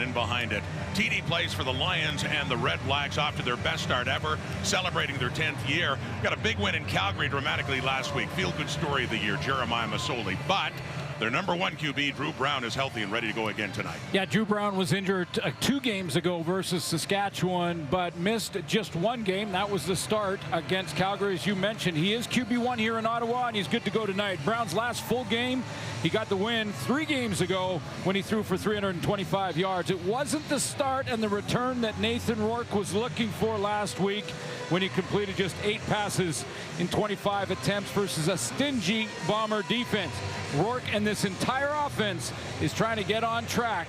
coming in behind it. TD plays for the Lions and the Red Blacks off to their best start ever, celebrating their 10th year. Got a big win in Calgary dramatically last week. Feel-good story of the year, Jeremiah Masoli. But their number one QB, Drew Brown, is healthy and ready to go again tonight. Yeah, Drew Brown was injured 2 games ago versus Saskatchewan, but missed just 1 game. That was the start against Calgary, as you mentioned. He is QB1 here in Ottawa, and he's good to go tonight. Brown's last full game, he got the win 3 games ago when he threw for 325 yards. It wasn't the start and the return that Nathan Rourke was looking for last week when he completed just 8 passes in 25 attempts versus a stingy Bomber defense. Rourke and this entire offense is trying to get on track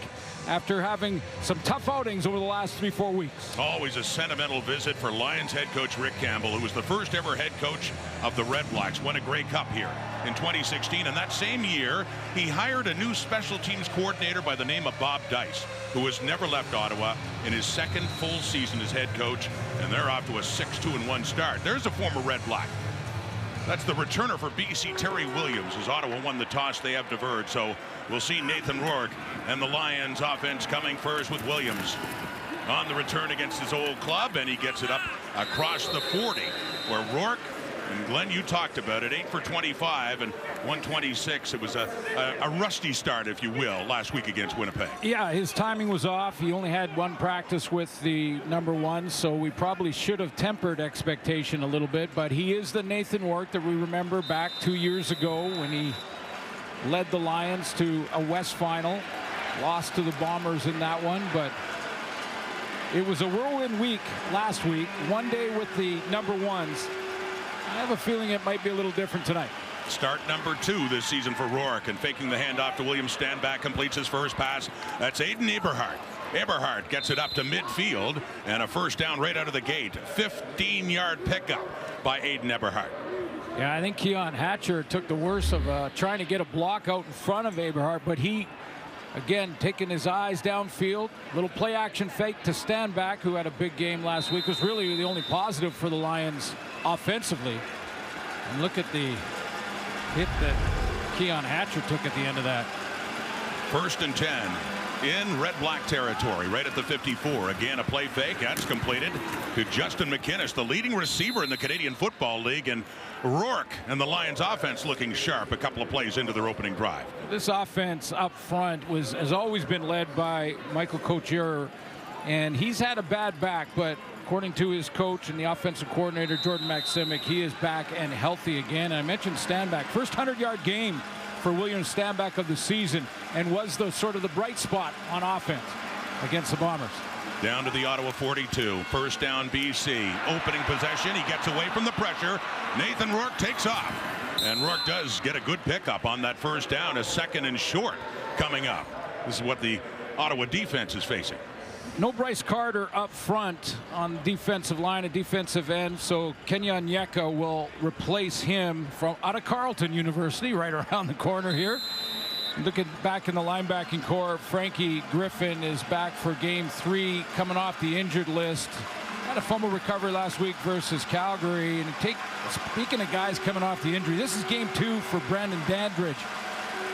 after having some tough outings over the last 3-4 weeks. Always a sentimental visit for Lions head coach Rick Campbell, who was the first ever head coach of the Red Blacks, won a Grey Cup here in 2016. And that same year, he hired a new special teams coordinator by the name of Bob Dice, who has never left Ottawa in his 2nd full season as head coach. And they're off to a 6-2-1 start. There's a former Red Black. That's the returner for BC, Terry Williams. As Ottawa won the toss, they have diverged. So we'll see Nathan Rourke and the Lions offense coming first with Williams on the return against his old club, and he gets it up across the 40, where Rourke, and Glenn, you talked about it, 8 for 25 and 126. It was a rusty start, if you will, last week against Winnipeg. Yeah, his timing was off. He only had 1 practice with the number 1, so we probably should have tempered expectation a little bit. But he is the Nathan Rourke that we remember back 2 years ago when he led the Lions to a West final. Lost to the Bombers in that one, but it was a whirlwind week last week. 1 day with the number 1s. I have a feeling it might be a little different tonight. Start number 2 this season for Rourke, and faking the handoff to Williams, Standback completes his first pass. That's Aiden Eberhardt. Eberhardt gets it up to midfield, and a first down right out of the gate. 15-yard pickup by Aiden Eberhardt. Yeah, I think Keon Hatcher took the worst of trying to get a block out in front of Eberhardt, but he, again, taking his eyes downfield. Little play action fake to Standback, who had a big game last week, was really the only positive for the Lions offensively. And look at the hit that Keon Hatcher took at the end of that. 1st and 10 in Red Black territory, right at the 54. Again, a play fake. That's completed to Justin McInnes, the leading receiver in the Canadian Football League. And Rourke and the Lions offense looking sharp a couple of plays into their opening drive. This offense up front has always been led by Michael Couture, and he's had a bad back, but according to his coach and the offensive coordinator, Jordan Maksimic, he is back and healthy again. And I mentioned Standback, first 100-yard game for Williams Standback of the season, and was the sort of the bright spot on offense against the Bombers. Down to the Ottawa 42. First down BC. Opening possession. He gets away from the pressure. Nathan Rourke takes off. And Rourke does get a good pickup on that first down. A 2nd and short coming up. This is what the Ottawa defense is facing. No Bryce Carter up front on the defensive line, a defensive end, so Kenya Onyeka will replace him from out of Carleton University, right around the corner here. Looking back in the linebacking core, Frankie Griffin is back for game 3, coming off the injured list. Had a fumble recovery last week versus Calgary. And speaking of guys coming off the injury, this is game 2 for Brandon Dandridge.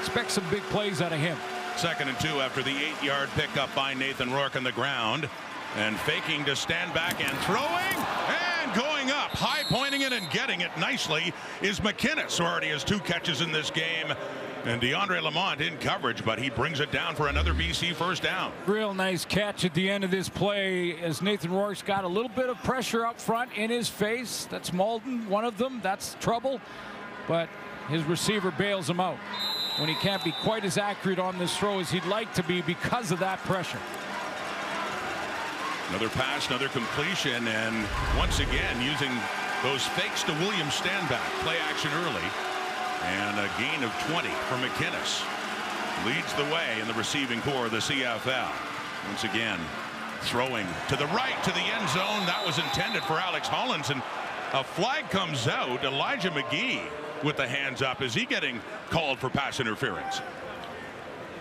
Expect some big plays out of him. 2nd and 2 after the 8-yard pickup by Nathan Rourke on the ground. And faking to Standback and throwing and going up. High pointing it and getting it nicely is McInnes, who already has 2 catches in this game. And DeAndre Lamont in coverage, but he brings it down for another BC first down. Real nice catch at the end of this play as Nathan Rourke's got a little bit of pressure up front in his face. That's Malden, one of them. That's trouble. But his receiver bails him out when he can't be quite as accurate on this throw as he'd like to be because of that pressure. Another pass, another completion, and once again using those fakes to Williams Standback. Play action early, and a gain of 20 for McInnes. Leads the way in the receiving core of the CFL. Once again, throwing to the right to the end zone. That was intended for Alex Hollins, and a flag comes out. Elijah McGee with the hands up. Is he getting called for pass interference?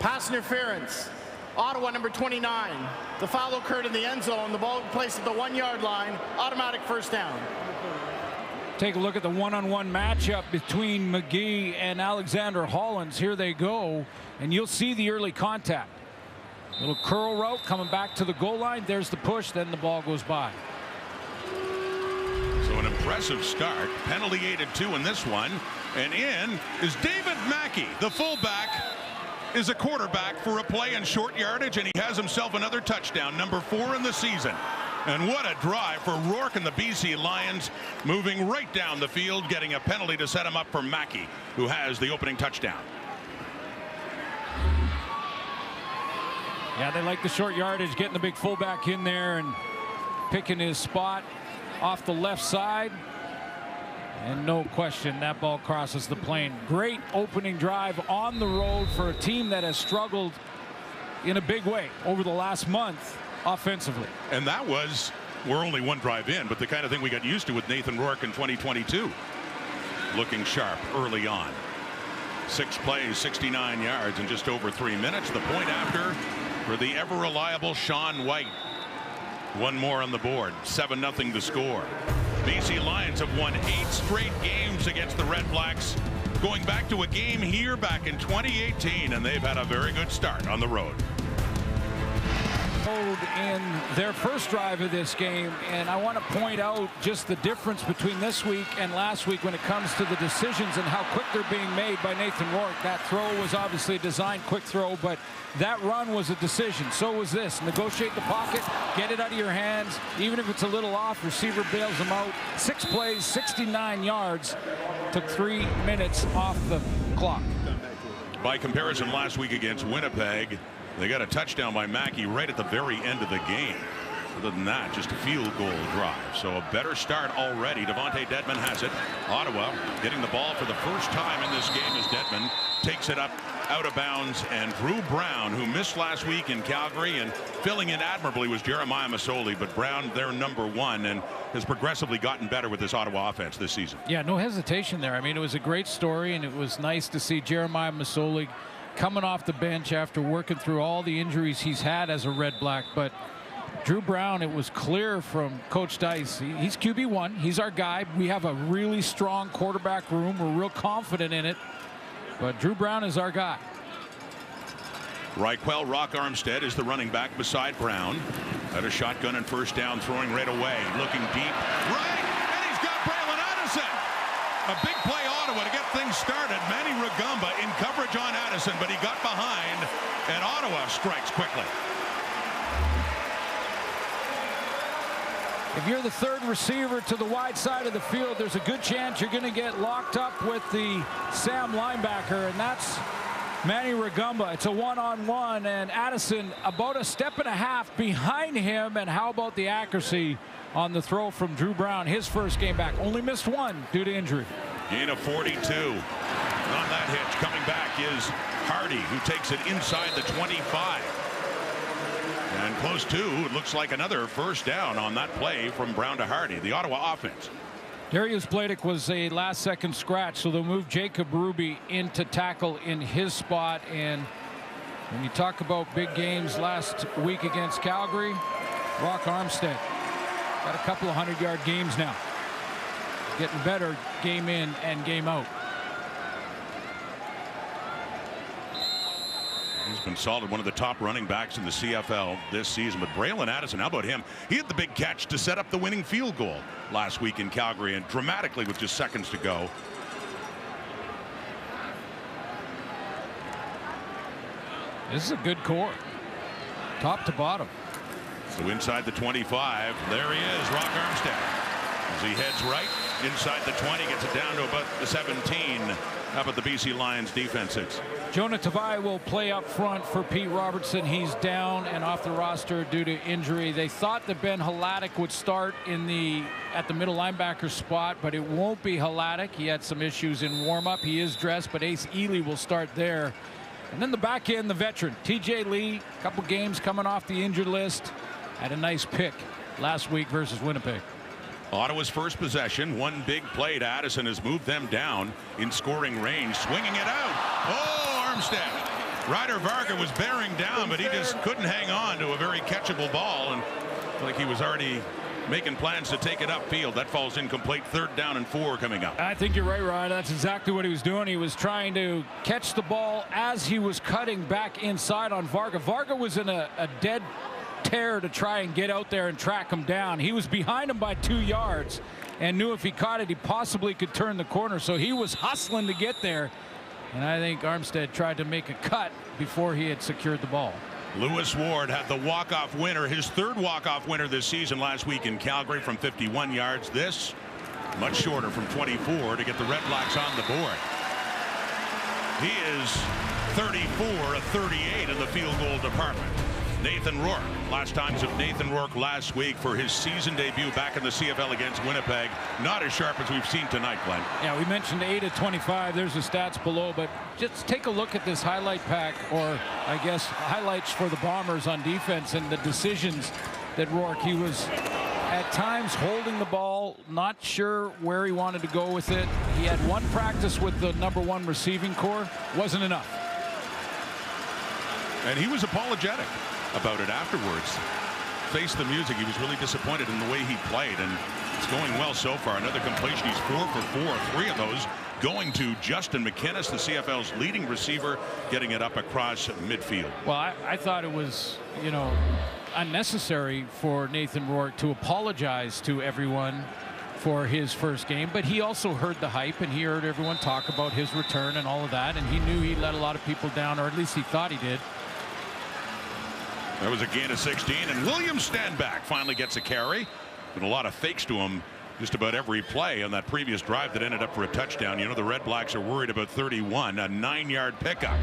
Pass interference. Ottawa number 29. The foul occurred in the end zone. The ball placed at the 1-yard line. Automatic first down. Take a look at the one-on-one matchup between McGee and Alexander Hollins. Here they go, and you'll see the early contact. Little curl route coming back to the goal line. There's the push. Then the ball goes by. So an impressive start. Penalty 8-2 in this one. And in is David Mackey. The fullback is a quarterback for a play in short yardage, and he has himself another touchdown, number 4 in the season. And what a drive for Rourke and the BC Lions, moving right down the field, getting a penalty to set him up for Mackey, who has the opening touchdown. Yeah, they like the short yardage, getting the big fullback in there and picking his spot off the left side. And no question, that ball crosses the plane. Great opening drive on the road for a team that has struggled in a big way over the last month offensively. And that was, we're only one drive in, but the kind of thing we got used to with Nathan Rourke in 2022. Looking sharp early on. 6 plays, 69 yards in just over 3 minutes. The point after for the ever reliable Sean White. One more on the board. 7-0 to score. BC Lions have won 8 straight games against the Red Blacks, going back to a game here back in 2018, and they've had a very good start on the road. In their first drive of this game, and I want to point out just the difference between this week and last week when it comes to the decisions and how quick they're being made by Nathan Rourke. That throw was obviously a designed quick throw, but that run was a decision. So was this. Negotiate the pocket, get it out of your hands, even if it's a little off, receiver bails them out. 6 plays, 69 yards, took 3 minutes off the clock. By comparison, last week against Winnipeg, they got a touchdown by Mackey right at the very end of the game. Other than that, just a field goal drive. So a better start already. Devontae Dedmon has it. Ottawa getting the ball for the first time in this game as Dedmon takes it up out of bounds. And Drew Brown, who missed last week in Calgary, and filling in admirably was Jeremiah Masoli. But Brown, their number 1, and has progressively gotten better with this Ottawa offense this season. Yeah, no hesitation there. I mean, it was a great story, and it was nice to see Jeremiah Masoli coming off the bench after working through all the injuries he's had as a Red Black. But Drew Brown, it was clear from Coach Dice, he's QB1, he's our guy. We have a really strong quarterback room, we're real confident in it, but Drew Brown is our guy. Raquel Rock Armstead is the running back beside Brown. Had a shotgun and first down, throwing right away, looking deep right, and he's got Braylon Addison. A big play Ottawa to get things started. Manny Rugamba in coverage on Addison, but he got behind, and Ottawa strikes quickly. If you're the third receiver to the wide side of the field, there's a good chance you're going to get locked up with the Sam linebacker, and that's Manny Rugamba. It's a one-on-one, and Addison about a step and a half behind him. And how about the accuracy on the throw from Drew Brown? His first game back, only missed 1 due to injury. Gain of 42. On that hitch, coming back is Hardy, who takes it inside the 25. And close to, it looks like another first down on that play from Brown to Hardy, the Ottawa offense. Darius Bladick was a last-second scratch, so they'll move Jacob Ruby into tackle in his spot. And when you talk about big games last week against Calgary, Rock Armstead got a couple of 100-yard games now. Getting better game in and game out. He's been solid, one of the top running backs in the CFL this season. But Braylon Addison, how about him? He had the big catch to set up the winning field goal last week in Calgary, and dramatically with just seconds to go. This is a good core, top to bottom. So inside the 25, there he is, Rock Armstead. As he heads right inside the 20, gets it down to about the 17. How about the BC Lions defenses? Jonah Tavai will play up front for Pete Robertson. He's down and off the roster due to injury. They thought that Ben Hladek would start at the middle linebacker spot, but it won't be Hladek. He had some issues in warm-up. He is dressed, but Ace Ely will start there. And then the back end, the veteran, TJ Lee, a couple games coming off the injured list. Had a nice pick last week versus Winnipeg. Ottawa's first possession, one big play to Addison has moved them down in scoring range, swinging it out. Oh, Armstead. Ryder Varga was bearing down, but he just couldn't hang on to a very catchable ball, and like he was already making plans to take it upfield. That falls incomplete. 3rd down and 4 coming up. I think you're right, Ryan. That's exactly what he was doing. He was trying to catch the ball as he was cutting back inside on Varga. Varga was in a dead tear to try and get out there and track him down. He was behind him by 2 yards and knew if he caught it, he possibly could turn the corner. So he was hustling to get there. And I think Armstead tried to make a cut before he had secured the ball. Lewis Ward had the walk-off winner, his 3rd walk-off winner this season last week in Calgary from 51 yards. This much shorter from 24 to get the Red Blacks on the board. He is 34 of 38 in the field goal department. Nathan Rourke. Last times of Nathan Rourke last week for his season debut back in the CFL against Winnipeg. Not as sharp as we've seen tonight, Glenn. Yeah, we mentioned 8 of 25. There's the stats below, but just take a look at this highlight pack, or I guess highlights for the Bombers on defense and the decisions that Rourke. He was at times holding the ball, not sure where he wanted to go with it. He had one practice with the #1 receiving corps. Wasn't enough. And he was apologetic about it afterwards. Face the music. He was really disappointed in the way he played, and it's going well so far. Another completion. He's 4 for 4. 3 of those going to Justin McInnes, the CFL's leading receiver, getting it up across midfield. Well, I thought it was, unnecessary for Nathan Rourke to apologize to everyone for his first game, but he also heard the hype, and he heard everyone talk about his return and all of that, and he knew he let a lot of people down, or at least he thought he did. That was a gain of 16, and William Stanback finally gets a carry. And a lot of fakes to him just about every play on that previous drive that ended up for a touchdown. The Red Blacks are worried about 31, a 9-yard pickup.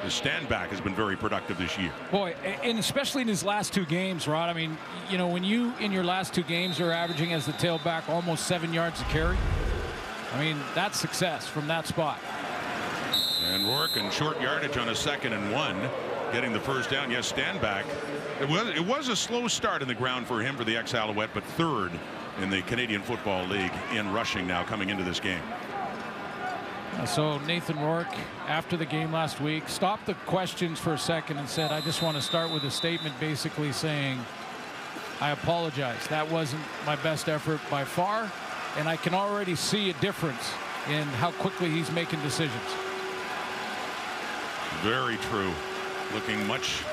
The Stanback has been very productive this year. Boy, and especially in his last 2 games, Rod. I mean, when you in your last 2 games are averaging as the tailback almost 7 yards a carry, I mean, that's success from that spot. And Rourke in short yardage on a 2nd and 1. Getting the first down. Yes, Stanback. It was a slow start in the ground for him, for the ex-Alouette, but 3rd in the Canadian Football League in rushing now coming into this game. So Nathan Rourke, after the game last week, stopped the questions for a second and said, I just want to start with a statement basically saying, I apologize. That wasn't my best effort by far, and I can already see a difference in how quickly he's making decisions. Very true. Looking much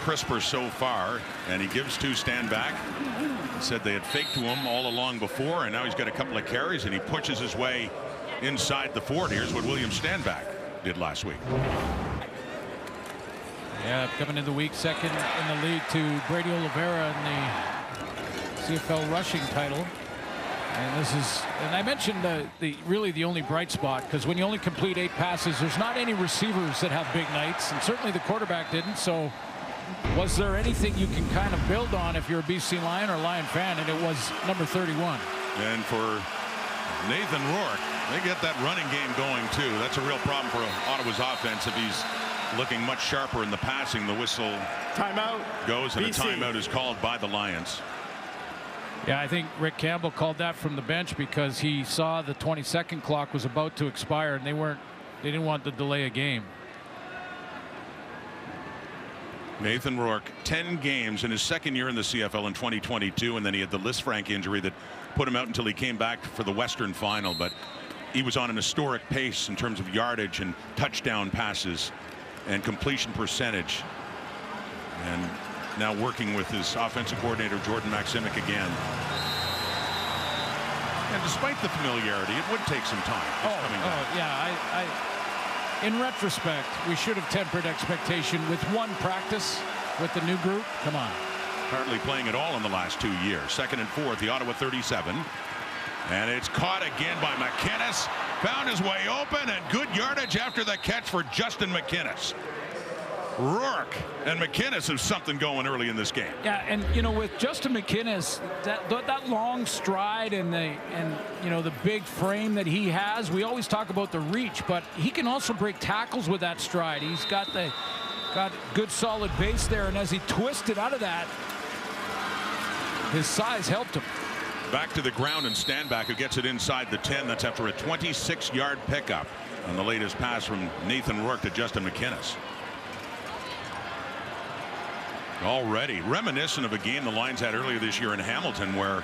crisper so far, and he gives to Stanback. He said they had faked to him all along before, and now he's got a couple of carries, and he pushes his way inside the 40. Here's what William Stanback did last week. Yeah, coming into the week, 2nd in the league to Brady Oliveira in the CFL rushing title. And I mentioned really the only bright spot, because when you only complete 8 passes, there's not any receivers that have big nights, and certainly the quarterback didn't. So was there anything you can kind of build on if you're a BC Lion or Lion fan? And it was number 31. And for Nathan Rourke, they get that running game going too. That's a real problem for Ottawa's offense. If he's looking much sharper in the passing, the whistle timeout goes, and BC. a timeout is called by the Lions. Yeah, I think Rick Campbell called that from the bench because he saw the 20-second clock was about to expire, and they didn't want to delay a game. Nathan Rourke, 10 games in his 2nd year in the CFL in 2022, and then he had the Lisfranc injury that put him out until he came back for the Western Final. But he was on an historic pace in terms of yardage and touchdown passes and completion percentage. And now working with his offensive coordinator, Jordan Maximic, again. And despite the familiarity, it would take some time. Yeah. In retrospect, we should have tempered expectation with one practice with the new group. Come on. Hardly playing at all in the last 2 years. 2nd and 4 at the Ottawa 37. And it's caught again by McInnes. Found his way open, and good yardage after the catch for Justin McInnes. Rourke and McInnes have something going early in this game. Yeah, and with Justin McInnes, that long stride and the big frame that he has, we always talk about the reach, but he can also break tackles with that stride. He's got good solid base there, and as he twisted out of that, his size helped him. Back to the ground, and Stanback, who gets it inside the 10. That's after a 26-yard pickup on the latest pass from Nathan Rourke to Justin McInnes. Already reminiscent of a game the Lions had earlier this year in Hamilton, where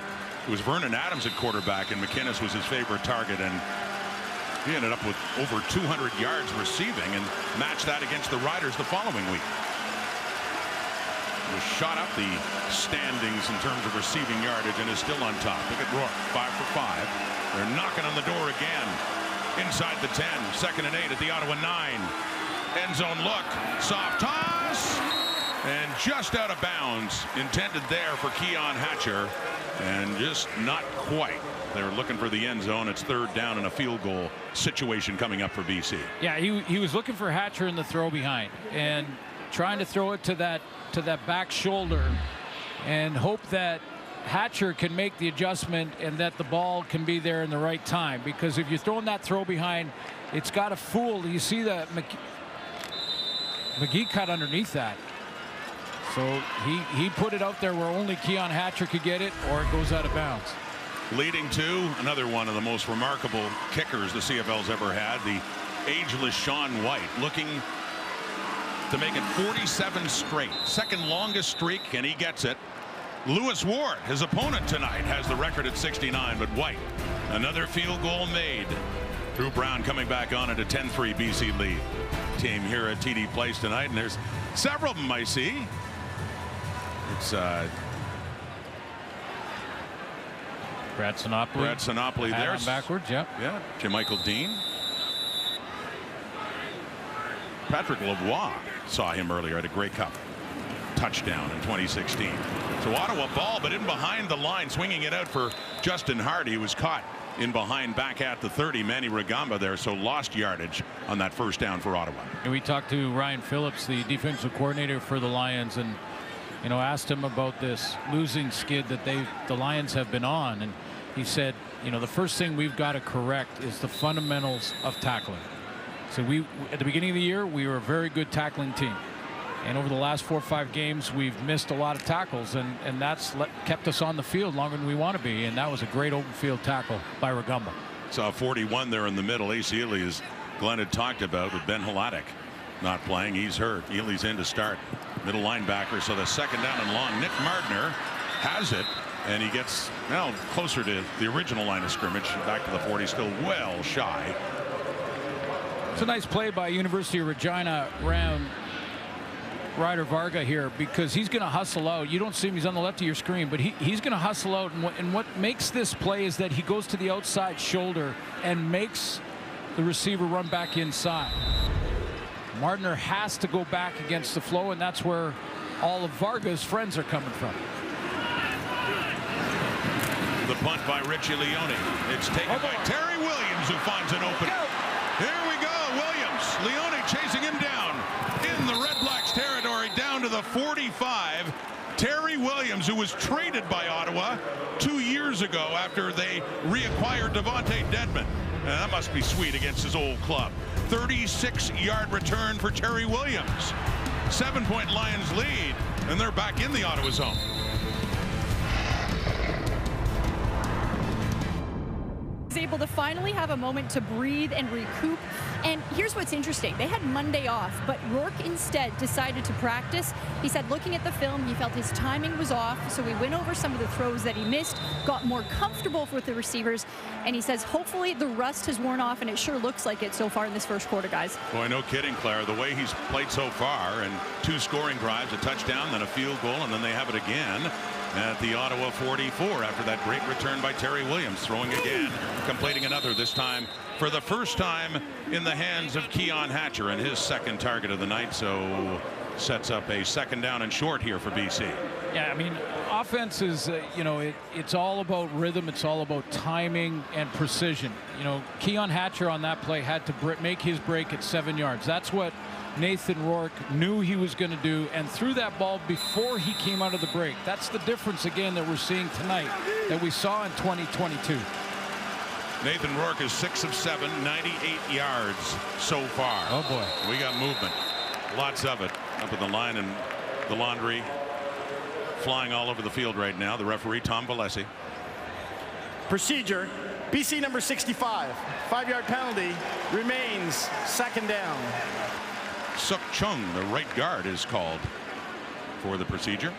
It was Vernon Adams at quarterback, and McInnes was his favorite target, and he ended up with over 200 yards receiving and matched that against the Riders the following week. He was shot up the standings in terms of receiving yardage and is still on top. Look at Rourke, 5 for 5. They're knocking on the door again. Inside the 10, 2nd and 8 at the Ottawa 9. End zone look, soft toss, and just out of bounds. Intended there for Keon Hatcher, and just not quite. They're looking for the end zone. It's 3rd down and a field goal situation coming up for BC. Yeah, he was looking for Hatcher in the throw behind and trying to throw it to that back shoulder and hope that Hatcher can make the adjustment and that the ball can be there in the right time. Because if you're throwing that throw behind, it's got to fool. You see that McGee cut underneath that. So he put it out there where only Keon Hatcher could get it, or it goes out of bounds. Leading to another one of the most remarkable kickers the CFL's ever had, the ageless Sean White, looking to make it 47 straight. 2nd longest streak, and he gets it. Lewis Ward, his opponent tonight, has the record at 69, but White, another field goal made. Drew Brown coming back on at a 10-3 BC lead. Team here at TD Place tonight, and there's several of them I see. It's Brad Sinopoli there. Backwards, yeah. Yeah, Jamichael Dean. Patrick Lavoie saw him earlier at a Grey Cup touchdown in 2016. So Ottawa ball, but in behind the line, swinging it out for Justin Hardy, who was caught in behind back at the 30. Manny Rugamba there, so lost yardage on that 1st down for Ottawa. And we talked to Ryan Phillips, the defensive coordinator for the Lions, and asked him about this losing skid that the Lions have been on, and he said, the first thing we've got to correct is the fundamentals of tackling. So at the beginning of the year, we were a very good tackling team, and over the last 4 or 5 games, we've missed a lot of tackles, and that's kept us on the field longer than we want to be. And that was a great open field tackle by Rugamba. Saw 41 there in the middle. Ace Ely, as Glenn had talked about, with Ben Hladek not playing. He's hurt. Ely's in to start. Middle linebacker. So the 2nd down and long. Nick Mardner has it, and he gets now closer to the original line of scrimmage, back to the 40, still well shy. It's a nice play by University of Regina Ryder Varga here, because he's going to hustle out. You don't see him, he's on the left of your screen, but he's going to hustle out, and what makes this play is that he goes to the outside shoulder and makes the receiver run back inside. Mardner has to go back against the flow, and that's where all of Varga's friends are coming from. The punt by Richie Leone. It's taken by Terry Williams, who finds an opening. Here we go, Williams. Leone chasing him down in the Red Blacks territory, down to the 45. Terry Williams, who was traded by Ottawa 2 years ago after they reacquired Devontae Dedmon. That must be sweet against his old club. 36-yard return for Terry Williams. 7-point Lions lead, and they're back in the Ottawa zone. Was able to finally have a moment to breathe and recoup. And here's what's interesting. They had Monday off, but Rourke instead decided to practice. He said looking at the film, he felt his timing was off, so we went over some of the throws that he missed, got more comfortable with the receivers, and he says hopefully the rust has worn off, and it sure looks like it so far in this 1st quarter, guys. Boy, no kidding, Claire. The way he's played so far, and 2 scoring drives, a touchdown, then a field goal, and then they have it again at the Ottawa 44 after that great return by Terry Williams, throwing again, completing another, this time for the first time in the hands of Keon Hatcher, and his 2nd target of the night, so sets up a 2nd down and short here for BC. Yeah, I mean, offense is, it's all about rhythm. It's all about timing and precision. Keon Hatcher on that play had to make his break at 7 yards. That's what Nathan Rourke knew he was going to do, and threw that ball before he came out of the break. That's the difference, again, that we're seeing tonight that we saw in 2022. Nathan Rourke is 6 of 7, 98 yards so far. Oh, boy. We got movement. Lots of it up at the line, and the laundry flying all over the field right now. The referee, Tom Valesi. Procedure, BC number 65. 5-yard penalty, remains 2nd down. Suk Chung, the right guard, is called for the procedure.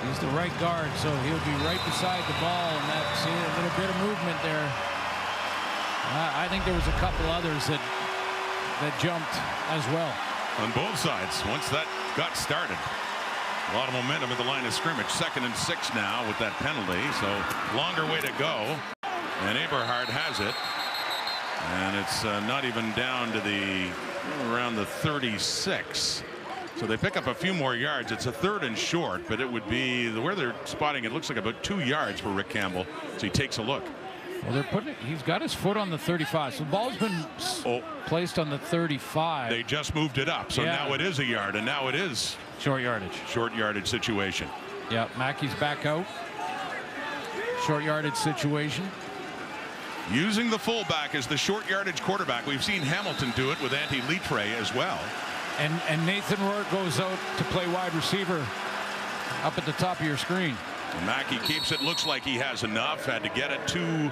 He's the right guard, so he'll be right beside the ball, and that's a little bit of movement there. I think there was a couple others that jumped as well. On both sides, once that got started. A lot of momentum at the line of scrimmage. 2nd and 6 now with that penalty, so longer way to go. And Eberhard has it. And it's not even down to around the 36. So they pick up a few more yards. It's a 3rd and short, but it would be where they're spotting it looks like about 2 yards for Rick Campbell. So he takes a look. Well, they're putting it, he's got his foot on the 35. So the ball's been placed on the 35. They just moved it up. So now it is a yard, and now it is short yardage. Short yardage situation. Yeah, Mackey's back out. Short yardage situation. Using the fullback as the short yardage quarterback. We've seen Hamilton do it with Antti Litre as well. And Nathan Rourke goes out to play wide receiver up at the top of your screen. And Mackey keeps it. Looks like he has enough. Had to get it to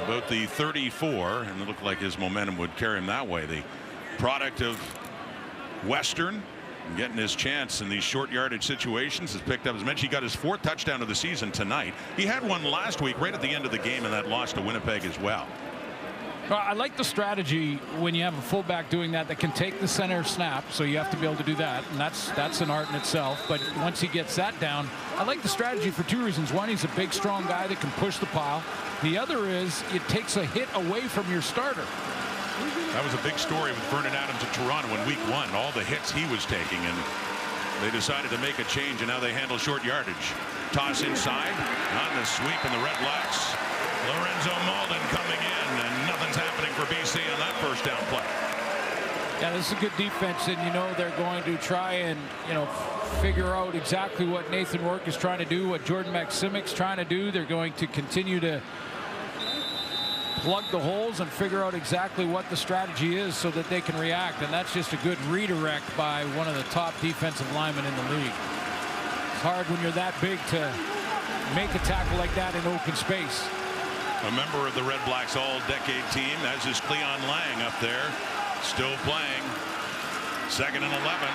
about the 34, and it looked like his momentum would carry him that way. The product of Western getting his chance in these short yardage situations has picked up. As mentioned, he got his 4th touchdown of the season tonight. He had one last week right at the end of the game, and that lost to Winnipeg as well. Well, I like the strategy when you have a fullback doing that can take the center snap, so you have to be able to do that, and that's an art in itself. But once he gets that down, I like the strategy for 2 reasons. One, he's a big, strong guy that can push the pile. The other is it takes a hit away from your starter. That was a big story with Vernon Adams at Toronto in week 1, all the hits he was taking, and they decided to make a change, and now they handle short yardage. Toss inside on the sweep, and the Red Blacks. Lorenzo Malden coming in, and nothing's happening for BC on that first down play. Yeah, this is a good defense, and they're going to try and figure out exactly what Nathan Rourke is trying to do, what Jordan Maximic's trying to do. They're going to continue to plug the holes and figure out exactly what the strategy is so that they can react, and that's just a good redirect by one of the top defensive linemen in the league. It's hard when you're that big to make a tackle like that in open space. A member of the Red Blacks all-decade team, as is Cleon Lang up there, still playing. 2nd and 11.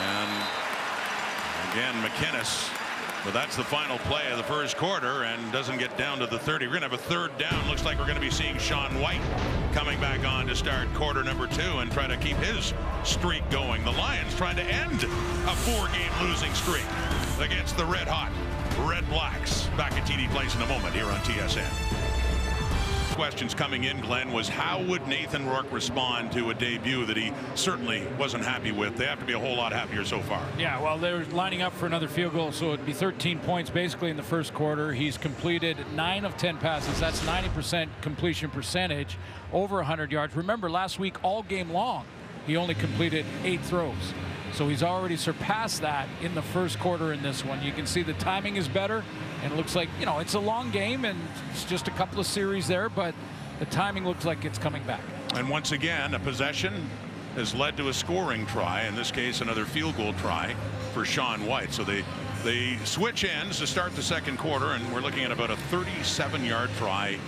And again, McInnes. But that's the final play of the first quarter, and doesn't get down to the 30. We're going to have a 3rd down. Looks like we're going to be seeing Sean White coming back on to start quarter number 2 and try to keep his streak going. The Lions trying to end a 4-game losing streak against the red-hot Red Blacks. Back at TD Place in a moment here on TSN. Questions coming in, Glenn, was how would Nathan Rourke respond to a debut that he certainly wasn't happy with? They have to be a whole lot happier so far. Yeah, well, they're lining up for another field goal, so it'd be 13 points basically in the first quarter. He's completed 9 of 10 passes. That's 90% completion percentage, over 100 yards. Remember, last week all game long he only completed 8 throws. So he's already surpassed that in the first quarter in this one. You can see the timing is better, and it looks like, it's a long game and it's just a couple of series there, but the timing looks like it's coming back. And once again, a possession has led to a scoring try, in this case another field goal try for Sean White. So they switch ends to start the second quarter, and we're looking at about a 37-yard try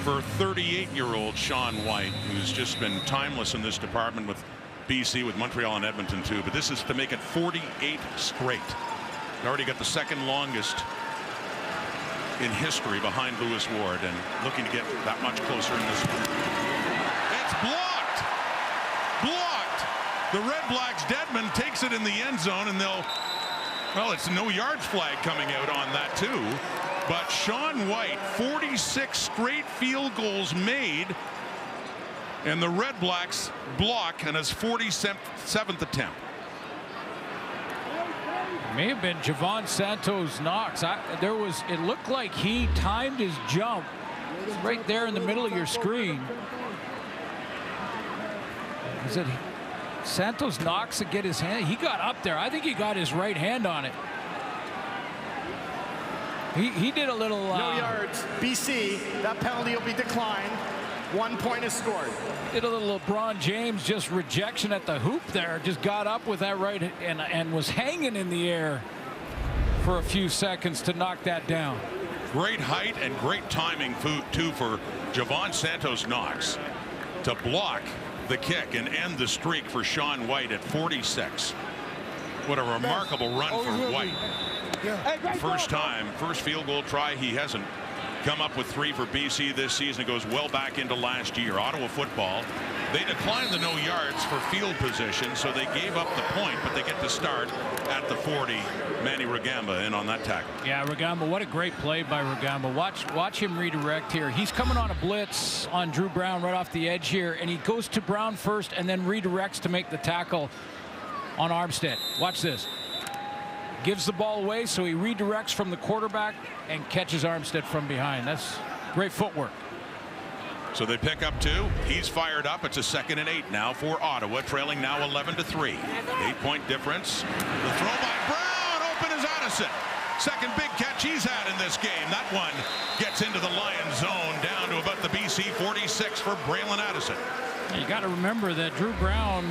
for 38-year-old Sean White, who's just been timeless in this department with BC, with Montreal and Edmonton too, but this is to make it 48 straight. They already got the 2nd longest in history behind Lewis Ward, and looking to get that much closer in this one. It's blocked. The Red Blacks, Dedman takes it in the end zone, and it's a no yards flag coming out on that too. But Sean White, 46 straight field goals made, and the Red Blacks block in his 47th attempt. It may have been Javon Santos-Knox. It looked like he timed his jump right there in the middle of your screen. Is it Santos-Knox to get his hand? He got up there. I think he got his right hand on it. He did a little. No yards. BC. That penalty will be declined. 1 point is scored. Did a little LeBron James just rejection at the hoop there. Just got up with that right and was hanging in the air for a few seconds to knock that down. Great height and great timing too for Javon Santos-Knox to block the kick and end the streak for Sean White at 46. What a remarkable run for White. First time, first field goal try. He hasn't come up with 3 for BC this season. It goes well back into last year. Ottawa football, they declined the no yards for field position, so they gave up the point, but they get to start at the 40. Manny Rugamba in on that tackle. Yeah, Rugamba, what a great play by Rugamba. Watch him redirect here. He's coming on a blitz on Drew Brown right off the edge here, and he goes to Brown first and then redirects to make the tackle on Armstead. Watch this. Gives the ball away, so he redirects from the quarterback and catches Armstead from behind. That's great footwork. So they pick up 2. He's fired up. It's a 2nd and 8 now for Ottawa, trailing now 11-3. 8-point difference. The throw by Brown. Open is Addison. Second big catch he's had in this game. That one gets into the Lions zone, down to about the BC 46 for Braylon Addison. You got to remember that Drew Brown,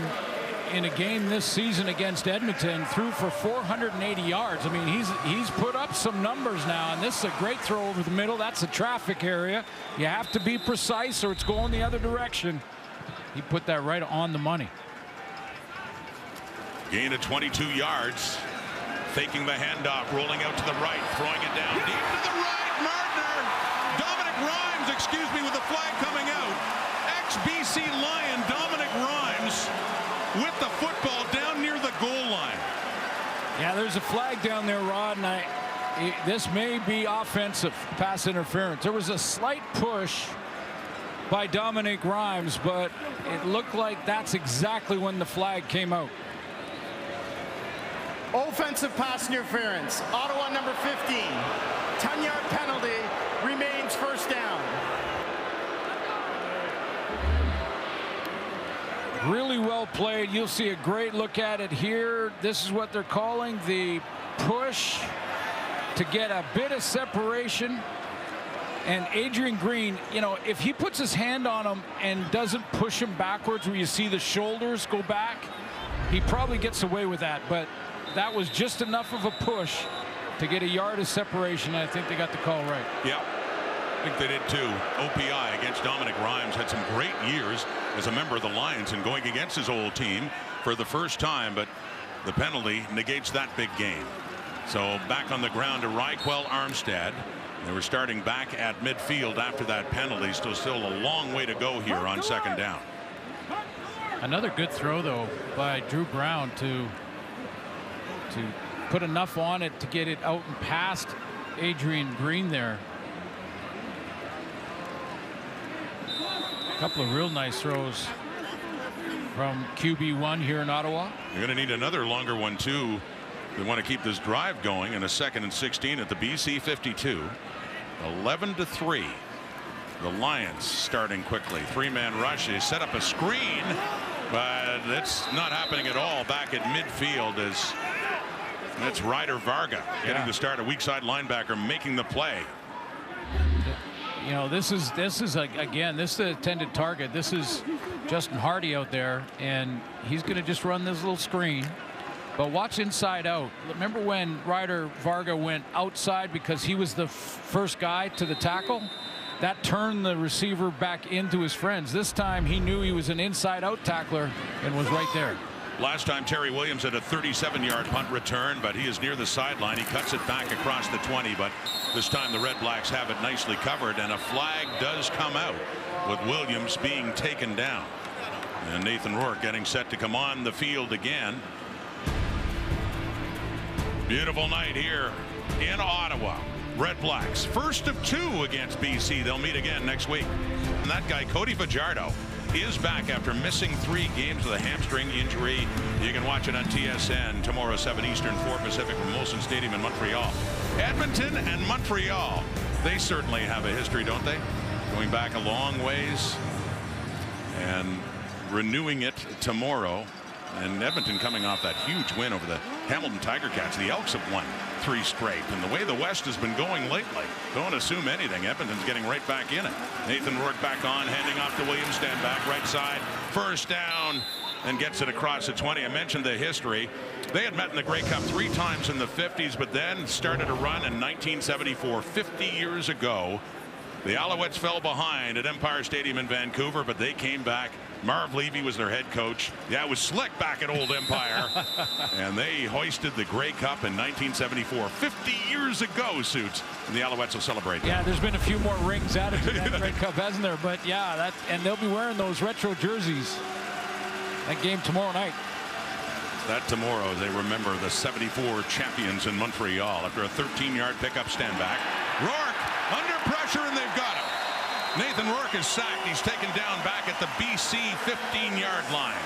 in a game this season against Edmonton, threw for 480 yards. I mean, he's put up some numbers now, and this is a great throw over the middle. That's a traffic area. You have to be precise or it's going the other direction. He put that right on the money. Gain of 22 yards. Faking the handoff, rolling out to the right, throwing it down deep to the right. Martner, Dominic Rhymes, excuse me, with the flag coming out. Ex-BC Lion Dominic Rhymes with the football down near the goal line. Yeah, there's a flag down there, Rod, and this may be offensive pass interference. There was a slight push by Dominic Rhymes, but it looked like that's exactly when the flag came out. Offensive pass interference. Ottawa number 15. 10-yard penalty. Remains first down. Really well played. You'll see a great look at it here. This is what they're calling the push to get a bit of separation. And Adrian Green, you know, if he puts his hand on him and doesn't push him backwards where you see the shoulders go back, he probably gets away with that. But that was just enough of a push to get a yard of separation. I think they got the call right. Yeah, I think they did too. OPI against Dominic Rhymes had some great years as a member of the Lions and going against his old team for the first time, but the penalty negates that big game. So back on the ground to Raquel Armstead. They were starting back at midfield after that penalty. Still a long way to go here on 2nd down. Another good throw though by Drew Brown to put enough on it to get it out and past Adrian Green there. A couple of real nice throws from QB1 here in Ottawa. You're going to need another longer one too. They want to keep this drive going, in a 2nd and 16 at the BC 52. 11-3. The Lions starting quickly. 3-man rush. They set up a screen, but it's not happening at all back at midfield as that's Ryder Varga getting to start, a weak side linebacker making the play. You know, this is again, this is the intended target. This is Justin Hardy out there, and he's going to just run this little screen. But watch inside out. Remember when Ryder Varga went outside because he was the first guy to the tackle? That turned the receiver back into his friends. This time he knew he was an inside out tackler and was right there. Last time Terry Williams had a 37-yard punt return, but he is near the sideline. He cuts it back across the 20, but this time the Red Blacks have it nicely covered, and a flag does come out with Williams being taken down. And Nathan Rourke getting set to come on the field again. Beautiful night here in Ottawa. Red Blacks first of 2 against BC. They'll meet again next week. And that guy Cody Fajardo is back after missing 3 games with a hamstring injury. You can watch it on TSN tomorrow, 7 Eastern, 4 Pacific from Molson Stadium in Montreal. Edmonton and Montreal, they certainly have a history, don't they? Going back a long ways and renewing it tomorrow. And Edmonton coming off that huge win over the Hamilton Tiger Cats. The Elks have won 3 straight. And the way the West has been going lately, don't assume anything. Edmonton's getting right back in it. Nathan Rourke back on, handing off to Williams, stand back right side. First down, and gets it across the 20. I mentioned the history. They had met in the Grey Cup 3 times in the 50s, but then started a run in 1974, 50 years ago. The Alouettes fell behind at Empire Stadium in Vancouver, but they came back Marv Levy was their head coach. Yeah, it was slick back at Old Empire. And they hoisted the Grey Cup in 1974. 50 years ago, Suits. And the Alouettes will celebrate that. Yeah, there's been a few more rings added to that Grey Cup, hasn't there? But yeah, and they'll be wearing those retro jerseys. That game tomorrow night. That tomorrow, they remember the 74 champions in Montreal after a 13-yard pickup stand back. Rourke under pressure, and they've got him. Nathan Rourke is sacked. He's taken down back at the BC 15-yard line.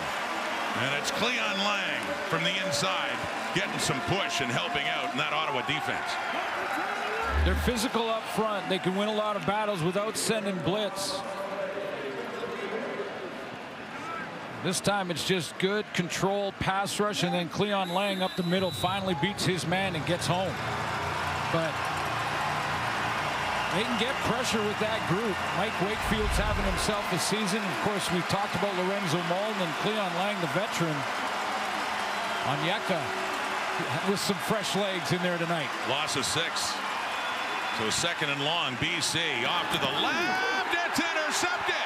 And it's Cleon Lang from the inside getting some push and helping out in that Ottawa defense. They're physical up front. They can win a lot of battles without sending blitz. This time it's just good controlled pass rush, and then Cleon Lang up the middle finally beats his man and gets home. But they can get pressure with that group. Mike Wakefield's having himself a season. Of course, we've talked about Lorenzo Mullen and Cleon Lang, the veteran. Onyeka with some fresh legs in there tonight. Loss of 6. So second and long, BC off to the left. It's intercepted.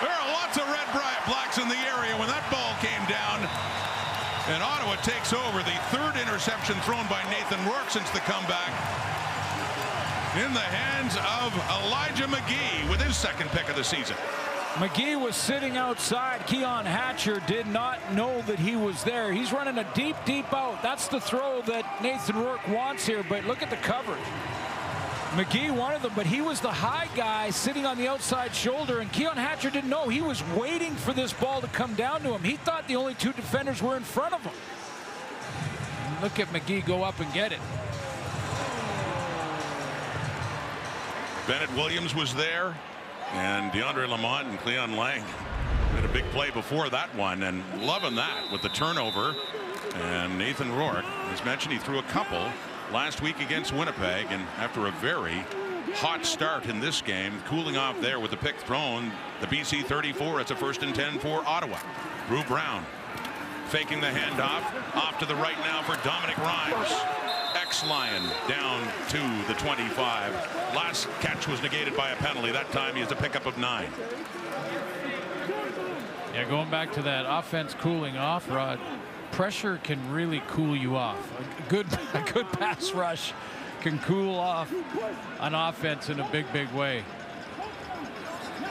There are lots of REDBLACKS in the area when that ball came down. And Ottawa takes over. The third interception thrown by Nathan Rourke since the comeback. In the hands of Elijah McGee with his second pick of the season. McGee was sitting outside. Keon Hatcher did not know that he was there. He's running a deep, deep out. That's the throw that Nathan Rourke wants here, but look at the coverage. McGee wanted them, but he was the high guy sitting on the outside shoulder, and Keon Hatcher didn't know. He was waiting for this ball to come down to him. He thought the only two defenders were in front of him. And look at McGee go up and get it. Bennett Williams was there, and DeAndre Lamont and Cleon Lang did a big play before that one, and loving that with the turnover. And Nathan Rourke, as mentioned, he threw a couple last week against Winnipeg, and after a very hot start in this game, cooling off there with the pick thrown. The BC 34. It's a 1st and 10 for Ottawa. Drew Brown faking the handoff off to the right now for Dominic Rhymes. Ex-Lion down to the 25. Last catch was negated by a penalty. That time he has a pickup of 9. Yeah, going back to that offense cooling off, Rod. Pressure can really cool you off. A good pass rush can cool off an offense in a big, big way.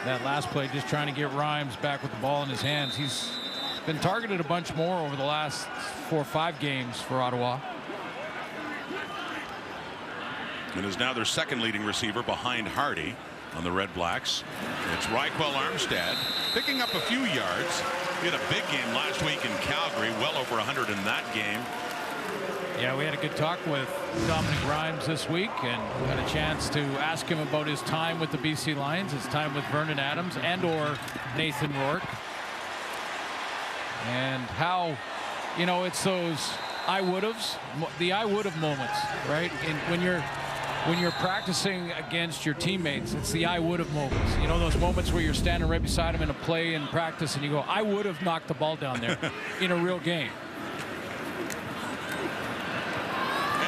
That last play, just trying to get Rhymes back with the ball in his hands. He's been targeted a bunch more over the last 4 or 5 games for Ottawa. And is now their second leading receiver behind Hardy on the REDBLACKS. It's Raquel Armstead picking up a few yards. He had a big game last week in Calgary, well over 100 in that game. Yeah, we had a good talk with Dominic Rhymes this week, and had a chance to ask him about his time with the BC Lions, his time with Vernon Adams and or Nathan Rourke, and how, you know, it's those I would'ves, the I would've moments, right? And when you're practicing against your teammates, it's the I would have moments. You know, those moments where you're standing right beside them in a play in practice and you go, I would have knocked the ball down there in a real game.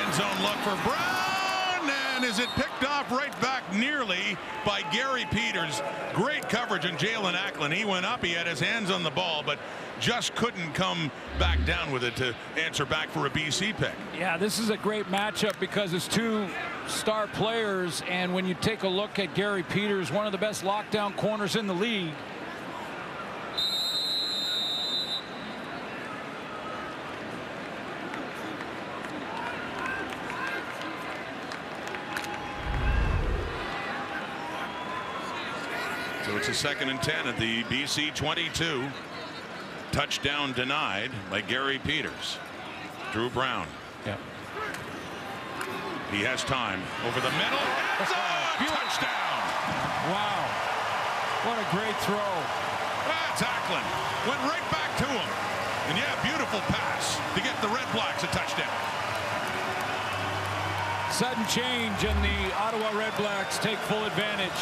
End zone look for Brown, and is it picked off right back nearly by Gary Peters. Great coverage on Jalen Acklin. He went up, he had his hands on the ball, but just couldn't come back down with it to answer back for a BC pick. Yeah, this is a great matchup because it's two star players, and when you take a look at Gary Peters, one of the best lockdown corners in the league. So it's a 2nd and 10 at the BC 22. Touchdown denied by Gary Peters. Drew Brown. Yeah. He has time over the middle. It's a touchdown. Wow. What a great throw. That's Acklin. Went right back to him. And yeah, beautiful pass to get the REDBLACKS a touchdown. Sudden change, and the Ottawa REDBLACKS take full advantage.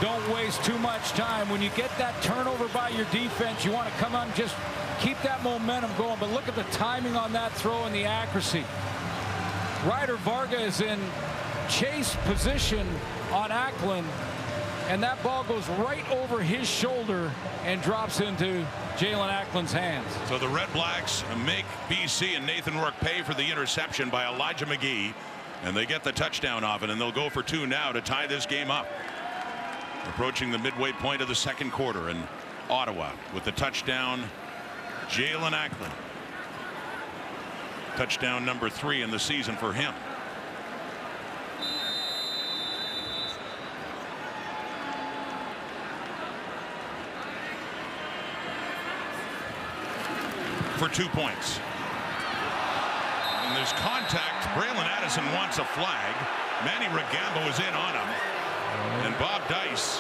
Don't waste too much time. When you get that turnover by your defense, you want to come on, just keep that momentum going. But look at the timing on that throw and the accuracy. Ryder Varga is in chase position on Acklin. and that ball goes right over his shoulder and drops into Jalen Ackland's hands. So the Red Blacks make BC and Nathan Rourke pay for the interception by Elijah McGee, and they get the touchdown off it, and they'll go for 2 now to tie this game up. Approaching the midway point of the second quarter, and Ottawa with the touchdown, Jalen Ackland. Touchdown number 3 in the season for him. For 2 points. And there's contact. Braylon Addison wants a flag. Manny Rugamba was in on him. And Bob Dice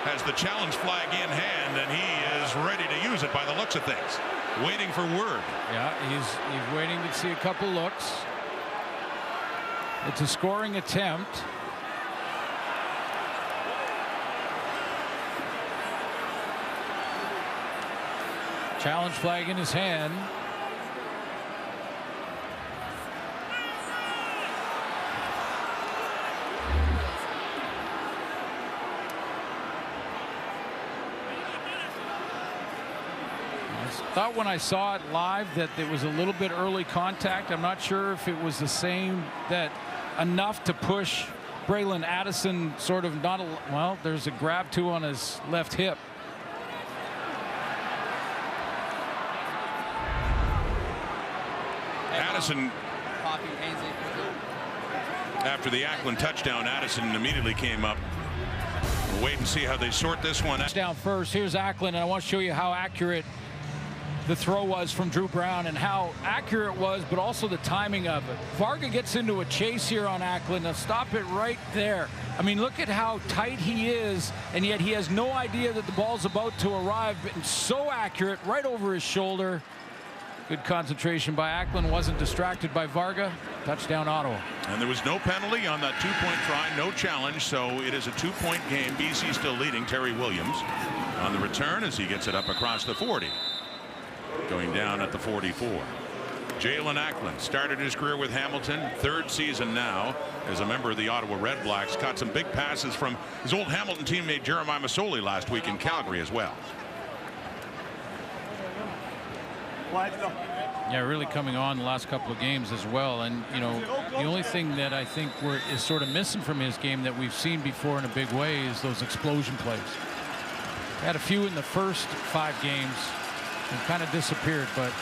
has the challenge flag in hand, and he is ready to use it by the looks of things. Waiting for word. Yeah, he's waiting to see a couple looks. It's a scoring attempt. Challenge flag in his hand. I thought when I saw it live that it was a little bit early contact. I'm not sure if it was the same, that enough to push Braylon Addison sort of not a, well, there's a grab too on his left hip. Addison, after the Ackland touchdown, Addison immediately came up. We'll wait and see how they sort this one out. Down first. Here's Ackland, and I want to show you how accurate the throw was from Drew Brown and how accurate it was, but also the timing of it. Varga gets into a chase here on Ackland. Now stop it right there. I mean, look at how tight he is, and yet he has no idea that the ball's about to arrive. And so accurate, right over his shoulder. Good concentration by Ackland. Wasn't distracted by Varga. Touchdown, Ottawa. And there was no penalty on that 2-point try, no challenge, so it is a 2-point game. BC still leading. Terry Williams on the return as he gets it up across the 40. Going down at the 44. Jalen Ackland started his career with Hamilton, 3rd season now as a member of the Ottawa Red Blacks. Caught some big passes from his old Hamilton teammate Jeremiah Masoli last week in Calgary as well. Yeah, really coming on the last couple of games as well. And, you know, the only thing that I think is sort of missing from his game that we've seen before in a big way is those explosion plays. Had a few in the first 5 games and kind of disappeared, but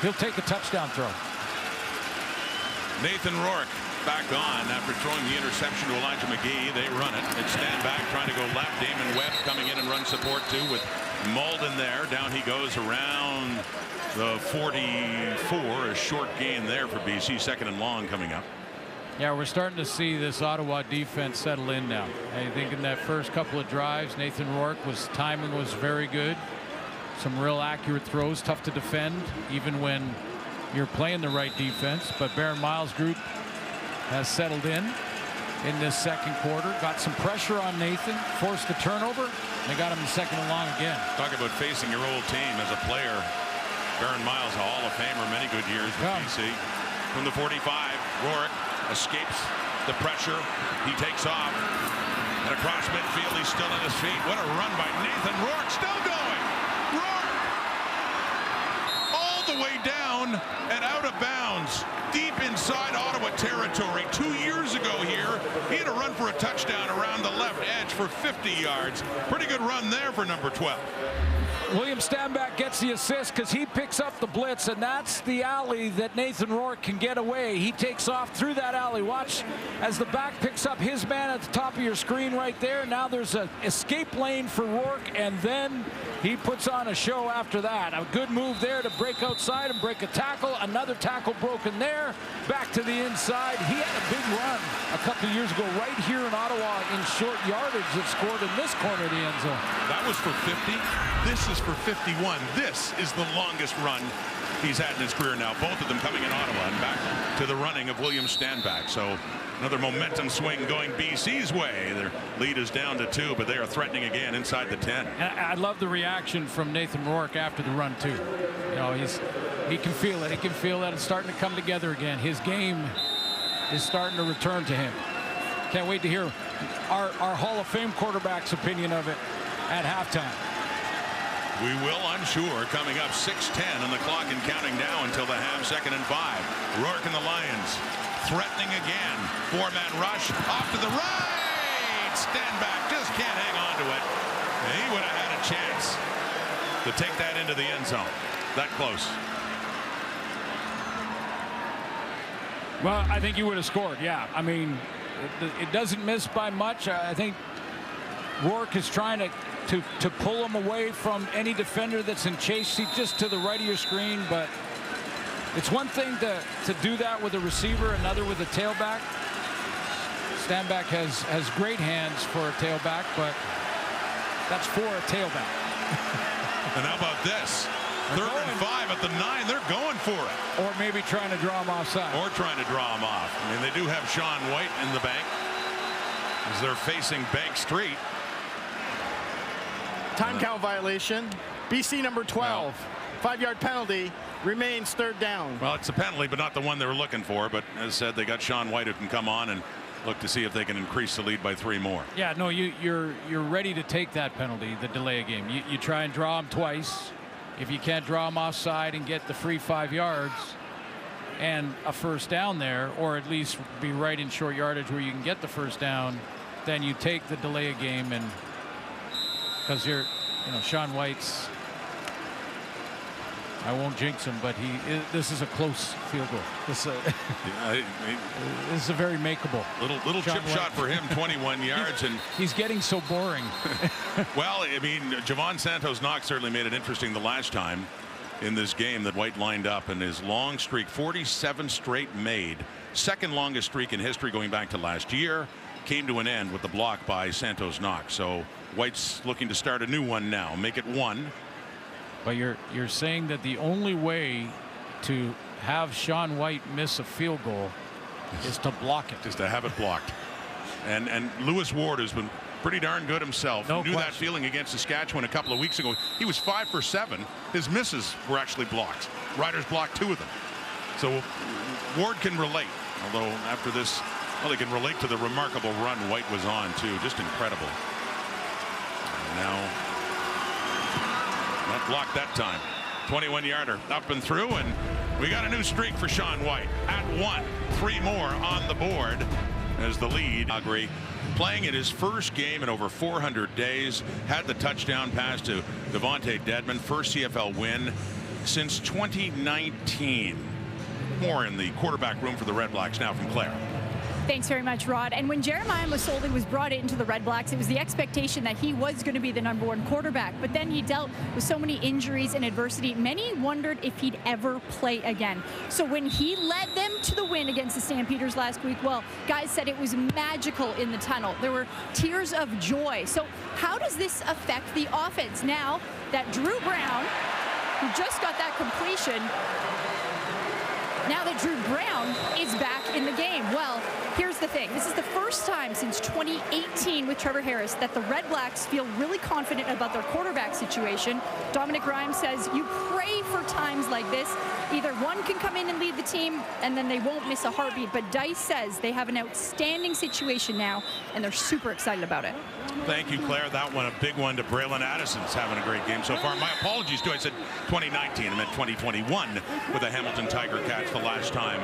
he'll take a touchdown throw. Nathan Rourke back on after throwing the interception to Elijah McGee. They run it. It's stand back trying to go left. Damon Webb coming in and run support too with Malden there. Down he goes around the 44. A short gain there for BC. 2nd and long coming up. Yeah, we're starting to see this Ottawa defense settle in now. I think in that first couple of drives, Nathan Rourke timing was very good. Some real accurate throws, tough to defend even when you're playing the right defense. But Baron Miles' group has settled in this second quarter. Got some pressure on Nathan, forced the turnover. They got him in 2nd and long again. Talk about facing your old team as a player. Baron Miles, a Hall of Famer, many good years with BC. From the 45, Rourke escapes the pressure. He takes off. And across midfield, he's still on his feet. What a run by Nathan Rourke. Still going. Rourke! All the way down and out of bounds. Deep inside Ottawa territory. 2 years ago here, he had a run for a touchdown around the left edge for 50 yards. Pretty good run there for number 12. William Stanback gets the assist because he picks up the blitz, and that's the alley that Nathan Rourke can get away. He takes off through that alley. Watch as the back picks up his man at the top of your screen right there. Now there's an escape lane for Rourke, and then he puts on a show after that. A good move there to break outside and break a tackle. Another tackle broken there. Back to the inside. He had a big run a couple of years ago right here in Ottawa in short yardage that scored in this corner of the end zone. That was for 50. This is for 51. This is the longest run he's had in his career now. Both of them coming in Ottawa and back to the running of William Stanback. So another momentum swing going BC's way. Their lead is down to 2, but they are threatening again inside the 10. And I love the reaction from Nathan Rourke after the run too. You know, he can feel it. He can feel that it's starting to come together again. His game is starting to return to him. Can't wait to hear our Hall of Fame quarterback's opinion of it at halftime. We will, I'm sure. Coming up 6:10 on the clock and counting down until the half. 2nd and 5. Rourke and the Lions threatening again. 4-man rush off to the right. Stand back, just can't hang on to it. And he would have had a chance to take that into the end zone. That close. Well, I think you would have scored. Yeah, I mean, it doesn't miss by much. I think Rourke is trying to pull him away from any defender that's in chase seat just to the right of your screen, but it's one thing to do that with a receiver, another with a tailback. Stanback has great hands for a tailback, but that's for a tailback. And how about this? 3rd and 5 at the 9. They're going for it. Or maybe trying to draw him offside. Or trying to draw him off. I mean, they do have Sean White in the bank as they're facing Bank Street. Time count violation. BC number 12. 5-yard penalty. Remains 3rd down. Well, it's a penalty, but not the one they were looking for. But as I said, they got Sean White who can come on and look to see if they can increase the lead by 3 more. Yeah, no, you're ready to take that penalty, the delay of game. You try and draw him twice. If you can't draw him offside and get the free 5 yards and a 1st down there, or at least be right in short yardage where you can get the 1st down, then you take the delay of game. And because Sean White's, I won't jinx him, but this is a close field goal. This is a very makeable. Little chip shot for him, 21 yards. And he's getting so boring. Well, I mean, Javon Santos-Knox certainly made it interesting the last time in this game that White lined up, and his long streak, 47 straight made, 2nd longest streak in history going back to last year, came to an end with the block by Santos-Knox. So White's looking to start a new one now, make it 1. But you're saying that the only way to have Sean White miss a field goal is to block it. Just to have it blocked. And Lewis Ward has been pretty darn good himself. No Knew question. that feeling against Saskatchewan a couple of weeks ago. He was 5 for 7. His misses were actually blocked. Riders blocked 2 of them. So Ward can relate. Although after this, well, he can relate to the remarkable run White was on too. Just incredible. And now not blocked that time. 21-yarder up and through, and we got a new streak for Sean White at 1. 3 more on the board as the lead. Calgary playing in his first game in over 400 days. Had the touchdown pass to Devontae Dedmon. First CFL win since 2019. More in the quarterback room for the Red Blacks now from Claire. Thanks very much, Rod. And when Jeremiah Masoli was brought into the Red Blacks, it was the expectation that he was going to be the #1 quarterback. But then he dealt with so many injuries and adversity. Many wondered if he'd ever play again. So when he led them to the win against the Stampeders last week, well, guys said it was magical in the tunnel. There were tears of joy. So how does this affect the offense now that Drew Brown, who just got that completion, now that Drew Brown is back in the game? Well, here's the thing. This is the first time since 2018 with Trevor Harris that the Red Blacks feel really confident about their quarterback situation. Dominic Rhymes says you pray for times like this. Either one can come in and lead the team, and then they won't miss a heartbeat. But Dice says they have an outstanding situation now, and they're super excited about it. Thank you, Claire. That one, a big one to Braylon Addison's having a great game so far. My apologies, too. I said 2019. I meant 2021 with a Hamilton Tiger catch the last time.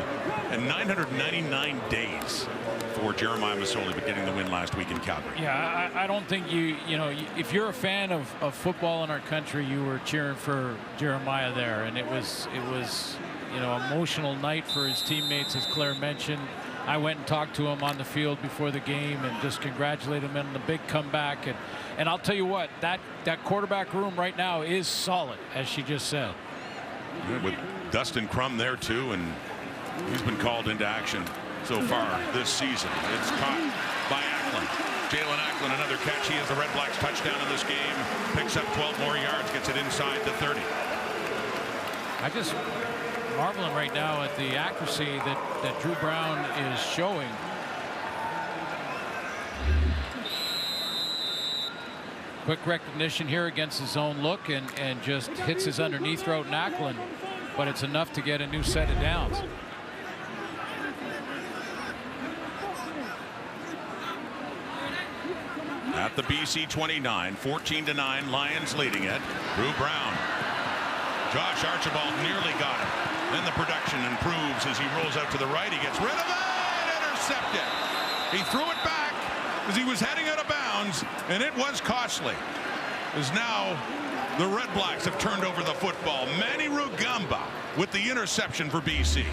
And 999 days for Jeremiah Masoli, but getting the win last week in Calgary. Yeah, I don't think if you're a fan of football in our country, you were cheering for Jeremiah there. And it was emotional night for his teammates, as Claire mentioned. I went and talked to him on the field before the game and just congratulated him on the big comeback. And I'll tell you what, that quarterback room right now is solid, as she just said. With Dustin Crum there too, and he's been called into action so far this season. It's caught by Acklin. Jalen Acklin, another catch. He has the Red Blacks touchdown in this game. Picks up 12 more yards, gets it inside the 30. I just marveling right now at the accuracy that Drew Brown is showing. Quick recognition here against his own look and just hits his underneath route in Acklin, but it's enough to get a new set of downs. at the BC 29, 14-9, Lions leading it. Drew Brown. Josh Archibald nearly got him. Then the production improves as he rolls out to the right. He gets rid of it, intercepted. He threw it back as he was heading out of bounds, and it was costly. As now the Red Blacks have turned over the football. Manny Rugamba with the interception for BC.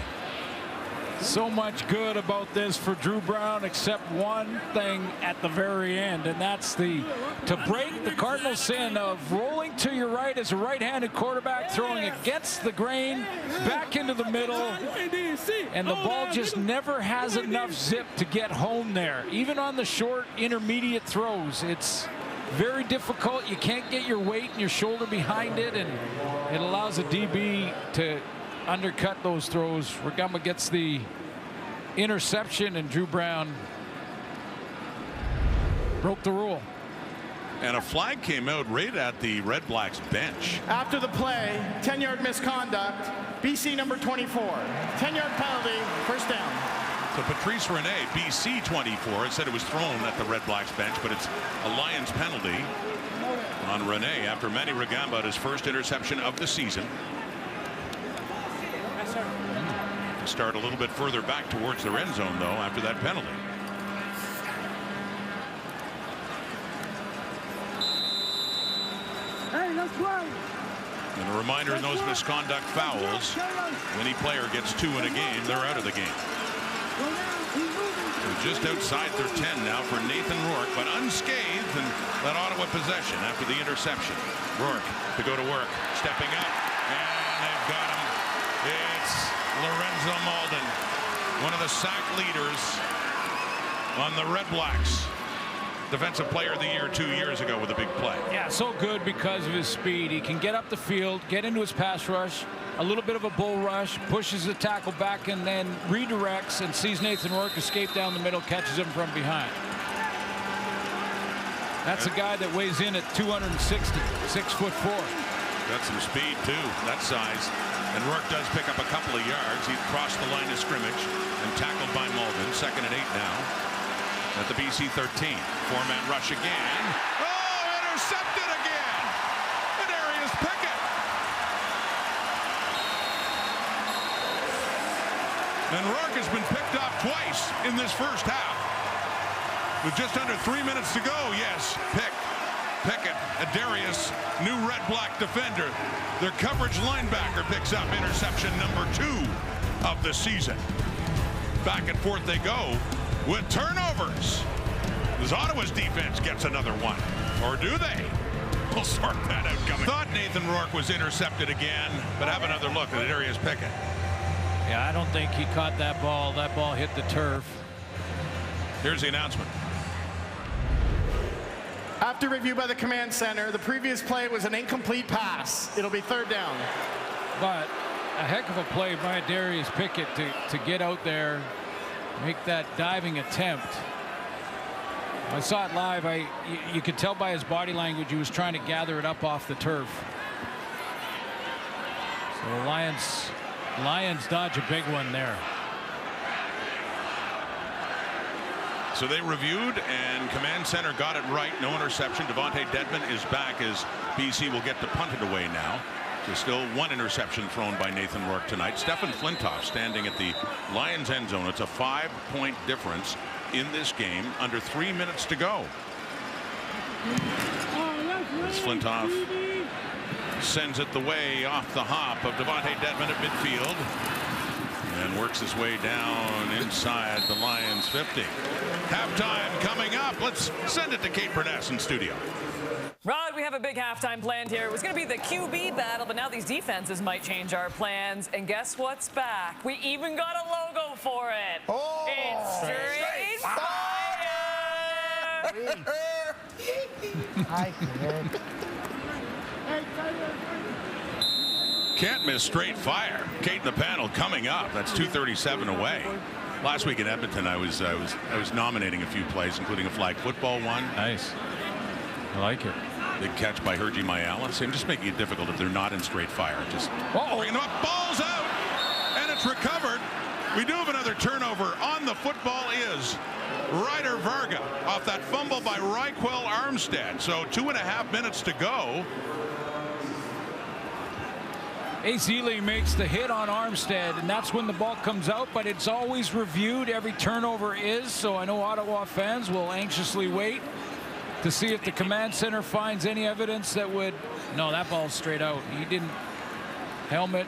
So much good about this for Drew Brown, except one thing at the very end, and that's to break the Cardinal sin of rolling to your right as a right-handed quarterback, throwing against the grain, back into the middle, and the ball just never has enough zip to get home there. Even on the short, intermediate throws, it's very difficult. You can't get your weight and your shoulder behind it, and it allows a DB to undercut those throws. Rugamba gets the interception, and Drew Brown broke the rule. And a flag came out right at the Red Blacks bench. After the play, 10-yard misconduct, BC number 24. 10-yard penalty, first down. So Patrice Rene, BC 24, said it was thrown at the Red Blacks bench, but it's a Lions penalty on Rene after Manny Rugamba, his first interception of the season. Start a little bit further back towards the end zone, though, after that penalty. And a reminder, in those misconduct fouls, when any player gets 2 in a game, they're out of the game. So just outside their 10 now for Nathan Rourke, but unscathed, and that Ottawa possession after the interception. Rourke to go to work, stepping up, and they've got him. It's Lorenzo Malden, one of the sack leaders on the Red Blacks. Defensive Player of the Year 2 years ago with a big play. Yeah, so good because of his speed. He can get up the field, get into his pass rush, a little bit of a bull rush, pushes the tackle back, and then redirects and sees Nathan Rourke escape down the middle, catches him from behind. That's a guy that weighs in at 260, 6'4". Got some speed too, that size. And Rourke does pick up a couple of yards. He crossed the line of scrimmage and tackled by Malden. 2nd and 8 now at the BC 13. 4-man rush again. Oh, intercepted again. And Darius Pickett. And Rourke has been picked off twice in this first half. With just under 3 minutes to go, yes, Pickett, a Darius, new Red Black defender. Their coverage linebacker picks up interception number 2 of the season. Back and forth they go with turnovers. As Ottawa's defense gets another one. Or do they? We'll sort that out coming. Thought Nathan Rourke was intercepted again, but have another look at Darius Pickett. Yeah, I don't think he caught that ball. That ball hit the turf. Here's the announcement. After review by the command center, the previous play was an incomplete pass. It'll be 3rd down. But a heck of a play by Darius Pickett to get out there, make that diving attempt. I saw it live. You could tell by his body language he was trying to gather it up off the turf. So the Lions dodge a big one there. So they reviewed, and command center got it right. No interception. Devontae Dedmon is back as BC will get to punt it away now. There's still 1 interception thrown by Nathan Rourke tonight. Stephen Flintoff standing at the Lions end zone. It's a 5-point difference in this game. Under 3 minutes to go. As Flintoff sends it the way off the hop of Devontae Dedmon at midfield. And works his way down inside the Lions 50. Halftime coming up. Let's send it to Kate Burness in studio. Rod, we have a big halftime planned here. It was going to be the QB battle, but now these defenses might change our plans. And guess what's back? We even got a logo for it. Oh, it's Straight Fire! Hi, kid. Can't miss Straight Fire. Kate in the panel coming up. That's 2:37 away. Last week in Edmonton, I was nominating a few plays, including a flag football one. Nice. I like it. Big catch by Hergy Mayala. So I'm just making it difficult if they're not in Straight Fire. Just bringing them up. Balls out. And it's recovered. We do have another turnover. On the football is Ryder Varga off that fumble by Raquel Armstead. So 2.5 minutes to go. Azili makes the hit on Armstead, and that's when the ball comes out, but it's always reviewed. Every turnover is, so I know Ottawa fans will anxiously wait to see if the command center finds any evidence that would. No, that ball's straight out. He didn't helmet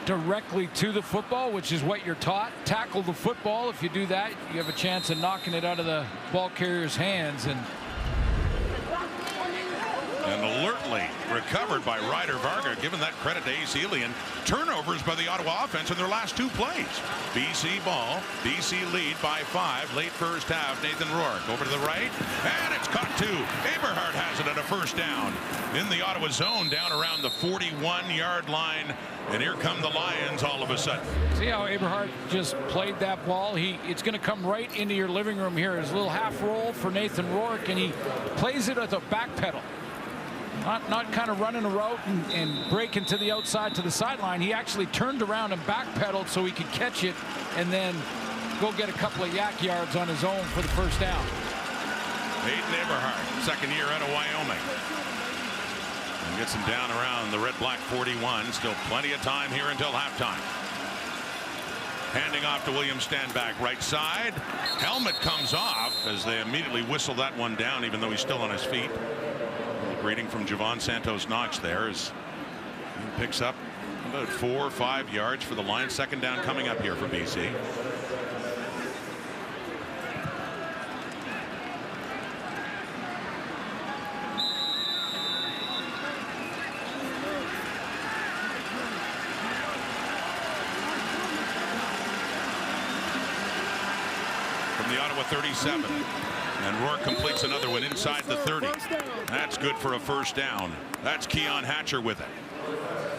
directly to the football, which is what you're taught. Tackle the football. If you do that, you have a chance of knocking it out of the ball carrier's hands. And alertly recovered by Ryder Varga, giving that credit to Azili. And turnovers by the Ottawa offense in their last 2 plays. BC ball. BC lead by 5. Late first half. Nathan Rourke over to the right, and it's caught too. Eberhardt has it at a first down in the Ottawa zone, down around the 41-yard line. And here come the Lions all of a sudden. See how Eberhardt just played that ball? It's going to come right into your living room here. His little half roll for Nathan Rourke, and he plays it at the back pedal. Not kind of running a route and breaking to the outside to the sideline. He actually turned around and backpedaled so he could catch it and then go get a couple of yak yards on his own for the first down. Hayden Eberhardt, second year out of Wyoming. And gets him down around the red-black 41. Still plenty of time here until halftime. Handing off to William Stanback, right side. Helmet comes off as they immediately whistle that one down, even though he's still on his feet. Greeting from Javon Santos Knox there as he picks up about 4 or 5 yards for the Lions. Second down coming up here for BC. From the Ottawa 37. And Rourke completes another one inside the 30. That's good for a first down. That's Keon Hatcher with it.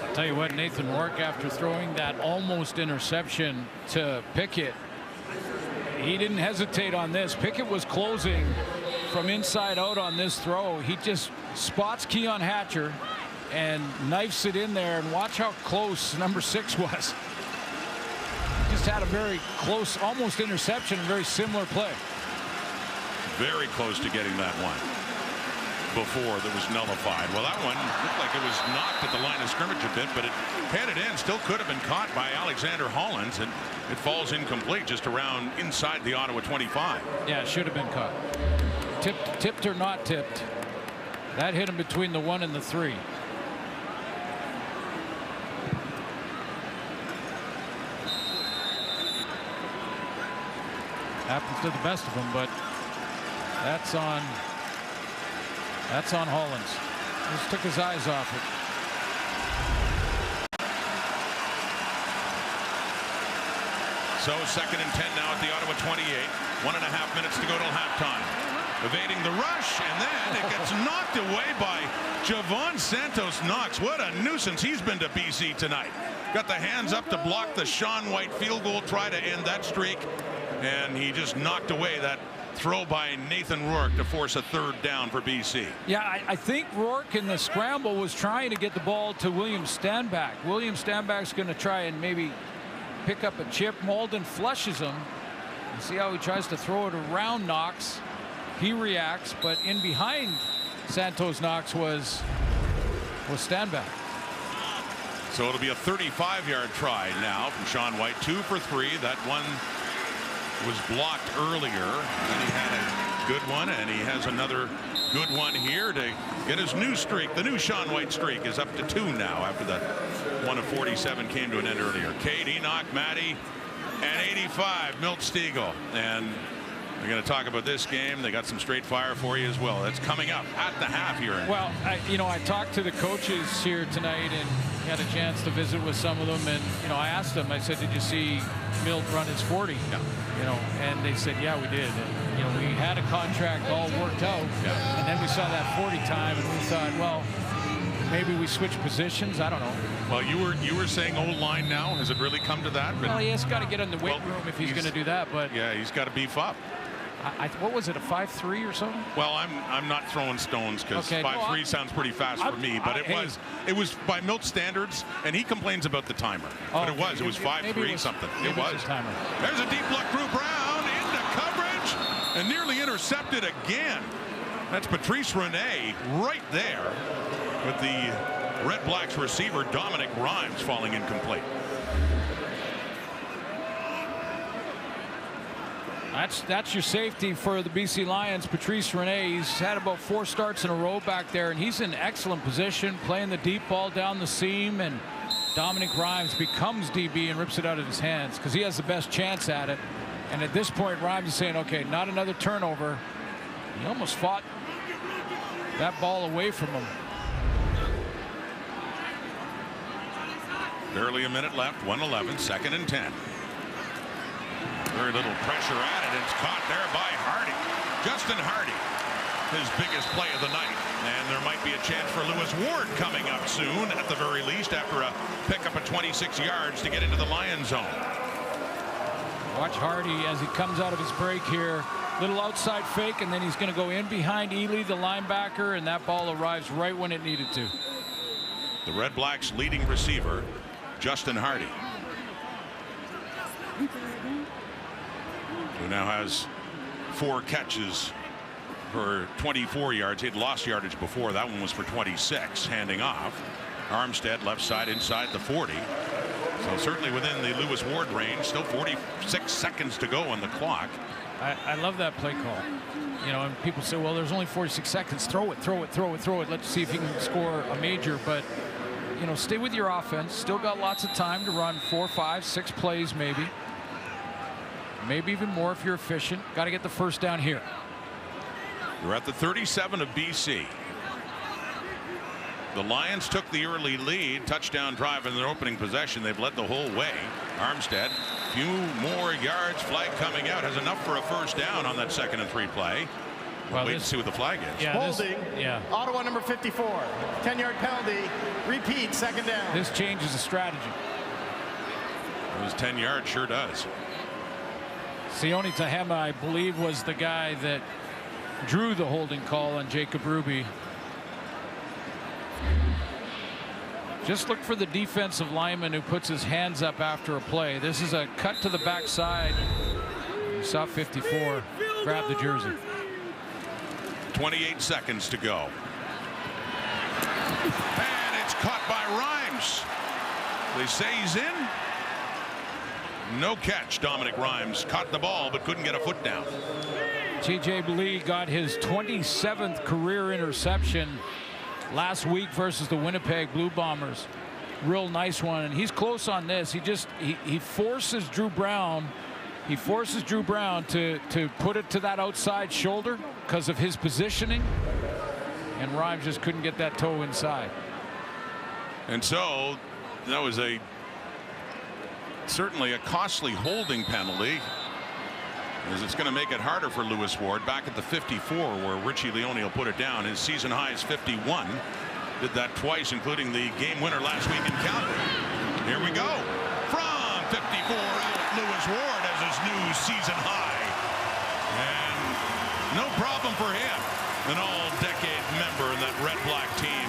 I'll tell you what, Nathan Rourke, after throwing that almost interception to Pickett, he didn't hesitate on this. Pickett was closing from inside out on this throw. He just spots Keon Hatcher and knifes it in there. And watch how close number 6 was. Just had a very close, almost interception, very similar play. Very close to getting that one before that was nullified. Well, that one looked like it was knocked at the line of scrimmage a bit, but it headed in. Still could have been caught by Alexander Hollins, and it falls incomplete just around inside the Ottawa 25. Yeah, it should have been caught. Tipped or not tipped. That hit him between the 1 and the 3. Happens to the best of them, but that's on Hollins. Just took his eyes off it. So second and 10 now at the Ottawa 28. 1.5 minutes to go till halftime. Evading the rush, and then it gets knocked away by Javon Santos Knox. What a nuisance he's been to BC tonight. Got the hands up to block the Sean White field goal, try to end that streak, and he just knocked away that throw by Nathan Rourke to force a third down for BC. Yeah, I think Rourke in the scramble was trying to get the ball to William Stanback. William Stanback's going to try and maybe pick up a chip. Malden flushes him. You see how he tries to throw it around Knox. He reacts, but in behind Santos Knox was Stanback. So it'll be a 35-yard try now from Sean White. 2 for 3. That one was blocked earlier, and he had a good one, and he has another good one here to get his new streak. The new Sean White streak is up to 2 now after the one of 47 came to an end earlier. Kate, Enoch, Matty, and 85 Milt Stegall. And we're going to talk about this game. They got some straight fire for you as well. That's coming up at the half here. Well, I talked to the coaches here tonight and had a chance to visit with some of them, and I asked them, I said, did you see Milt run his 40? Yeah. And they said, yeah, we did. And we had a contract all worked out, yeah. And then we saw that 40 time, and we thought, well, maybe we switch positions. I don't know. Well, you were saying O-line now. Has it really come to that? Well, he has got to get in the weight room if he's going to do that. But yeah, he's got to beef up. What was it, a 5-3 or something? Well, I'm not throwing stones because Okay, 5-3 sounds pretty fast for me, but it was by Milt standards, and he complains about the timer. But it was 5-3 something. It was. Timer. There's a deep look, Drew Brown into coverage and nearly intercepted again. That's Patrice Rene right there with the Red Blacks receiver Dominic Rhymes falling incomplete. That's your safety for the BC Lions, Patrice Rene. He's had about 4 starts in a row back there, and he's in excellent position, playing the deep ball down the seam, and Dominic Rhymes becomes DB and rips it out of his hands because he has the best chance at it. And at this point, Rhymes is saying, okay, not another turnover. He almost fought that ball away from him. Barely a minute left, 1:11, 2nd and 10. Very little pressure at it. It's caught there by Hardy. Justin Hardy, his biggest play of the night. And there might be a chance for Lewis Ward coming up soon, at the very least, after a pickup of 26 yards to get into the Lion zone. Watch Hardy as he comes out of his break here. Little outside fake, and then he's going to go in behind Ely, the linebacker, and that ball arrives right when it needed to. The Red Blacks' leading receiver, Justin Hardy, who now has 4 catches for 24 yards. He'd lost yardage before. That one was for 26. Handing off. Armstead left side inside the 40. So certainly within the Lewis Ward range. Still 46 seconds to go on the clock. I love that play call. You know, and people say, well, there's only 46 seconds. Throw it, throw it, throw it, throw it. Let's see if you can score a major. But, you know, stay with your offense. Still got lots of time to run 4, 5, 6 plays maybe. Maybe even more if you're efficient. Got to get the first down here. We're at the 37 of BC. The Lions took the early lead. Touchdown drive in their opening possession. They've led the whole way. Armstead, few more yards. Flag coming out. Has enough for a first down on that 2nd and 3 play. Well, wait to see what the flag is. Yeah, holding. Ottawa number 54. 10-yard penalty. Repeat, 2nd down. This changes the strategy. It was 10 yards. Sure does. Sione Tahema, I believe, was the guy that drew the holding call on Jacob Ruby. Just look for the defensive lineman who puts his hands up after a play. This is a cut to the backside. You saw 54 grab the jersey. 28 seconds to go. And it's caught by Rhymes. They say he's in. No catch. Dominic Rhymes caught the ball but couldn't get a foot down. TJ Lee got his 27th career interception last week versus the Winnipeg Blue Bombers. Real nice one, and he's close on this. He forces Drew Brown. He forces Drew Brown to put it to that outside shoulder because of his positioning, and Rhymes just couldn't get that toe inside. And so that was certainly a costly holding penalty, as it's going to make it harder for Lewis Ward back at the 54 where Richie Leone will put it down. His season high is 51. Did that twice, including the game winner last week in Calgary. Here we go. From 54 out, Lewis Ward has his new season high. And no problem for him. An all-decade member in that Red Black team,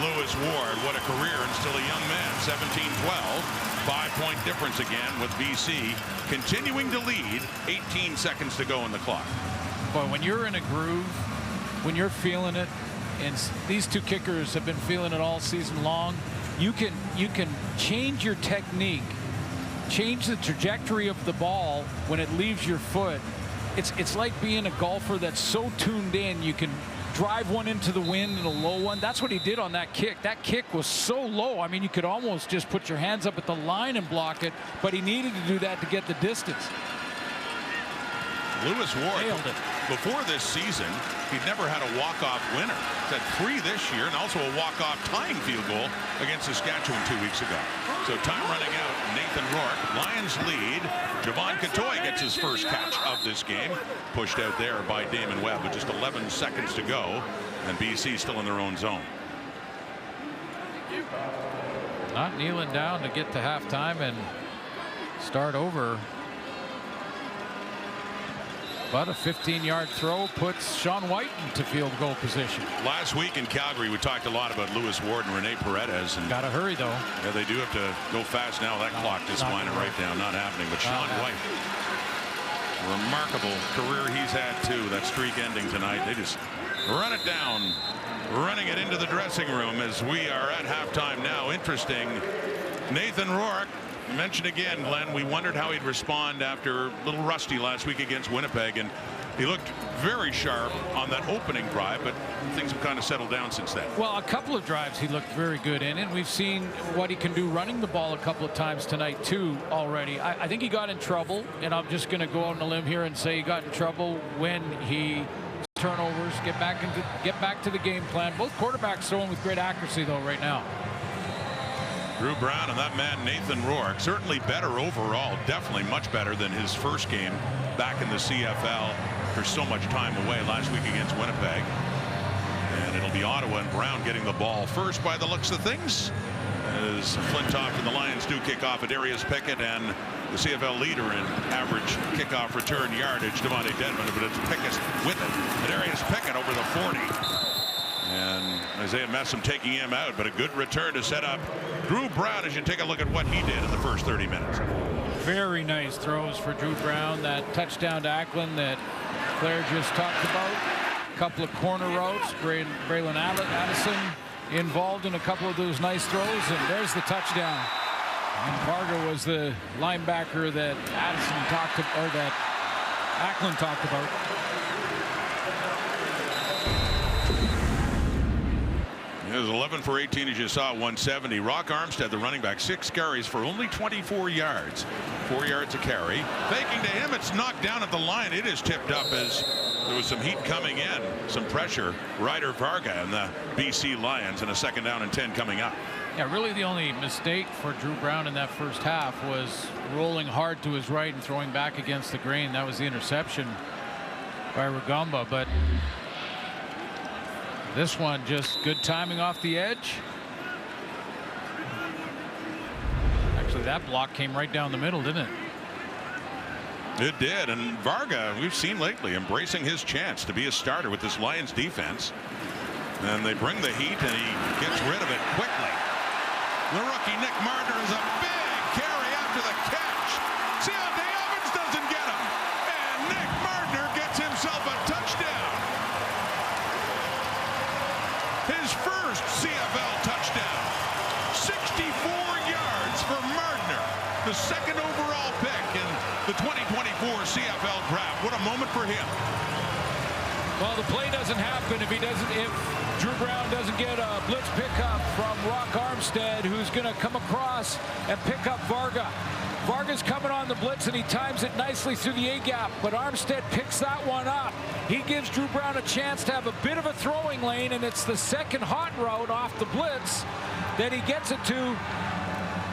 Lewis Ward. What a career, and still a young man. 17-12. 5-point difference again with BC continuing to lead. 18 seconds to go on the clock. But when you're in a groove, when you're feeling it, and these two kickers have been feeling it all season long, you can change your technique, change the trajectory of the ball when it leaves your foot. It's like being a golfer that's so tuned in, you can drive one into the wind and a low one. That's what he did on that kick. That kick was so low. I mean, you could almost just put your hands up at the line and block it, but he needed to do that to get the distance. Lewis Ward, nailed it. Before this season, he'd never had a walk-off winner. He's had 3 this year and also a walk-off tying field goal against Saskatchewan 2 weeks ago. So time running out. Nathan Rourke. Lions lead. Javon Catoy gets his first catch of this game. Pushed out there by Damon Webb with just 11 seconds to go. And BC still in their own zone. Not kneeling down to get to halftime and start over. But a 15-yard throw puts Sean White into field goal position. Last week in Calgary, we talked a lot about Lewis Ward and Rene Paredes. And got to hurry, though. yeah, they do have to go fast now. That clock just winding right down. Not happening. But Sean White, remarkable career he's had, too. That streak ending tonight. They just run it down, running it into the dressing room as we are at halftime now. Interesting. Nathan Rourke. Mentioned again, Glenn, we wondered how he'd respond after a little rusty last week against Winnipeg, and he looked very sharp on that opening drive, but things have kind of settled down since then. Well, a couple of drives he looked very good in, and we've seen what he can do running the ball a couple of times tonight too already. I think he got in trouble, and I'm just going to go out on a limb here and say he got in trouble when he turnovers, get back to the game plan. Both quarterbacks throwing with great accuracy though right now. Drew Brown and that man Nathan Rourke, certainly better overall, definitely much better than his first game back in the CFL for so much time away last week against Winnipeg. And it'll be Ottawa and Brown getting the ball first by the looks of things, as Flintoff and the Lions do kick off at Darius Pickett, and the CFL leader in average kickoff return yardage, Devontae Dedmon, but it's Pickett with it. Darius Pickett over the 40. And Isaiah Messam taking him out, but a good return to set up Drew Brown as you take a look at what he did in the first 30 minutes. Very nice throws for Drew Brown. That touchdown to Ackland that Claire just talked about. A couple of corner routes. Braylon Addison involved in a couple of those nice throws, and there's the touchdown. And Varga was the linebacker that Addison talked about, or that Ackland talked about. It was 11 for 18 as you saw, 170. Rock Armstead, the running back, 6 carries for only 24 yards. 4 yards a carry. Faking to him, it's knocked down at the line. It is tipped up as there was some heat coming in, some pressure. Ryder Varga and the BC Lions, and a 2nd down and 10 coming up. Yeah, really the only mistake for Drew Brown in that first half was rolling hard to his right and throwing back against the grain. That was the interception by Rugamba, but this one just good timing off the edge. Actually, that block came right down the middle, didn't it? It did, and Varga, we've seen lately, embracing his chance to be a starter with this Lions defense. And they bring the heat, and he gets rid of it quickly. The rookie Nick Martin is a big carry after the catch. Deontay Evans doesn't get him, and Nick Martin gets himself a touchdown. His first CFL touchdown. 64 yards for Martiner, the 2nd overall pick in the 2024 CFL draft. What a moment for him. Well, the play doesn't happen if Drew Brown doesn't get a blitz pickup from Rock Armstead, who's going to come across and pick up Varga. Varga's coming on the blitz, and he times it nicely through the A-gap, but Armstead picks that one up. He gives Drew Brown a chance to have a bit of a throwing lane, and it's the 2nd hot route off the blitz that he gets it to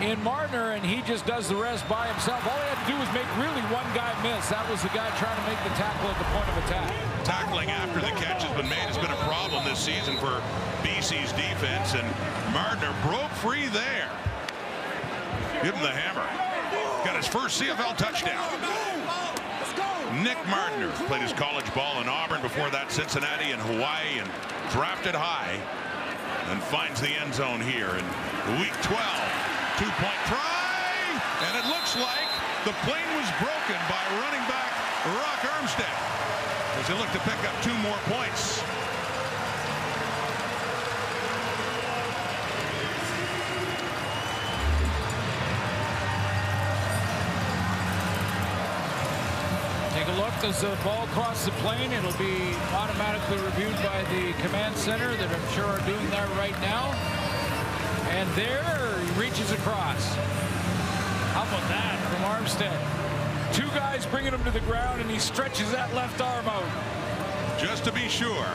in Martiner, and he just does the rest by himself. All he had to do was make really one guy miss. That was the guy trying to make the tackle at the point of attack. Tackling after the catch has been made has been a problem this season for BC's defense, and Martiner broke free there. Give him the hammer. Got his first CFL touchdown. Nick Martiner played his college ball in Auburn, before that Cincinnati and Hawaii, and drafted high, and finds the end zone here in week 12. 2-point try, and it looks like the plane was broken by running back Rock Armstead as he looked to pick up 2 more points. Take a look as the ball crosses the plane. It'll be automatically reviewed by the command center that I'm sure are doing that right now. And there he reaches across. How about that from Armstead? 2 guys bringing him to the ground, and he stretches that left arm out. Just to be sure,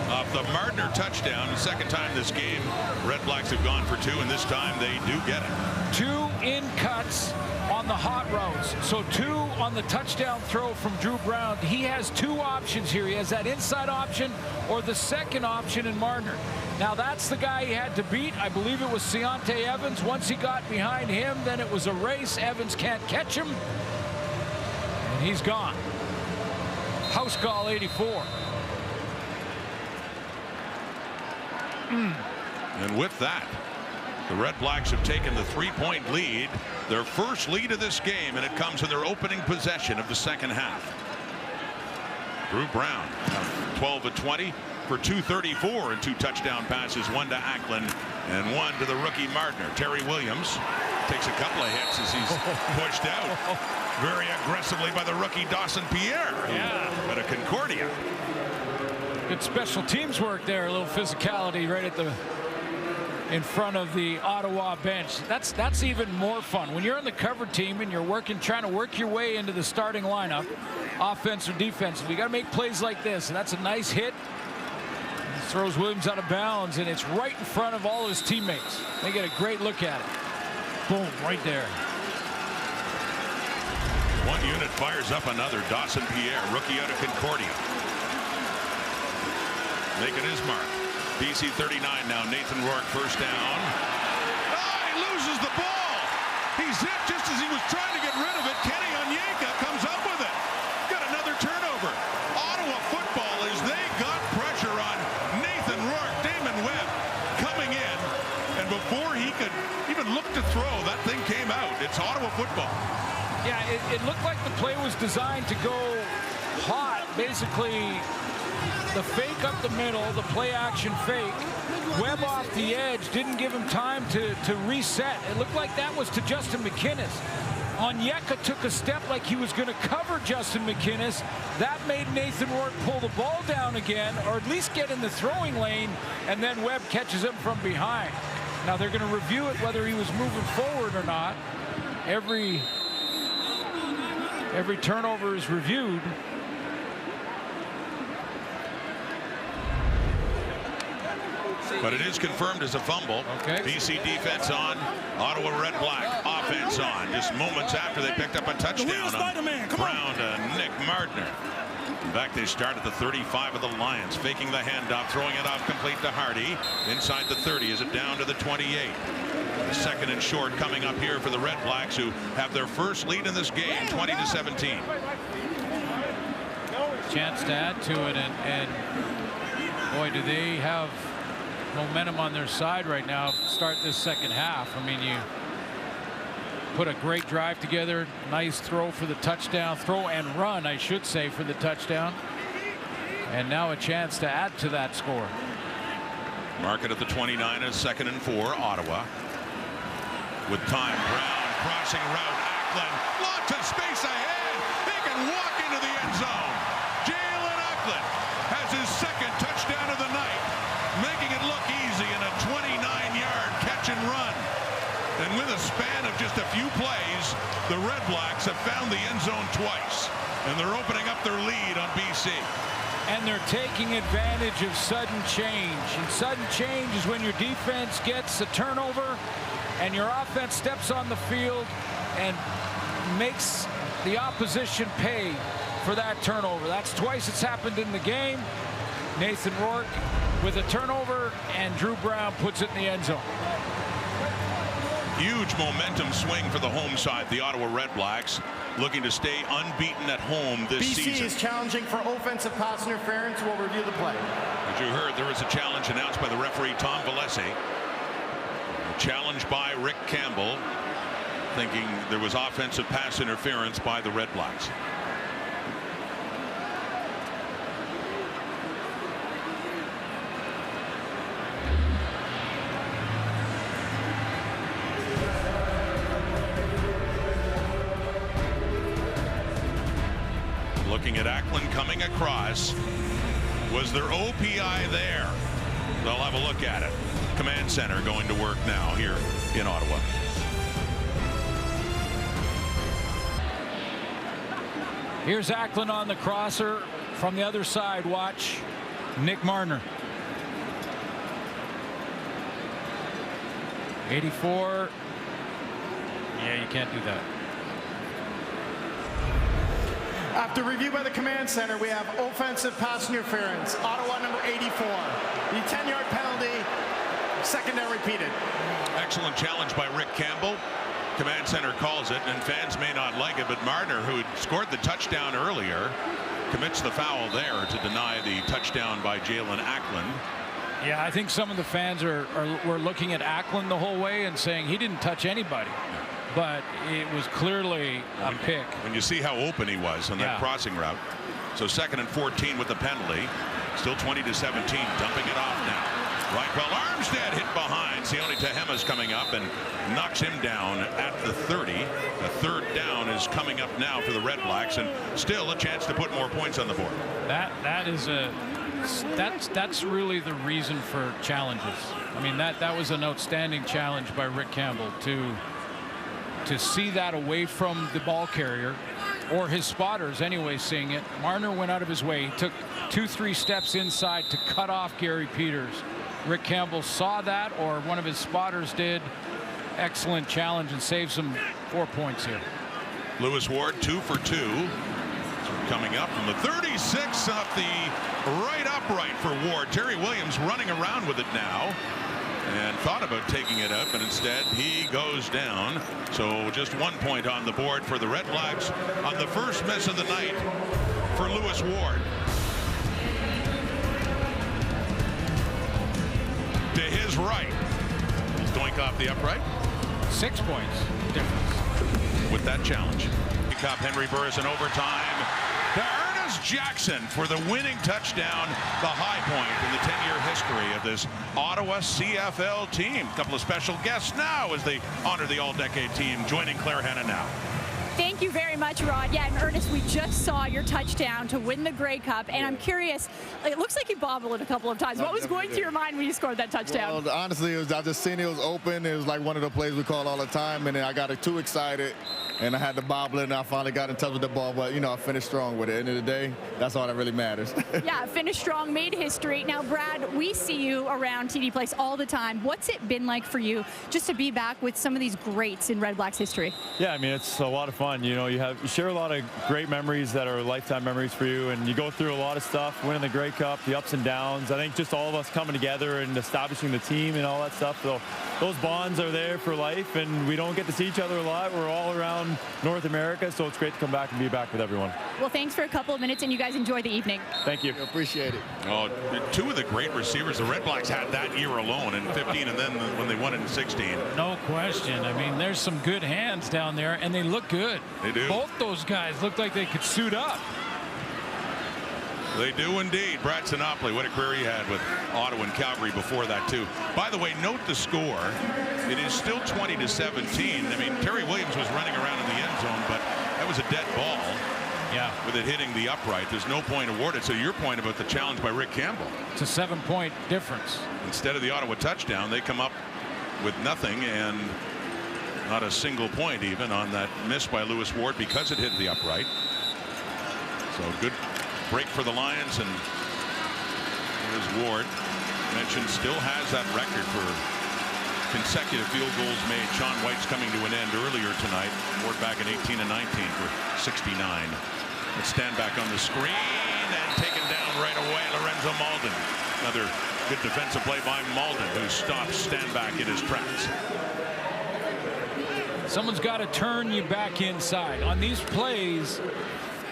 off the Martiner touchdown, the 2nd time this game, Red Blacks have gone for 2, and this time they do get it. 2 in cuts on the hot routes. So 2 on the touchdown throw from Drew Brown. He has 2 options here. He has that inside option or the 2nd option in Martiner. Now that's the guy he had to beat. I believe it was Deontay Evans. Once he got behind him, then it was a race. Evans can't catch him, and he's gone. House call 84. And with that, the Red Blacks have taken the 3-point lead, their first lead of this game, and it comes in their opening possession of the second half. Drew Brown, 12 of 20 for 234 and 2 touchdown passes, 1 to Ackland and 1 to the rookie Martner. Terry Williams takes a couple of hits as he's pushed out very aggressively by the rookie Dawson Pierre. But a Concordia. Good special teams work there. A little physicality right at the in front of the Ottawa bench. That's even more fun when you're on the cover team and you're trying to work your way into the starting lineup, offense or defensive. You got to make plays like this, and that's a nice hit. He throws Williams out of bounds, and it's right in front of all his teammates. They get a great look at it. Boom, right there. One unit fires up another. Dawson Pierre, rookie out of Concordia, making his mark. BC 39 now. Nathan Rourke, first down. He loses the ball. He's hit just as he was trying to get rid of it. Kenny Onyeka comes up with it. Got another turnover. Ottawa football is they got pressure on Nathan Rourke. Damon Webb coming in, and before he could even look to throw, that thing came out. It's Ottawa football. Yeah, it looked like the play was designed to go hot. Basically, the fake up the middle, the play action fake. Webb off the edge didn't give him time to reset. It looked like that was to Justin McInnis. Onyeka took a step like he was going to cover Justin McInnis. That made Nathan Rourke pull the ball down again, or at least get in the throwing lane, and then Webb catches him from behind. Now they're going to review it whether he was moving forward or not. Every turnover is reviewed. But it is confirmed as a fumble. Okay. BC defense on, Ottawa Red Black offense on. Just moments after they picked up a touchdown on Brown to Nick Martner. In fact, they start at the 35 of the Lions, faking the handoff, throwing it off complete to Hardy. Inside the 30, is it down to the 28? Second and short coming up here for the Red Blacks, who have their first lead in this game, 20-17. Chance to add to it, and boy, do they have momentum on their side right now. Start this second half. I mean, you put a great drive together, nice throw for the touchdown, throw and run, I should say, for the touchdown, and now a chance to add to that score. Mark it at the 29 as 2nd and 4, Ottawa. With time, Brown crossing route, Ackland, lots of space ahead. He can walk into the end zone. Jalen Ackland has his second touchdown of the night, making it look easy in a 29-yard catch and run. And with a span of just a few plays, the Red Blacks have found the end zone twice, and they're opening up their lead on BC. And they're taking advantage of sudden change. And sudden change is when your defense gets a turnover and your offense steps on the field and makes the opposition pay for that turnover. That's twice it's happened in the game. Nathan Rourke with a turnover, and Drew Brown puts it in the end zone. Huge momentum swing for the home side. The Ottawa Red Blacks looking to stay unbeaten at home this season. BC is challenging for offensive pass interference. We'll review the play. As you heard, there was a challenge announced by the referee Tom Valese. Challenged by Rick Campbell, thinking there was offensive pass interference by the Red Blacks. Looking at Ackland coming across. Was there OPI there? They'll have a look at it. Command center going to work now here in Ottawa. Here's Ackland on the crosser from the other side. Watch Nick Martner. 84. Yeah, you can't do that. After review by the command center, we have offensive pass interference. Ottawa number 84. The 10-yard penalty, second down repeated. Excellent challenge by Rick Campbell. Command center calls it, and fans may not like it, but Martner, who had scored the touchdown earlier, commits the foul there to deny the touchdown by Jalen Ackland. Yeah, I think some of the fans were looking at Ackland the whole way and saying he didn't touch anybody. But it was clearly a pick. When you see how open he was on that crossing route. So 2nd and 14 with the penalty. Still 20-17, dumping it off now. Right, well, Armstead hit behind. Sione Tehema's coming up and knocks him down at the 30. The 3rd down is coming up now for the Red Blacks, and still a chance to put more points on the board. That's really the reason for challenges. I mean, that was an outstanding challenge by Rick Campbell to see that away from the ball carrier, or his spotters anyway seeing it. Marner went out of his way. He took 2-3 steps inside to cut off Gary Peters. Rick Campbell saw that, or one of his spotters did. Excellent challenge, and saves him 4 points here. Lewis Ward 2 for 2. Coming up from the 36 up the right upright for Ward. Terry Williams running around with it now, and thought about taking it up, and instead he goes down. So just 1 point on the board for the Red Blacks on the first miss of the night for Lewis Ward. To his right, doink off the upright. 6 points difference with that challenge. Cup, Henry Burris in overtime to Ernest Jackson for the winning touchdown, the high point in the 10-year history of this Ottawa CFL team. A couple of special guests now as they honor the all-decade team, joining Claire Hanna now. Thank you very much, Rod. Yeah, and Ernest, we just saw your touchdown to win the Grey Cup, and I'm curious, it looks like you bobbled it a couple of times. What was going through your mind when you scored that touchdown? Well, honestly, I just seen it was open. It was like one of the plays we call all the time, and then I got too excited, and I had to bobble it, and I finally got in touch with the ball. But, you know, I finished strong with it. At the end of the day, that's all that really matters. Yeah, finished strong, made history. Now, Brad, we see you around TD Place all the time. What's it been like for you just to be back with some of these greats in Red Blacks history? Yeah, I mean, it's a lot of fun. You know, you share a lot of great memories that are lifetime memories for you, and you go through a lot of stuff, winning the Grey Cup, the ups and downs. I think just all of us coming together and establishing the team and all that stuff. So those bonds are there for life, and we don't get to see each other a lot. We're all around North America, so it's great to come back and be back with everyone. Well, thanks for a couple of minutes, and you guys enjoy the evening. Thank you. Appreciate it. Oh, 2 of the great receivers the Red Blacks had that year alone in 15, and then when they won it in 16. No question. I mean, there's some good hands down there, and they look good. They do. Both those guys look like they could suit up. They do indeed. Brad Sinopoli, what a career he had with Ottawa and Calgary before that too. By the way, note the score. It is still 20-17. I mean, Terry Williams was running around in the end zone, but that was a dead ball. Yeah. With it hitting the upright. There's no point awarded. So your point about the challenge by Rick Campbell. It's a 7-point difference. Instead of the Ottawa touchdown, they come up with nothing, and not a single point even on that miss by Lewis Ward because it hit the upright. So good break for the Lions, and there's Ward. Mentioned still has that record for consecutive field goals made. Sean White's coming to an end earlier tonight. Ward back in 18 and 19 for 69. Let's stand back on the screen, and taken down right away, Lorenzo Malden. Another good defensive play by Malden, who stops Stanback in his tracks. Someone's got to turn you back inside on these plays.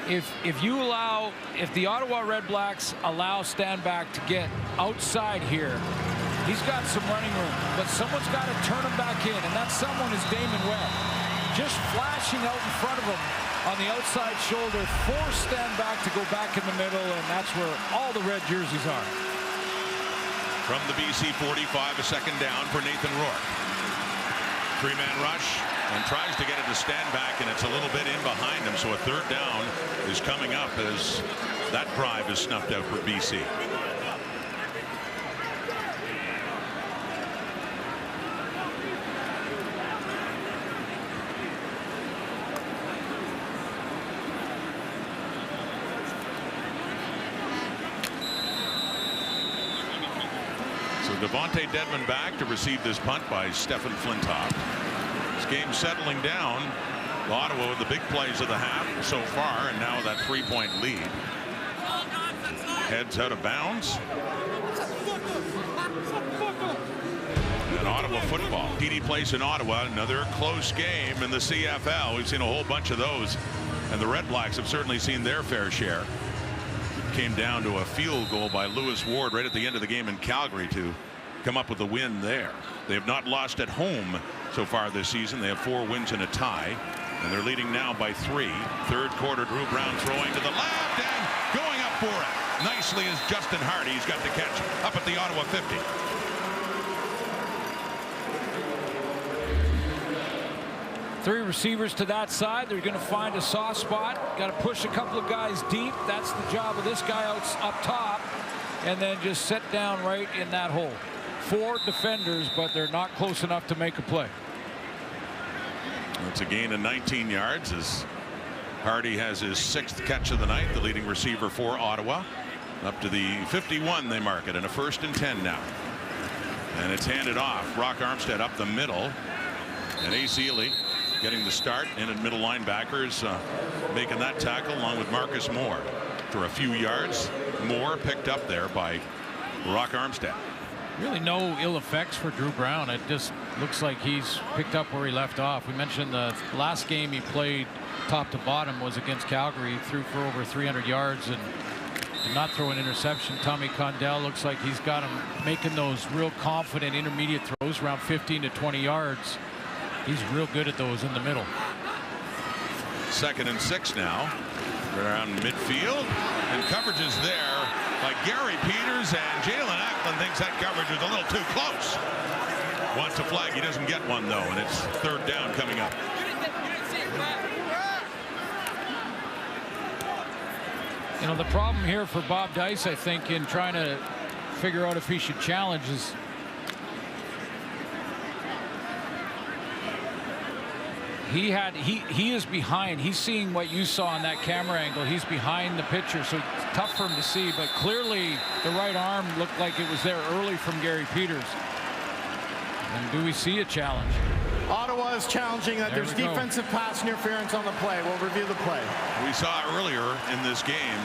If the Ottawa Red Blacks allow Stanback to get outside here, he's got some running room, but someone's got to turn him back in, and that someone is Damon Webb. Just flashing out in front of him on the outside shoulder, force Stanback to go back in the middle, and that's where all the red jerseys are. From the BC 45, a second down for Nathan Rourke. 3-man rush, and tries to get it to Stanback, and it's a little bit in behind him, so a third down is coming up as that drive is snuffed out for BC. So Devontae Dedmon back to receive this punt by Stephen Flintoff. This game settling down. Ottawa with the big plays of the half so far, and now that 3-point lead. Heads out of bounds. And Ottawa football. TD Place in Ottawa, another close game in the CFL. We've seen a whole bunch of those, and the Red Blacks have certainly seen their fair share. came down to a field goal by Lewis Ward right at the end of the game in Calgary to come up with the win there. They have not lost at home so far this season. They have 4 wins and a tie, and they're leading now by 3. Third quarter, Drew Brown throwing to the left and going up for it. Nicely is Justin Hardy. He's got the catch up at the Ottawa 50. Three receivers to that side. They're going to find a soft spot. Got to push a couple of guys deep. That's the job of this guy up top. And then just sit down right in that hole. 4 defenders, but they're not close enough to make a play. It's a gain of 19 yards as Hardy has his 6th catch of the night, the leading receiver for Ottawa. Up to the 51 they mark it, and a 1st and 10 now. And it's handed off. Brock Armstead up the middle. And Ace Ely getting the start, and at middle linebackers making that tackle along with Marcus Moore for a few yards. Moore picked up there by Brock Armstead. Really no ill effects for Drew Brown. It just looks like he's picked up where he left off. We mentioned the last game he played top to bottom was against Calgary. He threw for over 300 yards and did not throw an interception. Tommy Condell looks like he's got him making those real confident intermediate throws around 15 to 20 yards. He's real good at those in the middle. 2nd and 6 now. Around midfield, and coverage is there by Gary Peters, and Jalen Ackland thinks that coverage is a little too close. Wants a flag. He doesn't get one though, and it's 3rd down coming up. You know, the problem here for Bob Dice, I think, in trying to figure out if he should challenge is he is behind. He's seeing what you saw on that camera angle. He's behind the pitcher, so it's tough for him to see, but clearly the right arm looked like it was there early from Gary Peters. And do we see a challenge? Ottawa is challenging that there's defensive pass interference on the play. We'll review the play. We saw earlier in this game,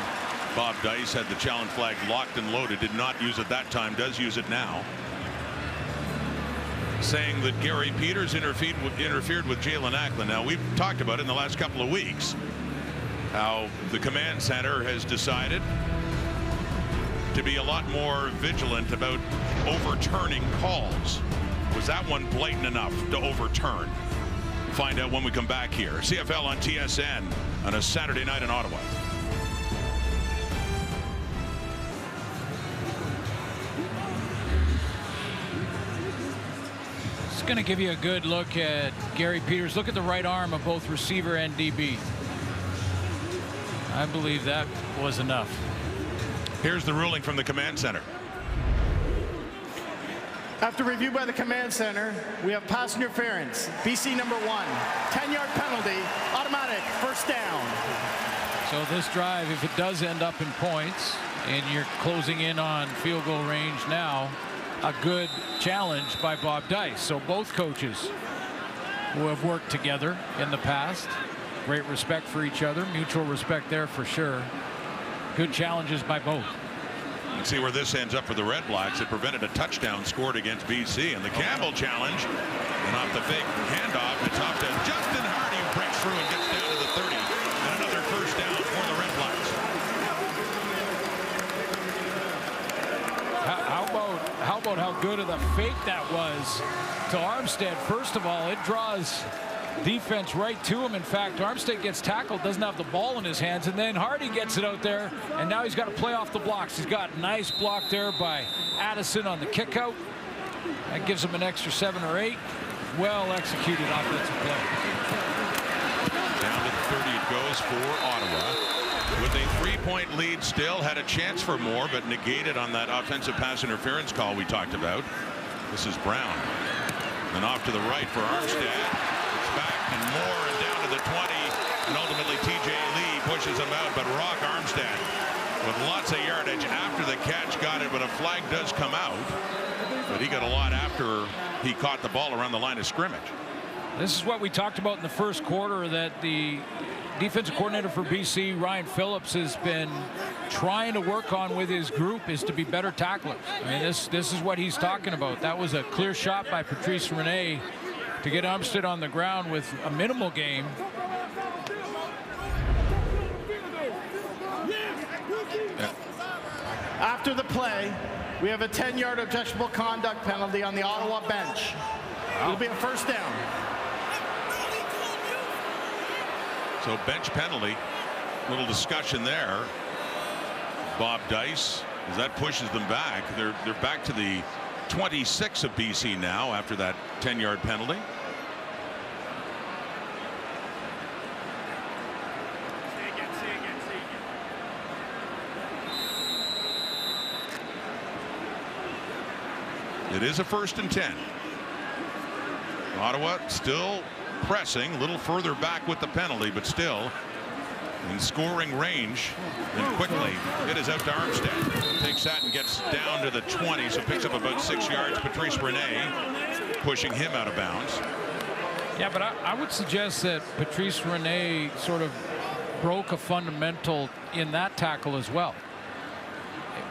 Bob Dice had the challenge flag locked and loaded, did not use it that time, does use it now, saying that Gary Peters interfered with Jalen Ackland. Now, we've talked about it in the last couple of weeks, how the command center has decided to be a lot more vigilant about overturning calls. Was that one blatant enough to overturn? Find out when we come back here. CFL on TSN on a Saturday night in Ottawa. Going to give you a good look at Gary Peters. Look at the right arm of both receiver and DB. I believe that was enough. Here's the ruling from the command center. After review by the command center, we have pass interference. BC number 1, 10-yard penalty, automatic, 1st down. So this drive, if it does end up in points and you're closing in on field goal range now, a good challenge by Bob Dice. So both coaches who have worked together in the past, great respect for each other, mutual respect there for sure. Good challenges by both. Let's see where this ends up for the Red Blacks. It prevented a touchdown scored against BC, and the Campbell challenge, and off the fake handoff, it's off to Justin Hardy, who breaks through and gets down to the 30, and another 1st down for the Red Blacks. How about how good of a fake that was to Armstead? First of all, it draws defense right to him. In fact, Armstead gets tackled, doesn't have the ball in his hands, and then Hardy gets it out there, and now he's got to play off the blocks. He's got a nice block there by Addison on the kick out. That gives him an extra 7 or 8. Well executed offensive play. Down to the 30 it goes for Ottawa. With a 3-point lead still, had a chance for more, but negated on that offensive pass interference call we talked about. This is Brown. And off to the right for Armstead. It's back and more and down to the 20. And ultimately TJ Lee pushes him out, but Rock Armstead with lots of yardage after the catch got it, but a flag does come out. But he got a lot after he caught the ball around the line of scrimmage. This is what we talked about in the first quarter, that the defensive coordinator for BC, Ryan Phillips, has been trying to work on with his group, is to be better tacklers. I mean, this is what he's talking about. That was a clear shot by Patrice Rene to get Armstead on the ground with a minimal game. Yeah. After the play, we have a 10-yard objectionable conduct penalty on the Ottawa bench. It'll be a first down. So bench penalty. Little discussion there. Bob Dice, as that pushes them back. They're back to the 26 of BC now after that 10-yard penalty. It is a 1st and 10. Ottawa still pressing a little further back with the penalty, but still in scoring range. And quickly it is out to Armstead. Takes that and gets down to the 20, so picks up about 6 yards. Patrice Rene pushing him out of bounds. Yeah, but I would suggest that Patrice Rene sort of broke a fundamental in that tackle as well,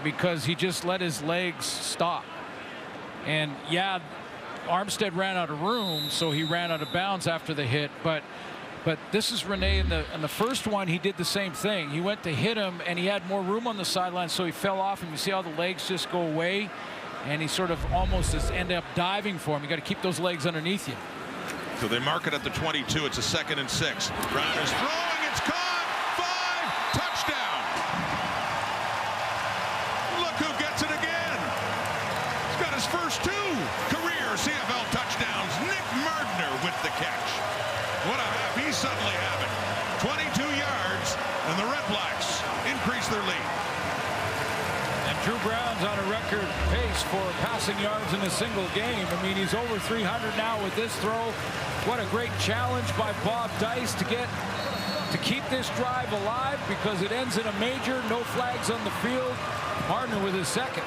because he just let his legs stop. And yeah, Armstead ran out of room, so he ran out of bounds after the hit. But this is Rene in the first one. He did the same thing. He went to hit him, and he had more room on the sideline, so he fell off. And you see how the legs just go away, and he sort of almost just end up diving for him. You got to keep those legs underneath you. So they mark it at the 22. It's a 2nd and 6. Brown is throwing. It's caught. 5. Touchdown. Look who gets it again. He's got his first 2 career CFL touchdowns. Nick Mardner with the catch. What a half he's suddenly having. 22 yards, and the Red Blacks increase their lead. And Drew Brown's on a record pace for passing yards in a single game. I mean, he's over 300 now with this throw. What a great challenge by Bob Dice to keep this drive alive, because it ends in a major. No flags on the field. Mardner with his 2nd.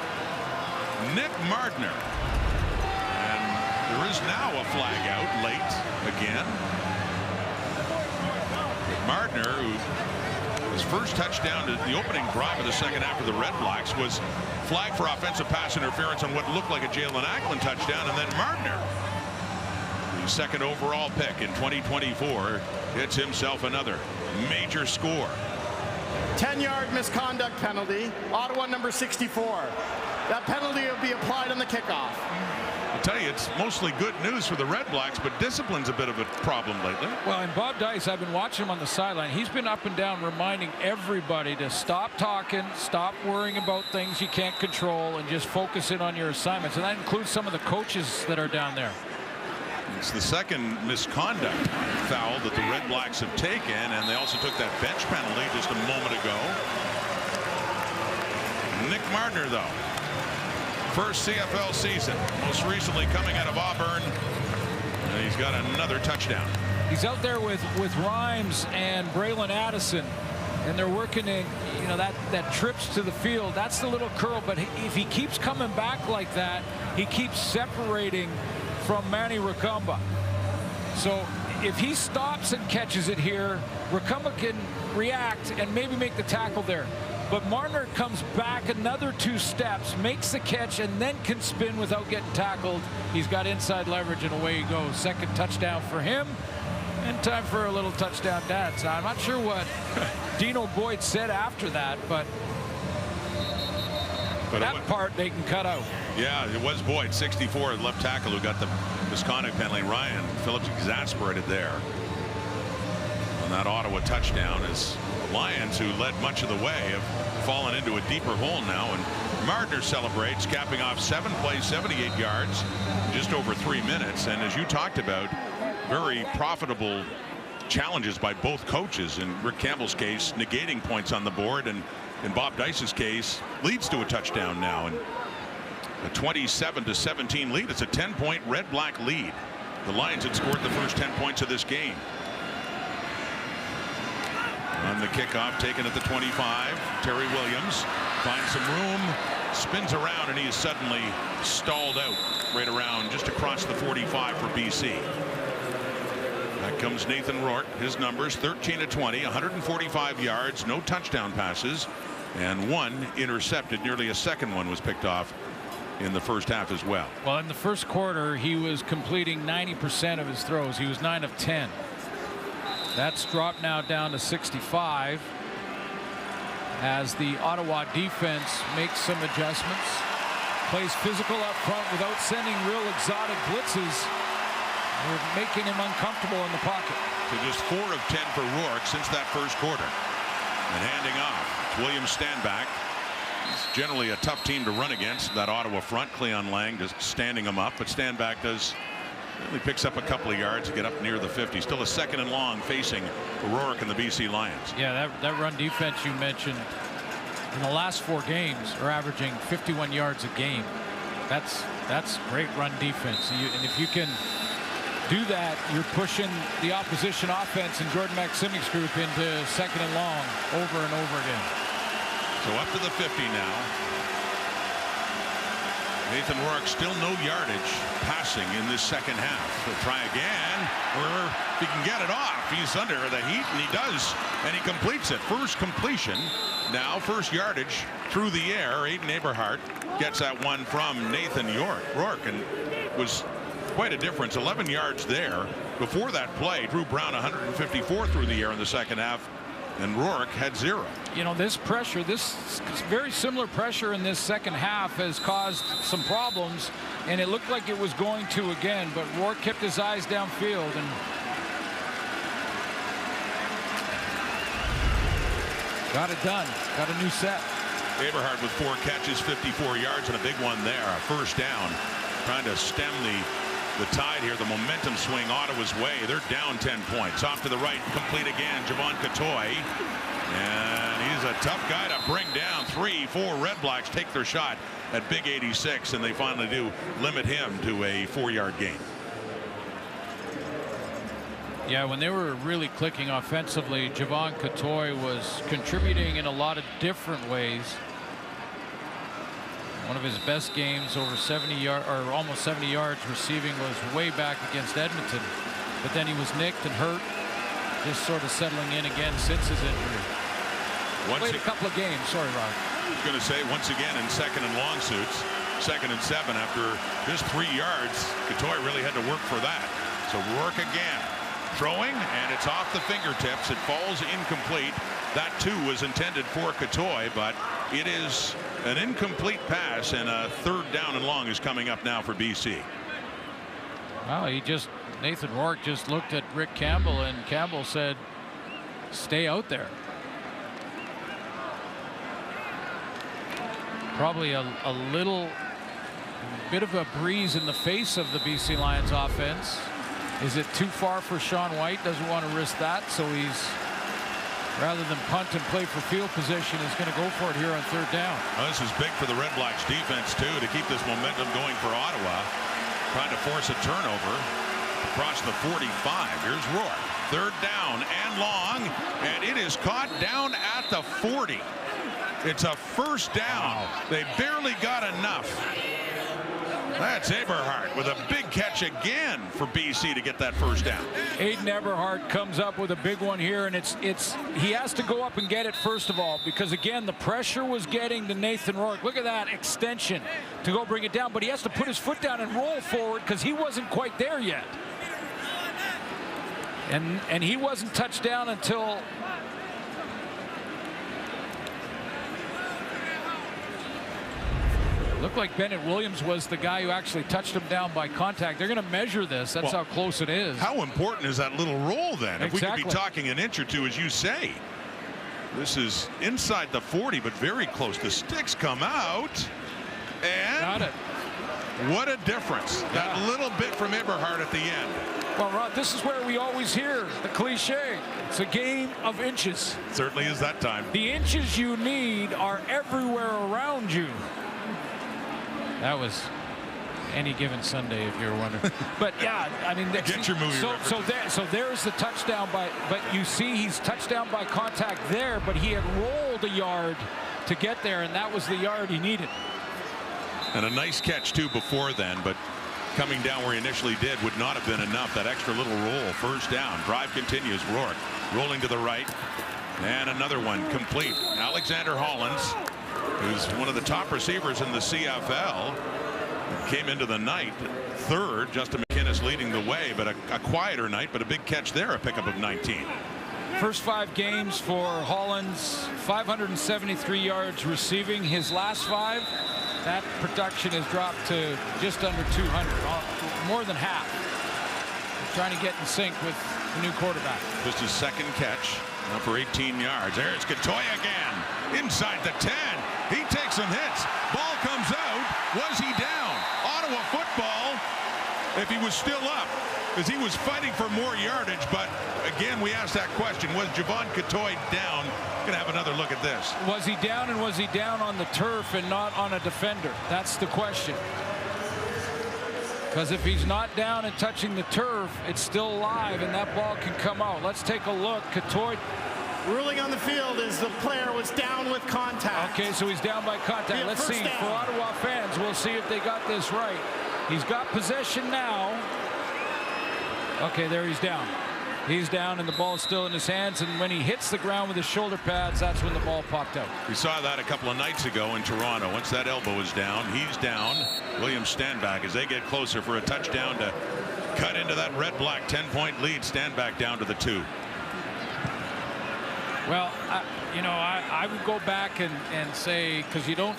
Nick Mardner. And there is now a flag out late again. Mardner, who his first touchdown to the opening drive of the second half of the Red Blacks, was flagged for offensive pass interference on what looked like a Jalen Ackland touchdown, and then Mardner, the 2nd overall pick in 2024, hits himself another major score. 10-yard misconduct penalty. Ottawa number 64. That penalty will be applied on the kickoff. I'll tell you, it's mostly good news for the Red Blacks, but discipline's a bit of a problem lately. Well, and Bob Dice, I've been watching him on the sideline. He's been up and down reminding everybody to stop talking, stop worrying about things you can't control, and just focus in on your assignments. And that includes some of the coaches that are down there. It's the 2nd misconduct foul that the Red Blacks have taken, and they also took that bench penalty just a moment ago. Nick Mardner, though, first CFL season, most recently coming out of Auburn, and he's got another touchdown. He's out there with Rhymes and Braylon Addison, and they're working in, you know, that trips to the field. That's the little curl, but if he keeps coming back like that, he keeps separating from Manny Ricumba. So if he stops and catches it here, Ricumba can react and maybe make the tackle there. But Mardner comes back another 2 steps, makes the catch, and then can spin without getting tackled. He's got inside leverage, and away he goes. 2nd touchdown for him, and time for a little touchdown dance. Now, I'm not sure what Dino Boyd said after that, but that part they can cut out. Yeah, it was Boyd, 64, left tackle, who got the misconduct penalty. Ryan Phillips exasperated there on that Ottawa touchdown, as Lions, who led much of the way, have fallen into a deeper hole now. And Mardner celebrates, capping off 7 plays, 78 yards, just over 3 minutes. And as you talked about, very profitable challenges by both coaches. In Rick Campbell's case, negating points on the board, and in Bob Dice's case, leads to a touchdown now. And a 27-17 lead. It's a 10-point Red Black lead. The Lions had scored the first 10 points of this game. On the kickoff, taken at the 25, Terry Williams finds some room, spins around, and he is suddenly stalled out right around just across the 45 for BC. That comes Nathan Rourke. His numbers 13 of 20, 145 yards, no touchdown passes, and 1 intercepted. Nearly a second one was picked off in the first half as well. Well, in the first quarter, he was completing 90% of his throws. He was 9 of 10. That's dropped now down to 65. as the Ottawa defense makes some adjustments, plays physical up front without sending real exotic blitzes. We're making him uncomfortable in the pocket. So just 4 of 10 for Rourke since that first quarter. And handing off. It's William Stanback. It's generally a tough team to run against, that Ottawa front. Cleon Lang just standing him up, but Stanback does really picks up a couple of yards to get up near the 50. Still a 2nd and long facing Rourke and the BC Lions. Yeah, that run defense you mentioned in the last 4 games are averaging 51 yards a game. That's great run defense. And if you can do that, you're pushing the opposition offense and Jordan Maximic's group into 2nd and long over and over again. So up to the 50 now. Nathan Rourke still no yardage passing in this second half. He'll try again, or if he can get it off. He's under the heat, and he does, and he completes it. First completion. Now first yardage through the air. Aiden Eberhardt gets that one from Nathan Rourke, and was quite a difference. 11 yards there. Before that play, Drew Brown 154 through the air in the second half, and Rourke had 0. You know, this pressure, this very similar pressure in this second half has caused some problems, and it looked like it was going to again, but Rourke kept his eyes downfield and got it done. Got a new set. Eberhardt with 4 catches, 54 yards, and a big one there. A first down, trying to stem the tide here. The momentum swing Ottawa's way. They're down 10 points. Off to the right, complete again. Javon Catoy, and he's a tough guy to bring down. 3-4 Red Blacks take their shot at Big 86, and they finally do limit him to a 4-yard gain. Yeah, when they were really clicking offensively, Javon Catoy was contributing in a lot of different ways. One of his best games, over 70 yards or almost 70 yards receiving, was way back against Edmonton. But then he was nicked and hurt, just sort of settling in again since his injury. Played a couple of games. Sorry, Rod. I was going to say, once again in 2nd and long suits, 2nd and 7 after just 3 yards. Catoy really had to work for that. So Rourke again throwing, and it's off the fingertips. It falls incomplete. That too was intended for Catoy, but it is an incomplete pass, and a 3rd down and long is coming up now for BC. Well, Nathan Rourke just looked at Rick Campbell, and Campbell said, stay out there. Probably a little bit of a breeze in the face of the BC Lions offense. Is it too far for Sean White? Doesn't want to risk that, so he's, rather than punt and play for field position, is going to go for it here on 3rd down. Well, this is big for the Red Blacks defense too, to keep this momentum going for Ottawa. Trying to force a turnover across the 45. Here's Rourke. 3rd down and long, and it is caught down at the 40. It's a first down. Wow. They barely got enough. That's Eberhardt with a big catch again for BC to get that first down. Aiden Eberhardt comes up with a big one here, and he has to go up and get it first of all, because again the pressure was getting to Nathan Rourke. Look at that extension to go bring it down, but he has to put his foot down and roll forward because he wasn't quite there yet. And he wasn't touched down until looked like Bennett Williams was the guy who actually touched him down by contact. They're going to measure this. That's how close it is. How important is that little roll then? Exactly. If we could be talking an inch or two, as you say. This is inside the 40, but very close. The sticks come out, and got it. What a difference. Yeah. That little bit from Eberhardt at the end. Well, Rod, this is where we always hear the cliche. It's a game of inches. It certainly is that time. The inches you need are everywhere around you. That was any given Sunday, if you're wondering. But yeah, I mean, get your movie. So there's the touchdown but you see he's touchdown by contact there, but he had rolled a yard to get there, and that was the yard he needed. And a nice catch too before then, but coming down where he initially did would not have been enough. That extra little roll. First down. Drive continues. Rourke rolling to the right, and another one complete. Alexander Hollins, who's one of the top receivers in the CFL, came into the night 3rd. Justin McInnes leading the way, but a quieter night, but a big catch there, a pickup of 19. First 5 games for Hollins, 573 yards receiving. His last 5, that production has dropped to just under 200, more than half. He's trying to get in sync with the new quarterback. Just his second catch, now for 18 yards. There's Katoy again, inside the 10. He takes some hits. Ball comes out. Was he down? Ottawa football, if he was still up, because he was fighting for more yardage. But again, we asked that question. Was Javon Katoy down? Going to have another look at this. Was he down, and was he down on the turf and not on a defender? That's the question. Because if he's not down and touching the turf, it's still alive, and that ball can come out. Let's take a look. Katoy. Ruling on the field is the player was down with contact. Okay, so he's down by contact. Let's see. For Ottawa fans, we'll see if they got this right. He's got possession now. Okay, there he's down. He's down, and the ball's still in his hands. And when he hits the ground with his shoulder pads, that's when the ball popped out. We saw that a couple of nights ago in Toronto. Once that elbow is down, he's down. William Stanback, as they get closer for a touchdown to cut into that red-black 10-point lead. Stanback down to the 2. Well, I would go back and say, because you don't,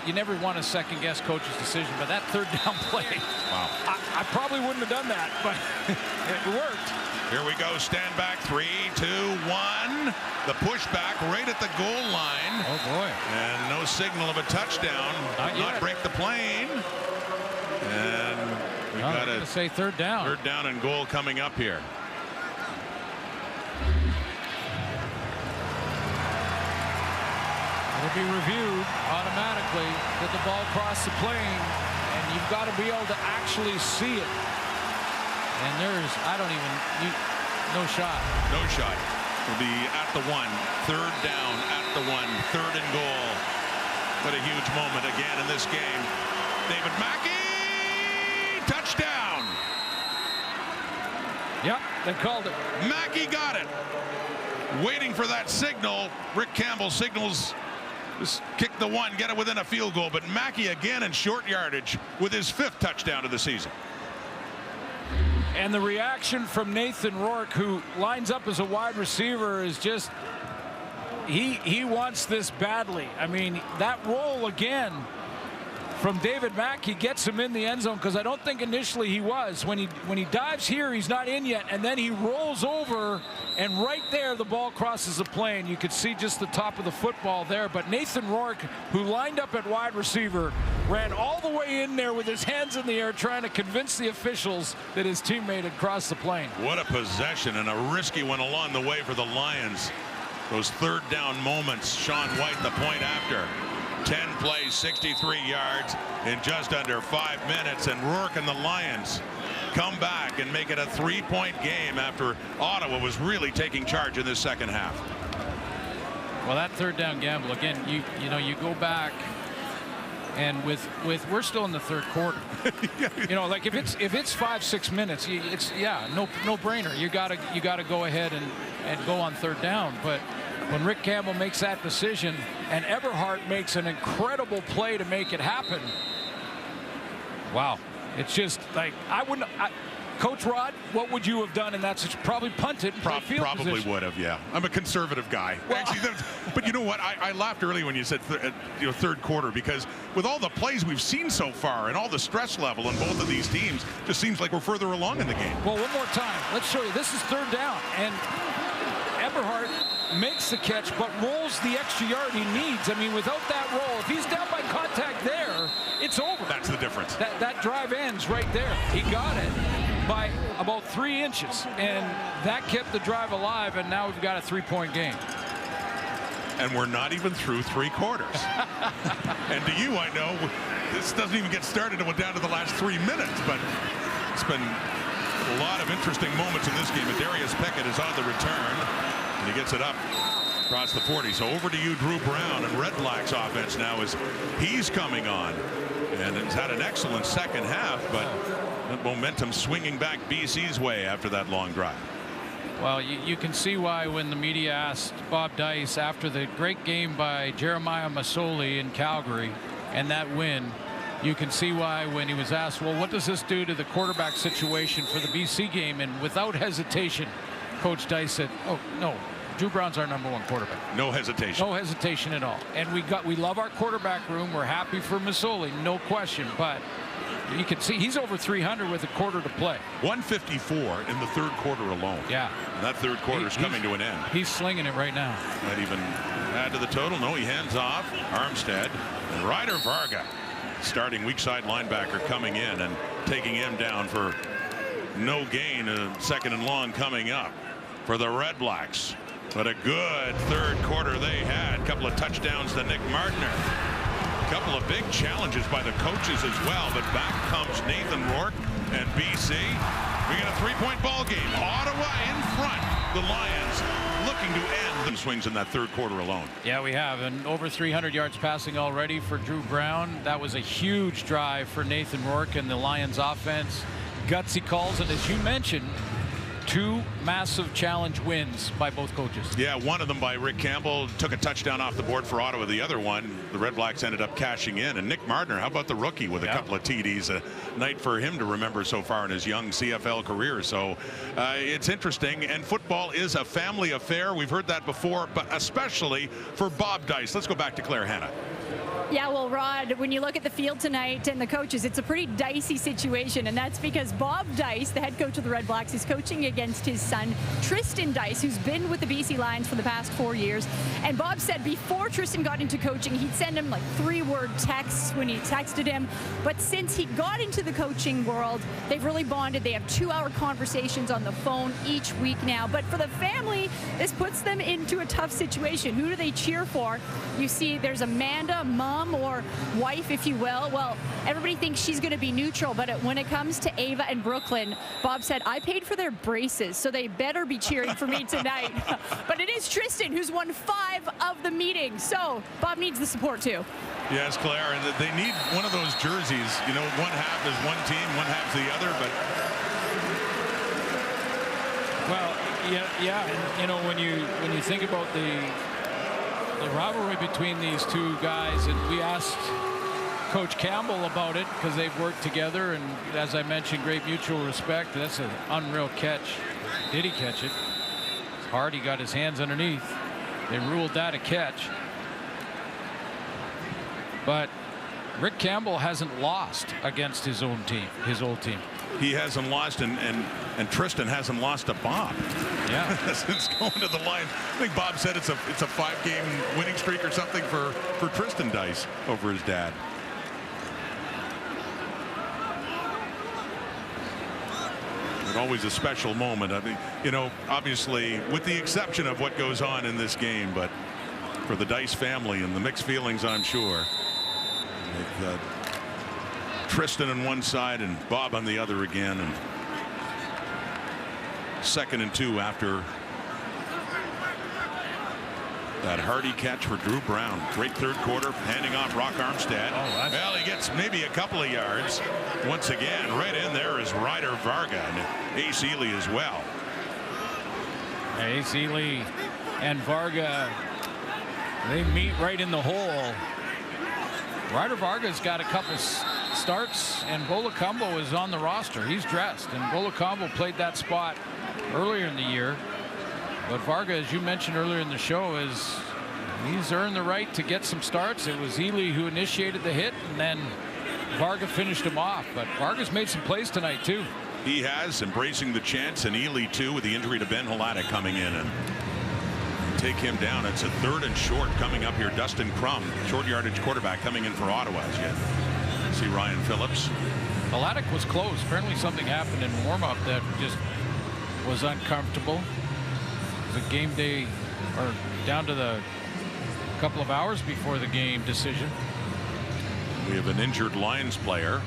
you never want to second guess coach's decision, but that third down play, wow. I probably wouldn't have done that, but it worked. Here we go, stand back, 3, 2, 1. The pushback right at the goal line. Oh boy. And no signal of a touchdown. Not break the plane. And we got to say third down. Third down and goal coming up here. It'll be reviewed automatically. Did the ball cross the plane? And you've got to be able to actually see it. And there's, no shot. No shot. It'll be at the 1. Third down at the 1. Third and goal. What a huge moment again in this game. David Mackey, touchdown. Yep, they called it. Mackey got it. Waiting for that signal. Rick Campbell signals. Just kick the 1, get it within a field goal. But Mackey again in short yardage with his 5th touchdown of the season. And the reaction from Nathan Rourke, who lines up as a wide receiver, is just, he wants this badly. I mean, that roll again from David Mackey gets him in the end zone, because I don't think initially he was. When he dives here, he's not in yet, and then he rolls over, and right there the ball crosses the plane. You could see just the top of the football there, but Nathan Rourke, who lined up at wide receiver, ran all the way in there with his hands in the air trying to convince the officials that his teammate had crossed the plane. What a possession, and a risky one along the way for the Lions. Those third down moments. Sean White the point after. 10 plays, 63 yards in just under 5 minutes, and Rourke and the Lions come back and make it a 3-point game after Ottawa was really taking charge in this second half. Well, that third down gamble again, you go back, and with we're still in the third quarter. Like if it's 5-6 minutes, it's no brainer. You gotta go ahead and go on third down. But when Rick Campbell makes that decision and Eberhardt makes an incredible play to make it happen, wow. It's just like, Coach Rod, what would you have done in that situation? Probably punted. Probably would have, yeah. I'm a conservative guy. Well, actually, but you know what? I laughed early when you said third quarter, because with all the plays we've seen so far and all the stress level in both of these teams, just seems like we're further along in the game. Well, one more time. Let's show you. This is third down, and Eberhardt makes the catch but rolls the extra yard he needs. I mean, without that roll, if he's down by contact there, it's over. That's the difference. That drive ends right there. He got it by about 3 inches, and that kept the drive alive, and now we've got a 3-point game. And we're not even through 3 quarters. And to you, I know this doesn't even get started until we're down to the last 3 minutes, but it's been a lot of interesting moments in this game. Darius Pickett is on the return, and he gets it up across the 40. So over to you, Drew Brown, and Red Blacks offense now as he's coming on. And has had an excellent second half, but that momentum swinging back BC's way after that long drive. Well, you can see why when the media asked Bob Dice after the great game by Jeremiah Masoli in Calgary and that win, you can see why when he was asked, well, what does this do to the quarterback situation for the BC game? And without hesitation, Coach Dice said, oh, no, Drew Brown's our #1 quarterback. No hesitation. No hesitation at all. And we love our quarterback room. We're happy for Masoli, no question. But you can see he's over 300 with a quarter to play. 154 in the third quarter alone. Yeah. And that third quarter is coming to an end. He's slinging it right now. Might even add to the total. No, he hands off. Armstead and Ryder Varga, starting weak side linebacker, coming in and taking him down for no gain. A second and long coming up for the Red Blacks. But a good third quarter they had. A couple of touchdowns to Nick Martiner. A couple of big challenges by the coaches as well. But back comes Nathan Rourke and BC. We got a 3-point ball game. Ottawa in front. The Lions looking to end the swings in that third quarter alone. Yeah, we have. And over 300 yards passing already for Drew Brown. That was a huge drive for Nathan Rourke and the Lions offense. Gutsy calls, and as you mentioned, 2 massive challenge wins by both coaches. Yeah, one of them by Rick Campbell took a touchdown off the board for Ottawa. The other one, the Red Blacks ended up cashing in. And Nick Martiner, how about the rookie with a couple of TDs? A night for him to remember so far in his young CFL career. So it's interesting. And football is a family affair. We've heard that before, but especially for Bob Dice. Let's go back to Claire Hanna. Yeah, well, Rod, when you look at the field tonight and the coaches, it's a pretty dicey situation, and that's because Bob Dice, the head coach of the Red Blacks, is coaching against his son, Tristan Dice, who's been with the BC Lions for the past 4 years. And Bob said before Tristan got into coaching, he'd send him like 3-word texts when he texted him. But since he got into the coaching world, they've really bonded. They have 2-hour conversations on the phone each week now. But for the family, this puts them into a tough situation. Who do they cheer for? You see, there's Amanda, mom, or wife, if you will. Well, everybody thinks she's going to be neutral, but when it comes to Ava and Brooklyn, Bob said, I paid for their braces, so they better be cheering for me tonight. But it is Tristan who's won 5 of the meetings, so Bob needs the support too. Yes, Claire, and they need one of those jerseys. You know, one half is one team, one half's the other, but... Well, yeah, and, you know, when you think about the rivalry between these two guys, and we asked Coach Campbell about it because they've worked together, and as I mentioned, great mutual respect. That's an unreal catch. Did he catch it? It's hard. He got his hands underneath. They ruled that a catch. But Rick Campbell hasn't lost against his own team, his old team. He hasn't lost, and Tristan hasn't lost to Bob. Yeah. Since going to the line. I think Bob said it's a 5-game winning streak or something for Tristan Dice over his dad. But always a special moment. I mean, you know, obviously, with the exception of what goes on in this game, but for the Dice family and the mixed feelings, I'm sure. With, Tristan on one side and Bob on the other again, and 2nd and 2 after that hardy catch for Drew Brown. Great third quarter, handing off Rock Armstead. Well, he gets maybe a couple of yards. Once again, right in there is Ryder Varga and Ace Ely as well. Ace Ely and Varga, they meet right in the hole. Ryder Varga's got a couple starts, and Bolacombo is on the roster. He's dressed, and Bolacombo played that spot earlier in the year. But Varga, as you mentioned earlier in the show, he's earned the right to get some starts. It was Ely who initiated the hit, and then Varga finished him off. But Varga's made some plays tonight too. He has, embracing the chance, and Ely too, with the injury to Ben Halata coming in and take him down. It's a 3rd and short coming up here. Dustin Crum, short yardage quarterback, coming in for Ottawa. As you see Ryan Phillips. Halata was close. Apparently something happened in warm-up that just was uncomfortable. It was a game day, or down to the couple of hours before the game decision. We have an injured Lions player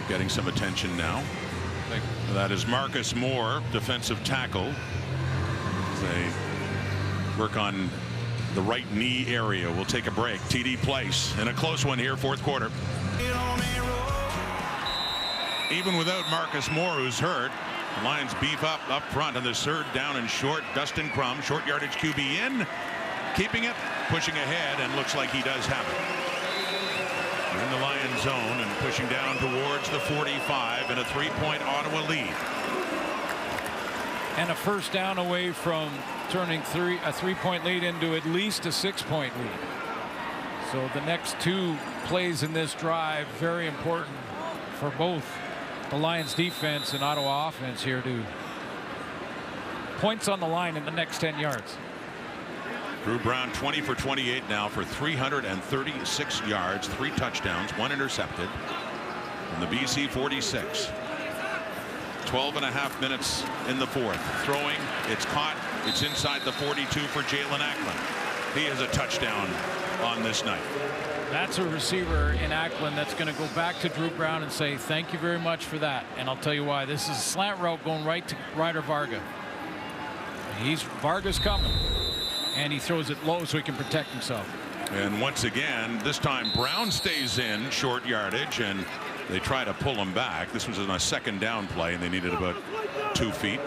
getting some attention now. That is Marcus Moore, defensive tackle. They work on the right knee area. We'll take a break. TD Place in a close one here, 4th quarter. Even without Marcus Moore, who's hurt, the Lions beef up front on this 3rd down and short. Dustin Crum, short yardage QB in, keeping it, pushing ahead, and looks like he does have it. In the Lions zone and pushing down towards the 45 and a 3-point Ottawa lead. And a first down away from turning a 3-point lead into at least a 6-point lead. So the next 2 plays in this drive, very important for both the Lions defense and Ottawa offense here to points on the line in the next 10 yards. Drew Brown 20 for 28 now for 336 yards, 3 touchdowns, 1 intercepted. And the BC 46. 12.5 minutes in the 4th. Throwing, it's caught, it's inside the 42 for Jalen Ackland. He has a touchdown on this night. That's a receiver in Ackland that's going to go back to Drew Brown and say thank you very much for that. And I'll tell you why. This is a slant route going right to Ryder Varga. Varga's coming, and he throws it low so he can protect himself. And once again, this time Brown stays in short yardage, and they try to pull him back. This was in a second down play, and they needed about 2 feet.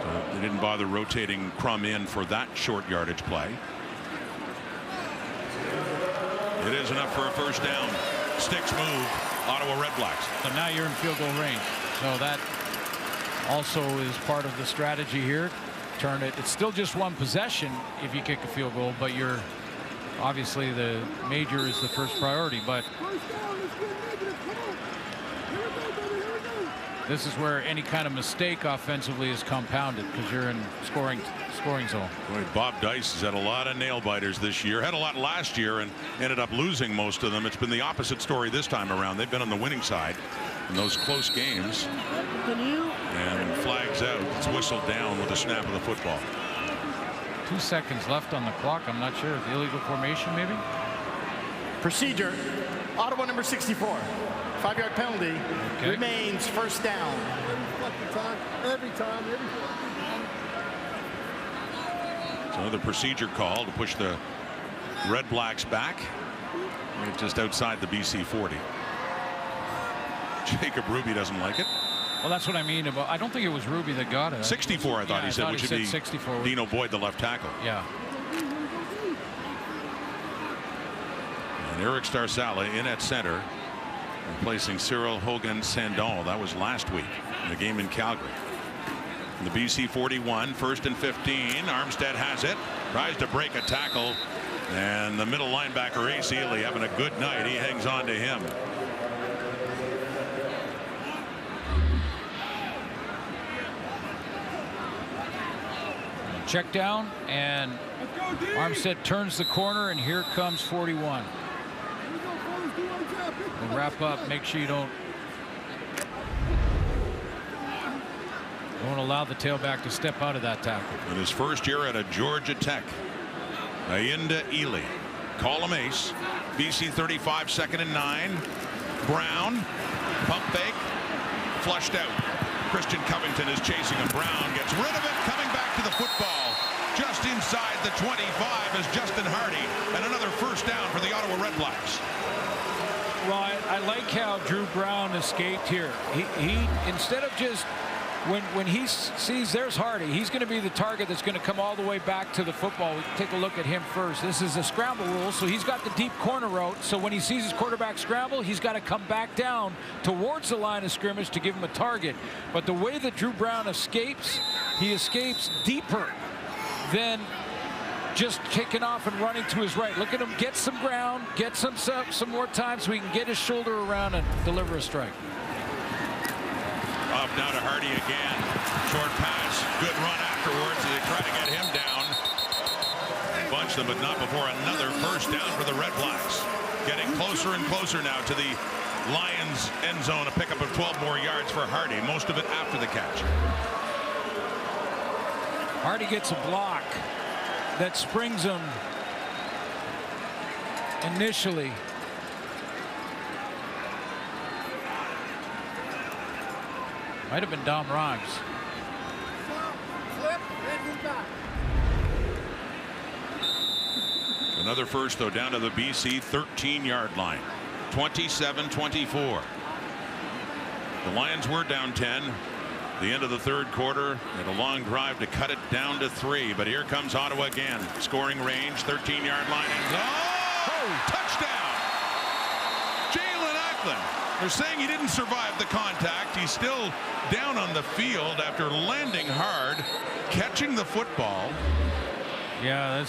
So they didn't bother rotating Crum in for that short yardage play. It is enough for a first down. Sticks move. Ottawa REDBLACKS. So now you're in field goal range. So that also is part of the strategy here. Turn it. It's still just 1 possession if you kick a field goal, but you're obviously the major is the first priority. But this is where any kind of mistake offensively is compounded because you're in scoring zone. Boy, Bob Dice has had a lot of nail biters this year. Had a lot last year and ended up losing most of them. It's been the opposite story this time around. They've been on the winning side in those close games. And flags out. It's whistled down with the snap of the football. 2 seconds left on the clock. I'm not sure. The illegal formation, maybe. Procedure. Ottawa number 64. 5-yard penalty. Okay. Remains first down. Every time. So the procedure call to push the REDBLACKS back. Right just outside the BC 40. Jacob Ruby doesn't like it. Well, that's what I mean about. I don't think it was Ruby that got it. 64, I thought he said, which would be 64. Dino Boyd, the left tackle. Yeah. And Eric Starsala in at center, replacing Cyril Hogan-Sandal. That was last week in the game in Calgary. And the BC 41, 1st and 15. Armstead has it, tries to break a tackle, and the middle linebacker Ace Ely having a good night. He hangs on to him. Check down, and Armstead turns the corner, and here comes 41. We'll wrap up. Make sure you don't allow the tailback to step out of that tackle. In his first year at a Georgia Tech, Ayinda Ely. Call him ace. BC 35, 2nd and 9. Brown, pump fake, flushed out. Christian Covington is chasing him. Brown gets rid of it, coming back to the football. Just inside the 25 is Justin Hardy, and another first down for the Ottawa REDBLACKS. Well, I like how Drew Brown escaped here. He instead of just when he sees there's Hardy, he's going to be the target that's going to come all the way back to the football. We take a look at him first. This is a scramble rule, so he's got the deep corner route. So when he sees his quarterback scramble, he's got to come back down towards the line of scrimmage to give him a target. But the way that Drew Brown escapes, he escapes deeper than just kicking off and running to his right. Look at him get some ground, get some more time so he can get his shoulder around and deliver a strike. Up now to Hardy again. Short pass. Good run afterwards. They try to get him down. Bunch them, but not before another first down for the REDBLACKS. Getting closer and closer now to the Lions end zone. A pickup of 12 more yards for Hardy. Most of it after the catch. Hardy gets a block that springs him initially. Might have been Dom Rogers. Another first, though, down to the BC 13-yard line. 27-24. The Lions were down 10. The end of the third quarter, and a long drive to cut it down to 3. But here comes Ottawa again. Scoring range, 13-yard line. And touchdown! Jalen Ackland. They're saying he didn't survive the contact. He's still down on the field after landing hard, catching the football. Yeah,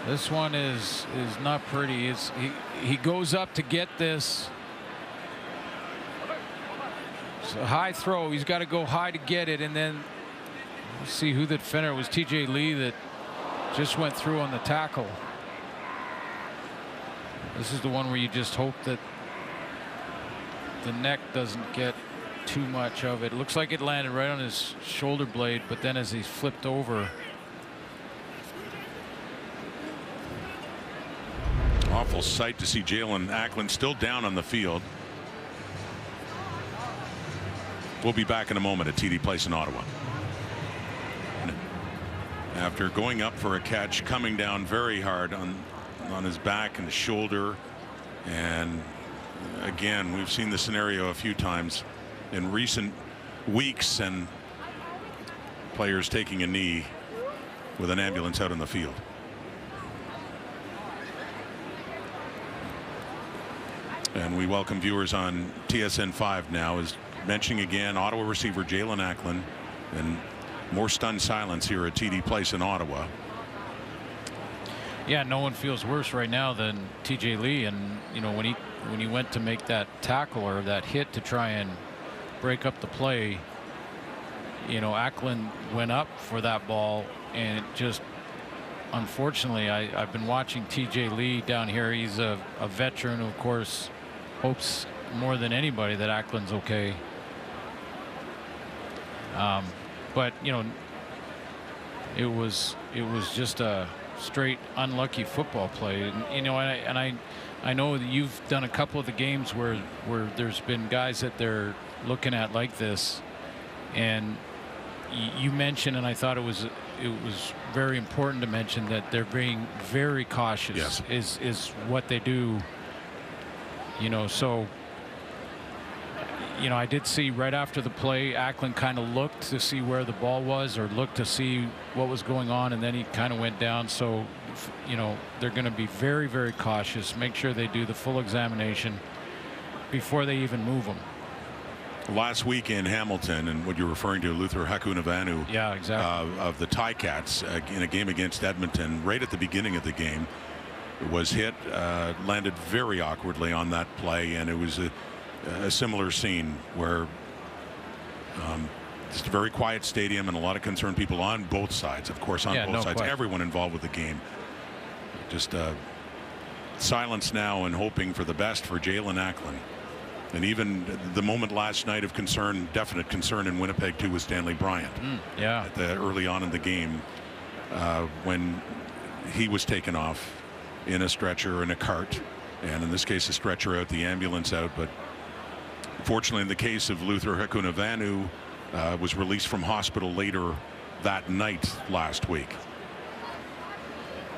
this one is not pretty. He goes up to get this. It's a high throw. He's got to go high to get it, and then let's see who the defender. It was TJ Lee that just went through on the tackle. This is the one where you just hope that the neck doesn't get too much of it. It looks like it landed right on his shoulder blade, but then as he flipped over. Awful sight to see Jalen Ackland still down on the field. We'll be back in a moment at TD Place in Ottawa. After going up for a catch, coming down very hard on his back and his shoulder, and again, we've seen the scenario a few times in recent weeks, and players taking a knee with an ambulance out in the field. And we welcome viewers on TSN 5 now. As mentioning again, Ottawa receiver Jalen Ackland, and more stunned silence here at TD Place in Ottawa. Yeah, no one feels worse right now than TJ Lee, and you know, when he went to make that tackle or that hit to try and break up the play, you know, Ackland went up for that ball, and it just, unfortunately, I've been watching TJ Lee down here. He's a veteran who, of course, hopes more than anybody that Ackland's okay. But you know, it was just a straight unlucky football play, and, you know, and I know that you've done a couple of the games where there's been guys that they're looking at like this, and you mentioned, and I thought it was very important to mention that they're being very cautious. Yes. Is what they do, you know. So, you know, I did see right after the play, Ackland kind of looked to see where the ball was, or looked to see what was going on, and then he kind of went down. So, you know, they're going to be very, very cautious, make sure they do the full examination before they even move them. Last week in Hamilton, and what you're referring to, Luther Hakunavanu, yeah, exactly, of the Ticats in a game against Edmonton, right at the beginning of the game, was hit, landed very awkwardly on that play, and it was a similar scene where just a very quiet stadium and a lot of concerned people on both sides, of course, on both sides, everyone involved with the game. Just silence now and hoping for the best for Jalen Ackland. And even the moment last night of concern, definite concern in Winnipeg too, was Stanley Bryant. Yeah. Early on in the game, when he was taken off in a stretcher, in a cart, and in this case a stretcher out, the ambulance out. But fortunately, in the case of Luther Hakunavanu, was released from hospital later that night last week,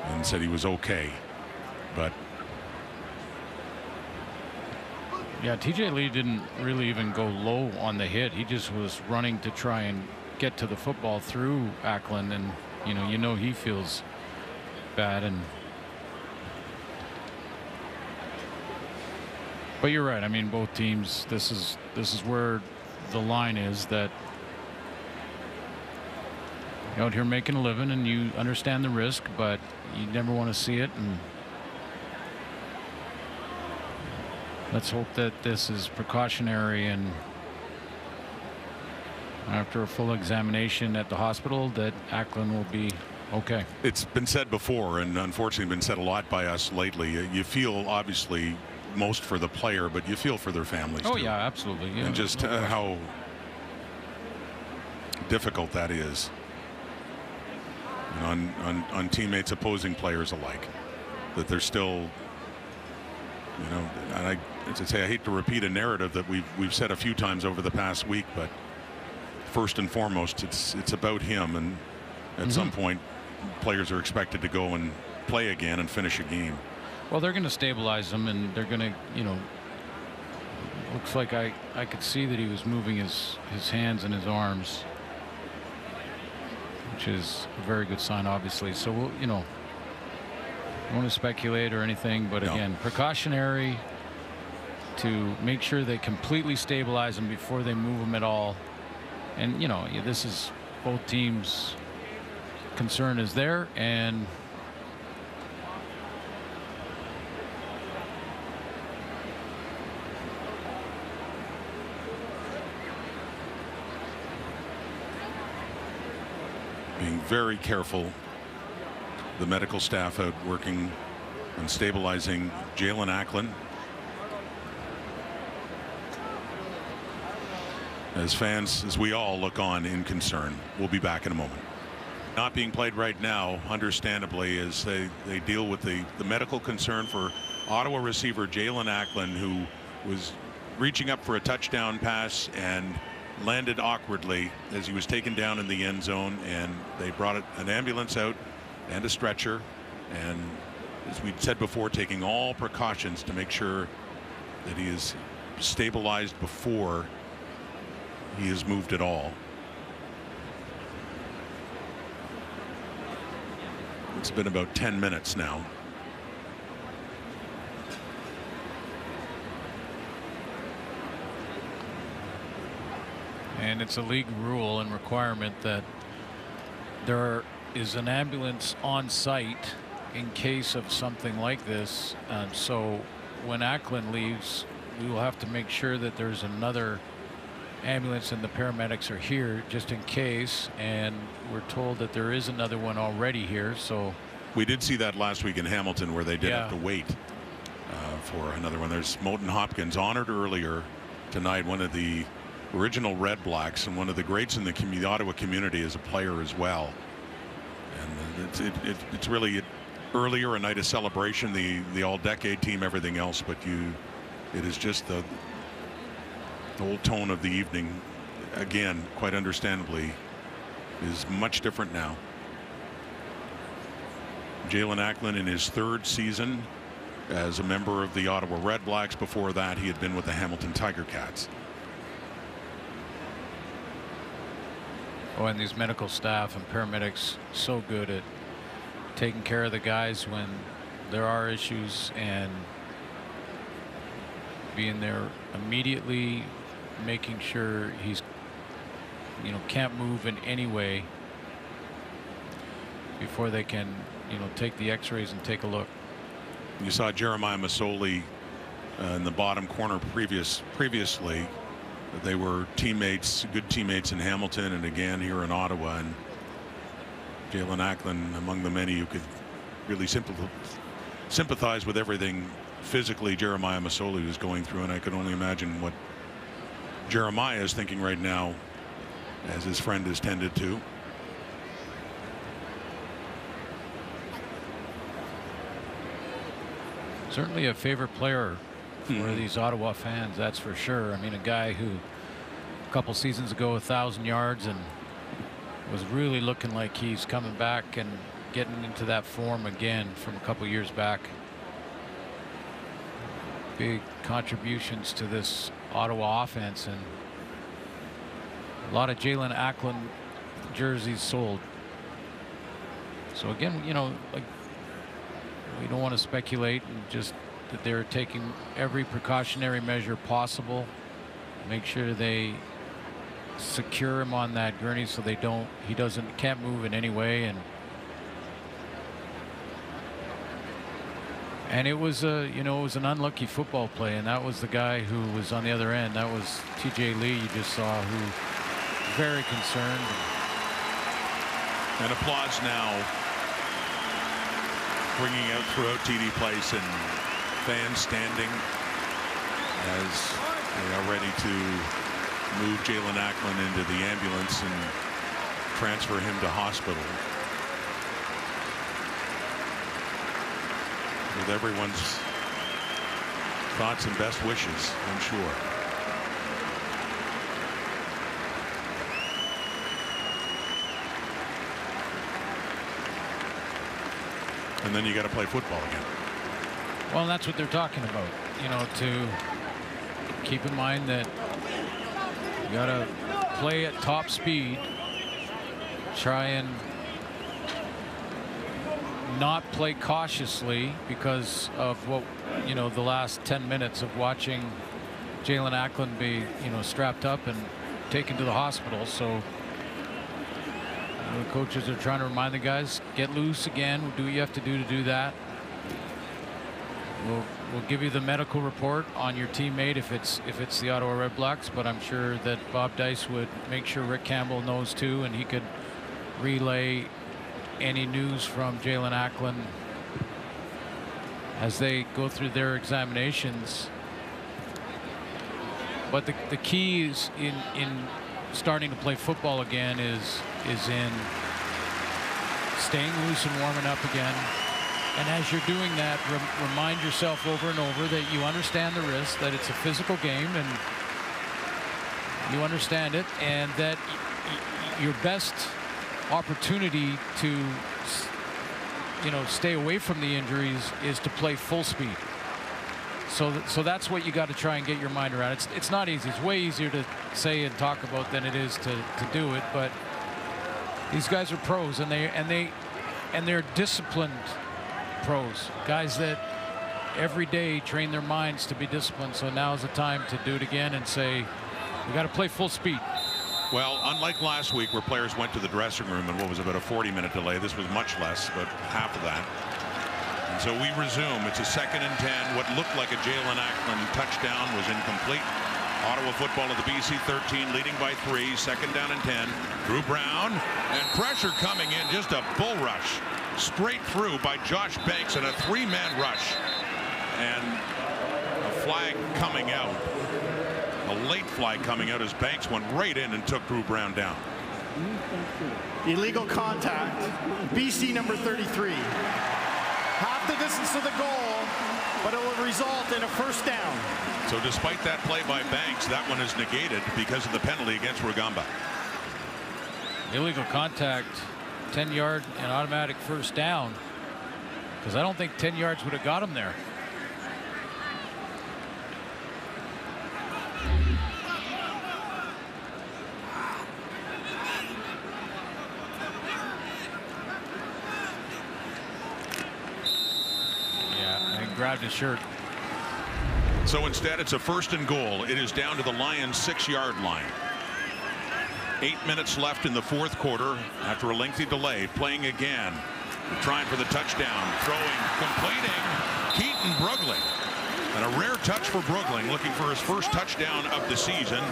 and said he was okay. But yeah, TJ Lee didn't really even go low on the hit. He just was running to try and get to the football through Ackland, and you know he feels bad. And but you're right. I mean, both teams. This is where the line is, that you're out here making a living and you understand the risk, but you never want to see it. And let's hope that this is precautionary, and after a full examination at the hospital, that Ackland will be okay. It's been said before, and unfortunately been said a lot by us lately. You feel obviously most for the player, but you feel for their families too. Yeah, absolutely. Yeah, and just how difficult that is, on teammates, opposing players alike, that they're still, and I hate to repeat a narrative that we've said a few times over the past week, but first and foremost, it's about him, and at some point players are expected to go and play again and finish a game. Well, they're going to stabilize him, and they're going to, looks like I could see that he was moving his hands and his arms, which is a very good sign, obviously. So we'll, I don't want to speculate or anything, but again, precautionary. to make sure they completely stabilize him before they move him at all. And, you know, this is both teams' concern is there, and being very careful. The medical staff out working on stabilizing Jalen Acklin. As fans, as we all look on in concern. We'll be back in a moment. Not being played right now, understandably, as they deal with the medical concern for Ottawa receiver Jalen Acklin, who was reaching up for a touchdown pass and landed awkwardly as he was taken down in the end zone, and they brought an ambulance out and a stretcher, and as we said before, taking all precautions to make sure that he is stabilized before he is moved at all. It's been about 10 minutes now. And it's a league rule and requirement that there is an ambulance on site in case of something like this. So when Acklin leaves, we will have to make sure that there's another ambulance and the paramedics are here just in case. And we're told that there is another one already here. So we did see that last week in Hamilton, where they did have to wait for another one. There's Moten Hopkins, honored earlier tonight, one of the original Red Blacks and one of the greats in the Ottawa community as a player as well. And it's really earlier a night of celebration, the all-decade team, everything else, but it is just the whole tone of the evening, again, quite understandably, is much different now. Jalen Acklin in his 3rd season as a member of the Ottawa REDBLACKS. Before that, he had been with the Hamilton Tiger Cats. Oh, and these medical staff and paramedics so good at taking care of the guys when there are issues and being there immediately, making sure he's, you know, can't move in any way before they can, you know, take the x-rays and take a look. You saw Jeremiah Masoli in the bottom corner previously. They were teammates, good teammates in Hamilton and again here in Ottawa, and Jalen Acklin among the many who could really sympathize with everything physically Jeremiah Masoli was going through, and I could only imagine what Jeremiah is thinking right now as his friend is tended to. Certainly a favorite player for these Ottawa fans, that's for sure. I mean, a guy who a couple seasons ago 1,000 yards and was really looking like he's coming back and getting into that form again from a couple years back. Big contributions to this Ottawa offense, and a lot of Jalen Acklin jerseys sold. So again, you know, like, we don't want to speculate, and just that they're taking every precautionary measure possible, make sure they secure him on that gurney so he can't move in any way. And it was a, you know, it was an unlucky football play, and that was the guy who was on the other end. That was TJ Lee, you just saw, who was very concerned. And applause now ringing out throughout TD Place, and fans standing as they are ready to move Jalen Acklin into the ambulance and transfer him to hospital. With everyone's thoughts and best wishes, I'm sure. And then you got to play football again. Well, that's what they're talking about, you know, to keep in mind that you got to play at top speed, try and not play cautiously because of what, you know, the last 10 minutes of watching Jalen Ackland be, strapped up and taken to the hospital. So the coaches are trying to remind the guys, get loose again, do what you have to do that. We'll give you the medical report on your teammate if it's the Ottawa REDBLACKS, but I'm sure that Bob Dice would make sure Rick Campbell knows too, and he could relay any news from Jalen Ackland as they go through their examinations. But the key is in starting to play football again is in staying loose and warming up again. And as you're doing that, remind yourself over and over that you understand the risk, that it's a physical game, and you understand it, and that your best opportunity to stay away from the injuries is to play full speed. So that's what you got to try and get your mind around. It's not easy. It's way easier to say and talk about than it is to do it. But these guys are pros, and they're disciplined pros, guys that every day train their minds to be disciplined. So now is the time to do it again and say, we got to play full speed. Well, unlike last week where players went to the dressing room and what was about a 40-minute delay, this was much less, about half of that. And so we resume. It's a 2nd and 10. What looked like a Jalen Ackland touchdown was incomplete. Ottawa football at the BC 13, leading by 3. 2nd down and 10. Drew Brown, and pressure coming in. Just a bull rush straight through by Josh Banks and a 3-man rush. And a flag coming out. A late flag coming out as Banks went right in and took Drew Brown down. Illegal contact. BC number 33. Half the distance to the goal, but it will result in a 1st down. So despite that play by Banks, that one is negated because of the penalty against Rugamba. Illegal contact, 10-yard and automatic 1st down, because I don't think 10 yards would have got him there. Grabbed his shirt. So instead it's a 1st and goal. It is down to the Lions 6-yard line. 8 minutes left in the 4th quarter after a lengthy delay. Playing again, trying for the touchdown, throwing, completing. Keaton Brugling, and a rare touch for Brugling, looking for his 1st touchdown of the season,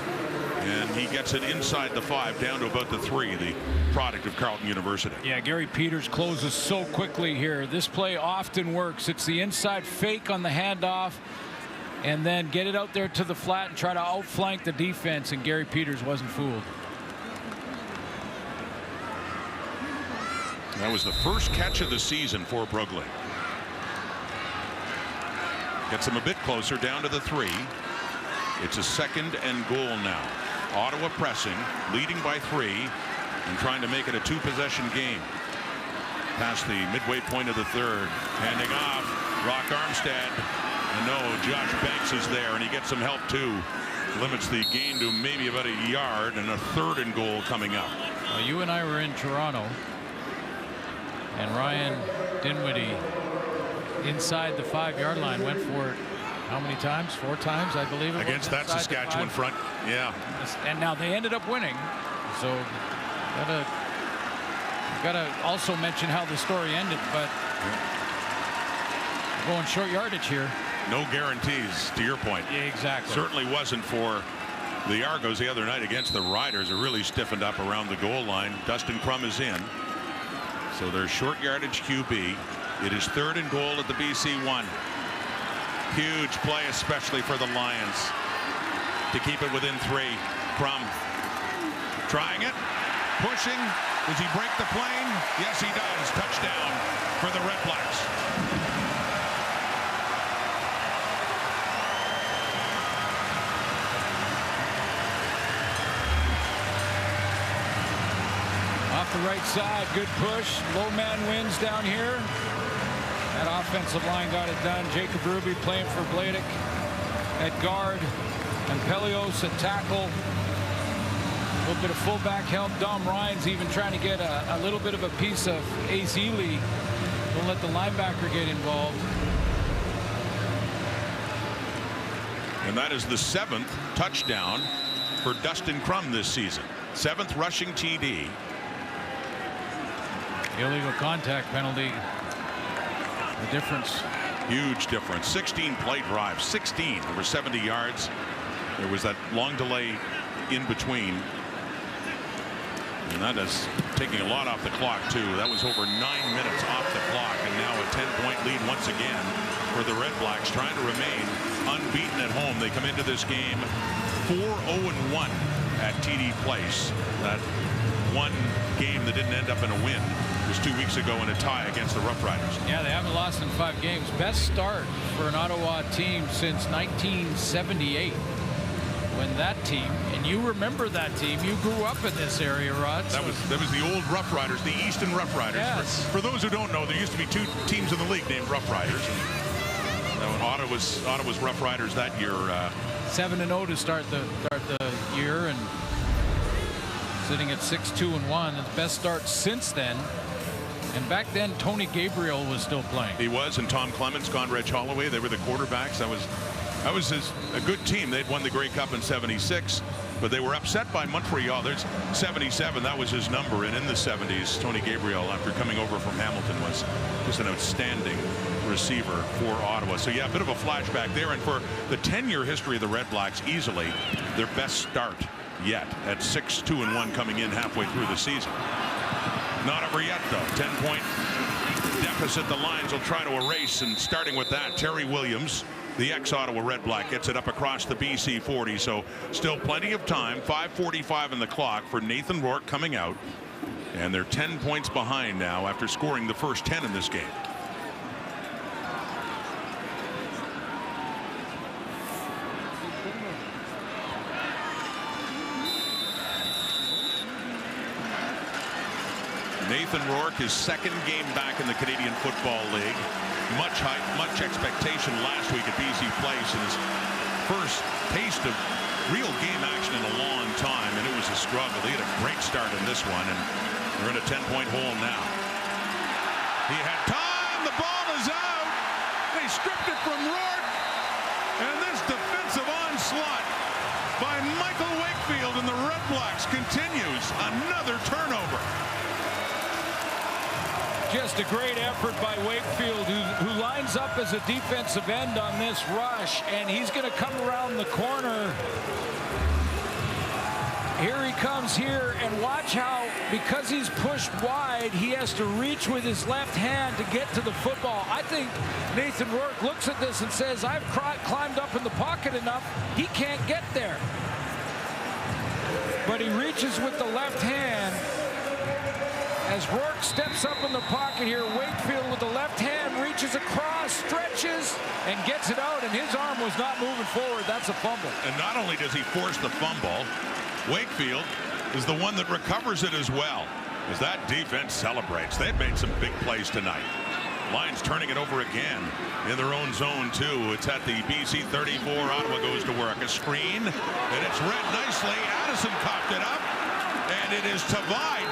and he gets it inside the 5 down to about the 3, the product of Carleton University. Yeah, Gary Peters closes so quickly here. This play often works. It's the inside fake on the handoff, and then get it out there to the flat and try to outflank the defense, and Gary Peters wasn't fooled. That was the 1st catch of the season for Brugling. Gets him a bit closer down to the 3. It's a 2nd and goal now. Ottawa pressing, leading by 3, and trying to make it a 2-possession game. Past the midway point of the 3rd, handing off. Rock Armstead, and no, Josh Banks is there, and he gets some help too. Limits the gain to maybe about a yard, and a 3rd and goal coming up. Well, you and I were in Toronto, and Ryan Dinwiddie inside the 5-yard line went for it. How many times? 4 times, I believe. Against that Saskatchewan front, yeah. And now they ended up winning. So gotta also mention how the story ended, but going short yardage here. No guarantees, to your point. Yeah, exactly. Certainly wasn't for the Argos the other night against the Riders. Are really stiffened up around the goal line. Dustin Crum is in. So their short yardage QB. It is 3rd and goal at the BC 1. Huge play, especially for the Lions, to keep it within 3. Crum trying it, pushing. Does he break the plane? Yes, he does. Touchdown for the REDBLACKS. Off the right side, good push. Low man wins down here. That offensive line got it done. Jacob Ruby playing for Bladek at guard, and Pelios at tackle. A little bit of fullback help. Dom Ryan's even trying to get a little bit of a piece of Azili. Don't let the linebacker get involved. And that is the 7th touchdown for Dustin Crum this season. 7th rushing TD. Illegal contact penalty. The difference. Huge difference. 16 play drives. 16 over 70 yards. There was that long delay in between. And that is taking a lot off the clock, too. That was over 9 minutes off the clock. And now a 10-point lead once again for the Red Blacks, trying to remain unbeaten at home. They come into this game 4-0-1 at TD Place. That one game that didn't end up in a win was 2 weeks ago in a tie against the Rough Riders. Yeah, they haven't lost in 5 games. Best start for an Ottawa team since 1978. When that team, and you remember that team, you grew up in this area, Rod. That was the old Rough Riders, the Easton Rough Riders. Yes. For those who don't know, there used to be 2 teams in the league named Rough Riders. And Ottawa's Rough Riders that year. 7-0 to start the year, and sitting at 6-2-1. It's best start since then. And back then, Tony Gabriel was still playing. He was, and Tom Clements, Conrad Holloway, they were the quarterbacks. That was a good team. They'd won the Grey Cup in '76, but they were upset by Montreal. There's 77. That was his number. And in the 70s, Tony Gabriel, after coming over from Hamilton, was just an outstanding receiver for Ottawa. So yeah, a bit of a flashback there. And for the 10-year history of the Red Blacks, easily their best start yet at 6-2-1 coming in halfway through the season. Not over yet, though. 10-point deficit the Lions will try to erase. And starting with that, Terry Williams, the ex-Ottawa Red Black, gets it up across the BC 40. So still plenty of time. 5:45 in the clock for Nathan Rourke coming out. And they're 10 points behind now after scoring the first 10 in this game. Nathan Rourke, his 2nd game back in the Canadian Football League. Much hype, much expectation last week at BC Place, and his first taste of real game action in a long time, and it was a struggle. They had a great start in this one, and they're in a 10-point hole now. He had time. The ball is out. They stripped it from Rourke, and this defensive onslaught by Michael Wakefield and the Red Blacks continues. Another turnover. Just a great effort by Wakefield, who lines up as a defensive end on this rush, and he's going to come around the corner. Here he comes here, and watch how, because he's pushed wide, he has to reach with his left hand to get to the football. I think Nathan Rourke looks at this and says, I've climbed up in the pocket enough, he can't get there. But he reaches with the left hand. As Rourke steps up in the pocket here, Wakefield with the left hand reaches across, stretches, and gets it out, and his arm was not moving forward. That's a fumble. And not only does he force the fumble, Wakefield is the one that recovers it as well, as that defense celebrates. They've made some big plays tonight. Lions turning it over again in their own zone, too. It's at the BC 34. Ottawa goes to work. A screen, and it's read nicely. Addison coughed it up. And it is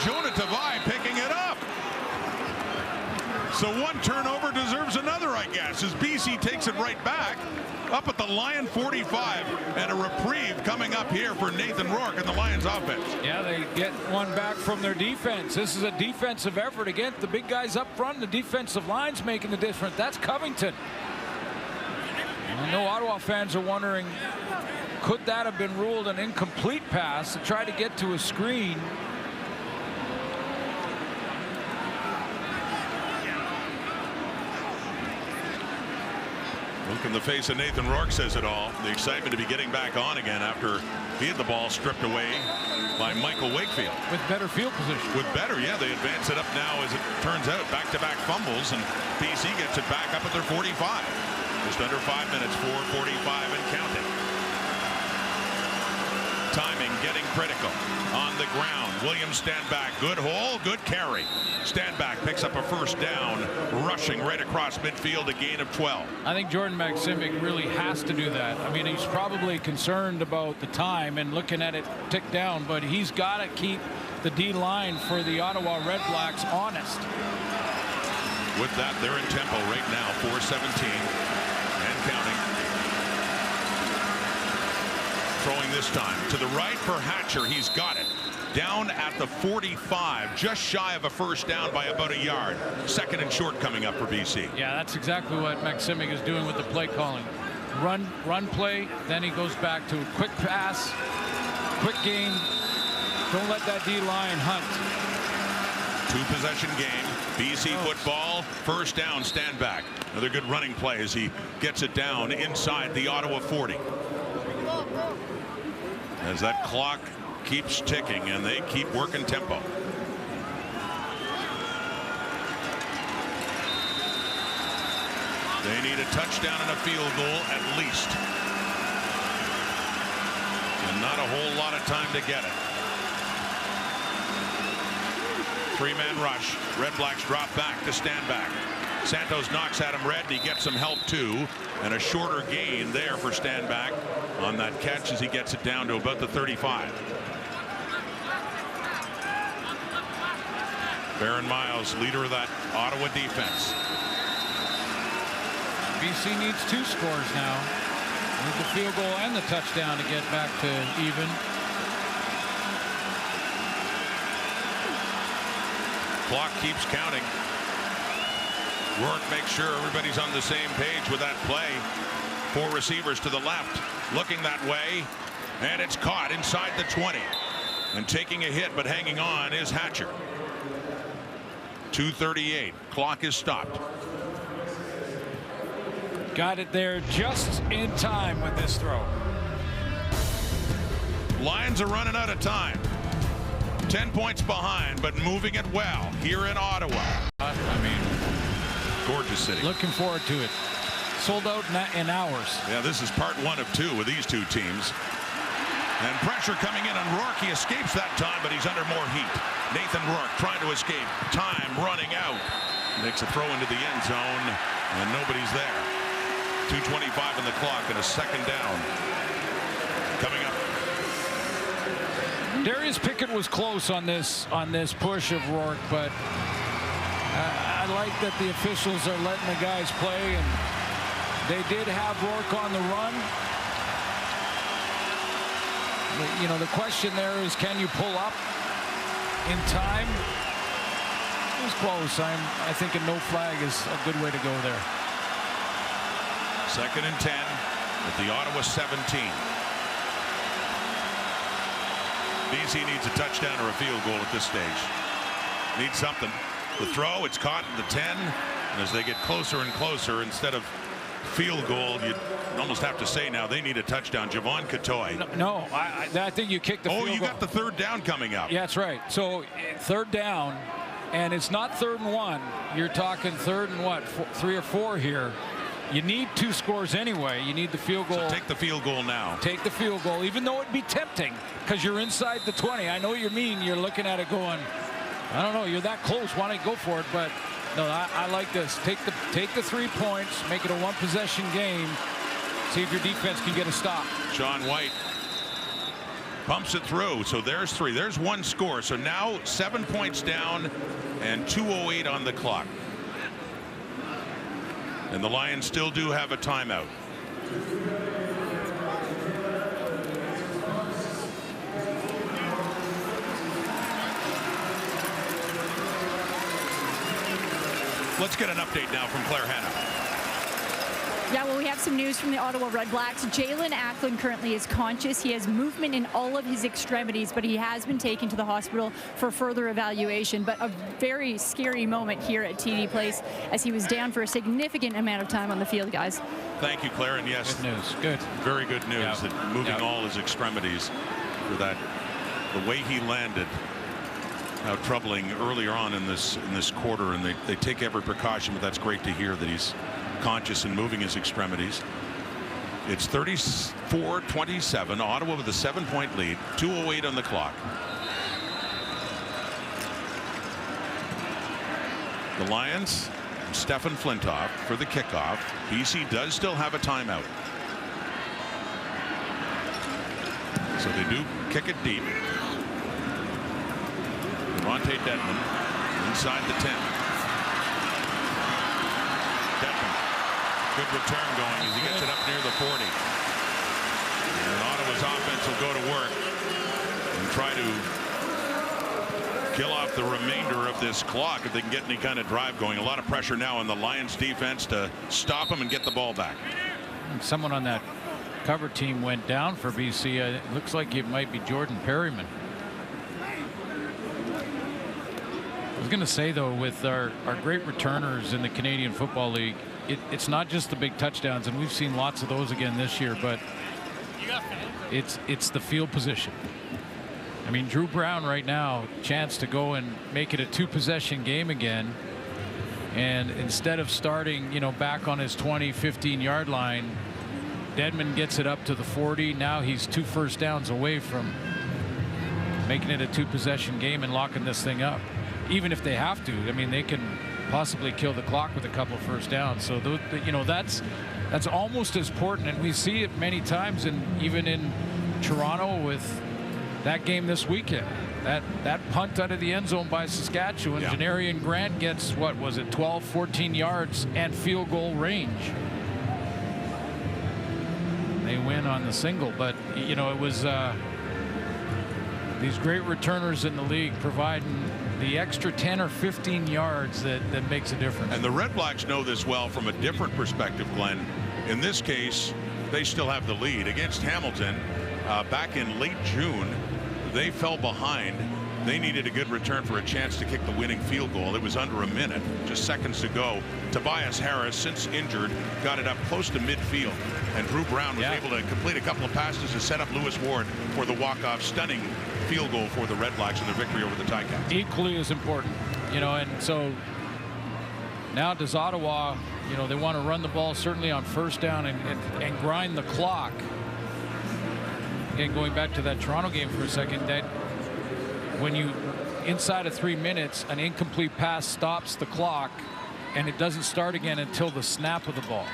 Jonah Tavai picking it up. So one turnover deserves another, I guess, as BC takes it right back up at the Lion 45, and a reprieve coming up here for Nathan Rourke and the Lions offense. Yeah, they get one back from their defense. This is a defensive effort against the big guys up front. The defensive line's making the difference. That's Covington. I know Ottawa fans are wondering, could that have been ruled an incomplete pass to try to get to a screen? Look in the face of Nathan Rourke says it all. The excitement to be getting back on again after he had the ball stripped away by Michael Wakefield. With better field position. With better, yeah. They advance it up now, as it turns out, back-to-back fumbles, and BC gets it back up at their 45. Just under 5 minutes, 4:45 and counting. Timing getting critical on the ground. Williams stand back. Good hole, good carry. Stand back picks up a first down, rushing right across midfield, a gain of 12. I think Jordan Maksimic really has to do that. I mean, he's probably concerned about the time and looking at it tick down, but he's got to keep the D line for the Ottawa Red Blacks honest. With that, they're in tempo right now, 4:17 and counting. throwing this time. To the right for Hatcher. He's got it. Down at the 45, just shy of a first down by about a yard. Second and short coming up for BC. Yeah, that's exactly what Maximic is doing with the play calling. Run play, then he goes back to a quick pass, quick game. Don't let that D-line hunt. 2-possession game. BC football. First down, stand back. Another good running play as he gets it down inside the Ottawa 40. As that clock keeps ticking and they keep working tempo. They need a touchdown and a field goal at least. And not a whole lot of time to get it. 3-man rush. Red Blacks drop back to stand back. Santos knocks Adam Red, and he gets some help too. And a shorter gain there for stand back on that catch as he gets it down to about the 35. Baron Miles, leader of that Ottawa defense. BC needs 2 scores now. Need the field goal and the touchdown to get back to even. Clock keeps counting. Rourke makes sure everybody's on the same page with that play. 4 receivers to the left, looking that way, and it's caught inside the 20. And taking a hit but hanging on is Hatcher. 2:38. Clock is stopped. Got it there just in time with this throw. Lions are running out of time. 10 points behind, but moving it well here in Ottawa. I mean, gorgeous city. Looking forward to it. Sold out in hours. Yeah, this is part 1 of 2 with these 2 teams. And pressure coming in on Rourke. He escapes that time, but he's under more heat. Nathan Rourke trying to escape. Time running out. Makes a throw into the end zone, and nobody's there. 2:25 on the clock and a second down coming up. Darius Pickett was close on this push of Rourke, but I like that the officials are letting the guys play, and they did have Rourke on the run. You know, the question there is, can you pull up in time? It was close. I think a no flag is a good way to go there. 2nd and 10 at the Ottawa 17. BC needs a touchdown or a field goal at this stage. Needs something. The throw, it's caught in the 10, and as they get closer and closer, instead of field goal, you'd almost have to say now they need a touchdown. Javon Catoy. No, I think you kick the field goal. Oh, you got the 3rd down coming up. Yeah, that's right. So 3rd down, and it's not 3rd and 1. You're talking 3rd and what, 3 or 4 here. You need 2 scores anyway. You need the field goal. So take the field goal now. Take the field goal, even though it'd be tempting because you're inside the 20. I know what you mean. You're looking at it going, I don't know, you're that close. Why don't you go for it? But no, I like this. Take the 3 points, make it a 1-possession game. See if your defense can get a stop. Sean White pumps it through. So there's 3. There's 1 score. So now 7 points down and 2:08 on the clock. And the Lions still do have a timeout. Let's get an update now from Claire Hanna. Yeah, well, we have some news from the Ottawa REDBLACKS. Jalen Acklin currently is conscious. He has movement in all of his extremities, but he has been taken to the hospital for further evaluation. But a very scary moment here at TD Place as he was down for a significant amount of time on the field, guys. Thank you, Claire. And yes, good news. Good. Very good news that moving all his extremities for that. The way he landed, how troubling earlier on in this quarter, and they take every precaution, but that's great to hear that he's conscious and moving his extremities. It's 34-27. Ottawa with a 7-point lead. 2:08 on the clock. The Lions, Stefan Flintoff for the kickoff. BC does still have a timeout. So they do kick it deep. Ronte Dedman inside the 10. Dedman, good return going as he gets it up near the 40. And Ottawa's offense Lions will go to work and try to kill off the remainder of this clock if they can get any kind of drive going. A lot of pressure now on the Lions defense to stop them and get the ball back. Someone on that cover team went down for BC. It looks like it might be Jordan Perryman. I was going to say, though, with our great returners in the Canadian Football League, it's not just the big touchdowns, and we've seen lots of those again this year, but it's the field position. I mean, Drew Brown right now, chance to go and make it a 2-possession game again. And instead of starting, back on his 20, 15-yard line, Dedmon gets it up to the 40. Now he's 2 first downs away from making it a 2-possession game and locking this thing up. Even if they have to, I mean, they can possibly kill the clock with a couple of first downs. So, that's almost as important. And we see it many times, and even in Toronto with that game this weekend, that punt out of the end zone by Saskatchewan, yeah. Janarian Grant gets, what was it, 12, 14 yards and field goal range. They win on the single, but it was these great returners in the league providing the extra 10 or 15 yards that makes a difference. And the Red Blacks know this well from a different perspective, Glenn. In this case, they still have the lead against Hamilton. Back in late June, they fell behind. They needed a good return for a chance to kick the winning field goal. It was under a minute, just seconds to go. Tobias Harris, since injured, got it up close to midfield. And Drew Brown was able to complete a couple of passes to set up Lewis Ward for the walk-off stunning field goal for the Red Blacks in their victory over the Ticats. Equally as important, and so now does Ottawa, they want to run the ball certainly on first down and grind the clock. Again, going back to that Toronto game for a second, that when you inside of 3 minutes, an incomplete pass stops the clock and it doesn't start again until the snap of the ball.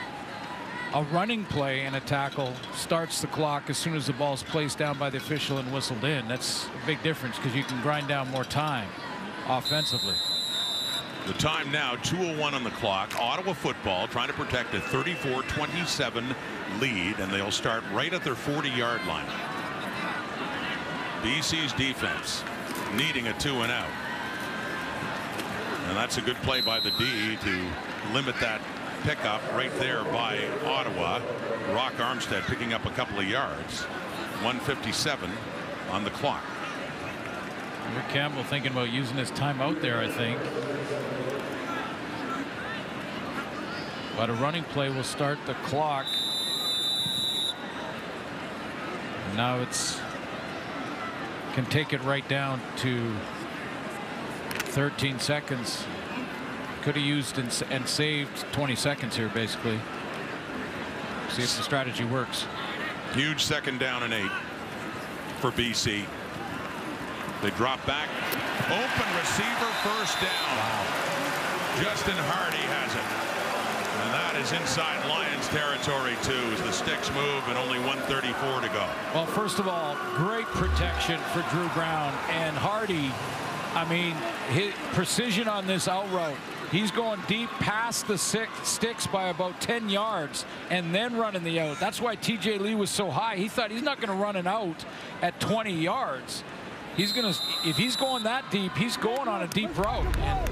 A running play and a tackle starts the clock as soon as the ball's placed down by the official and whistled in. That's a big difference because you can grind down more time offensively. The time now, 2:01 on the clock. Ottawa football trying to protect a 34-27 lead, and they'll start right at their 40-yard line. BC's defense needing a 2 and out. And that's a good play by the D to limit that pickup right there by Ottawa. Rock Armstead picking up a couple of yards. 1:57 on the clock. Rick Campbell thinking about using his timeout there, I think. But a running play will start the clock. And now can take it right down to 13 seconds. Could have used and saved 20 seconds here, basically. See if the strategy works. Huge 2nd down and 8 for BC. They drop back. Open receiver, first down. Wow. Justin Hardy has it. And that is inside Lions territory, too, as the sticks move and only 1:34 to go. Well, first of all, great protection for Drew Brown. And Hardy, I mean, his precision on this out route. He's going deep past the sticks by about 10 yards and then running the out. That's why TJ Lee was so high. He thought he's not going to run an out at 20 yards. He's going to, if he's going that deep, he's going on a deep route. And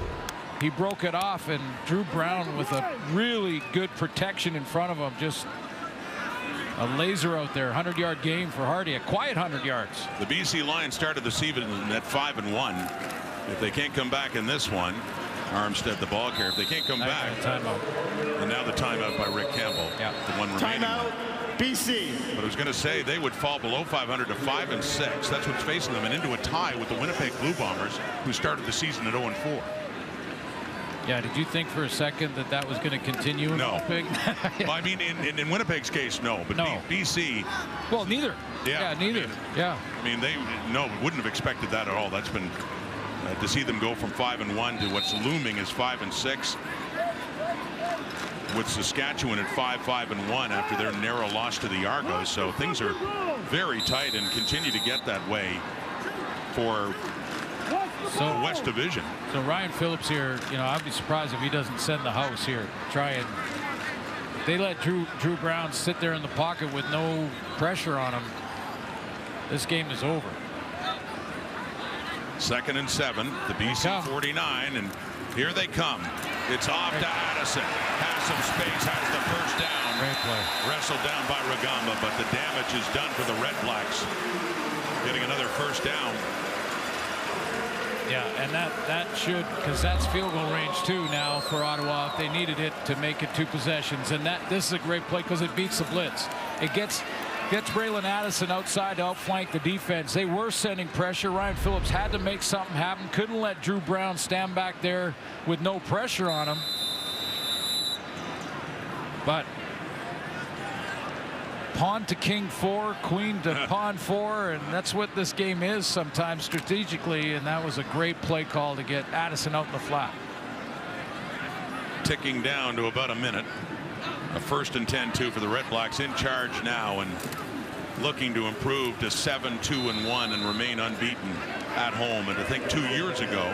he broke it off, and Drew Brown with a really good protection in front of him. Just a laser out there. 100-yard game for Hardy, a quiet 100 yards. The BC Lions started the season at 5-1. If they can't come back in this one, Armstead the ball carrier. If they can't come back, timeout. And now the timeout by Rick Campbell. Yeah. The one remaining. Timeout, BC. But I was going to say they would fall below 500 to 5-6. That's what's facing them, and into a tie with the Winnipeg Blue Bombers, who started the season at 0-4. Yeah, did you think for a second that was going to continue in Winnipeg? Well, I mean, in Winnipeg's case, no. But no. BC. Well, neither. Yeah, neither. I mean, they wouldn't have expected that at all. That's been to see them go from 5-1 to what's looming is 5-6. With Saskatchewan at 5-5-1 after their narrow loss to the Argos. So things are very tight and continue to get that way for the West Division. So Ryan Phillips here, I'd be surprised if he doesn't send the house here. They let Drew Brown sit there in the pocket with no pressure on him. this game is over. 2nd and 7, the BC 49, and here they come. It's off to Addison. Has some space, has the first down. Great play. Wrestled down by Rugamba, but the damage is done for the Red Blacks. Getting another first down. Yeah, and that should, because that's field goal range too now for Ottawa if they needed it to make it 2 possessions. And this is a great play because it beats the blitz. It gets Braylon Addison outside to outflank the defense. They were sending pressure. Ryan Phillips had to make something happen. Couldn't let Drew Brown stand back there with no pressure on him. But pawn to king 4, queen to pawn 4, and that's what this game is sometimes strategically, and that was a great play call to get Addison out in the flat. Ticking down to about a minute. A 1st and 10-2 for the Red Blacks, in charge now and looking to improve to 7-2-1 and remain unbeaten at home. And I think 2 years ago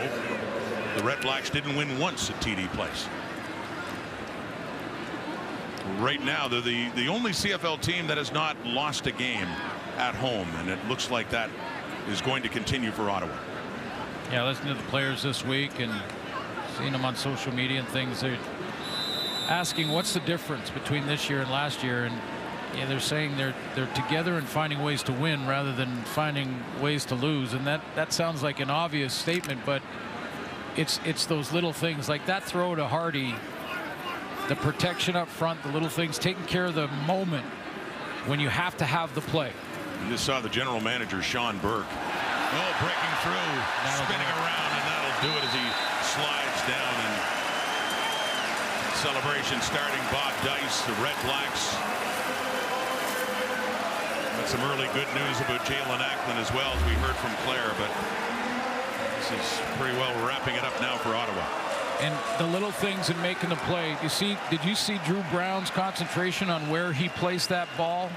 the Red Blacks didn't win once at TD Place. Right now they're the only CFL team that has not lost a game at home, and it looks like that is going to continue for Ottawa. Yeah, listening to the players this week and seeing them on social media and things, they're asking what's the difference between this year and last year, and yeah, they're saying they're together and finding ways to win rather than finding ways to lose. And that sounds like an obvious statement, but it's those little things like that throw to Hardy, the protection up front, the little things, taking care of the moment when you have to have the play. You just saw the general manager Sean Burke breaking through, spinning around, and that'll do it as he slides down. And celebration starting. Bob Dice, the Red Blacks. Got some early good news about Jalen Acklin as well, as we heard from Claire, but this is pretty well wrapping it up now for Ottawa. And the little things in making the play. Did you see Drew Brown's concentration on where he placed that ball?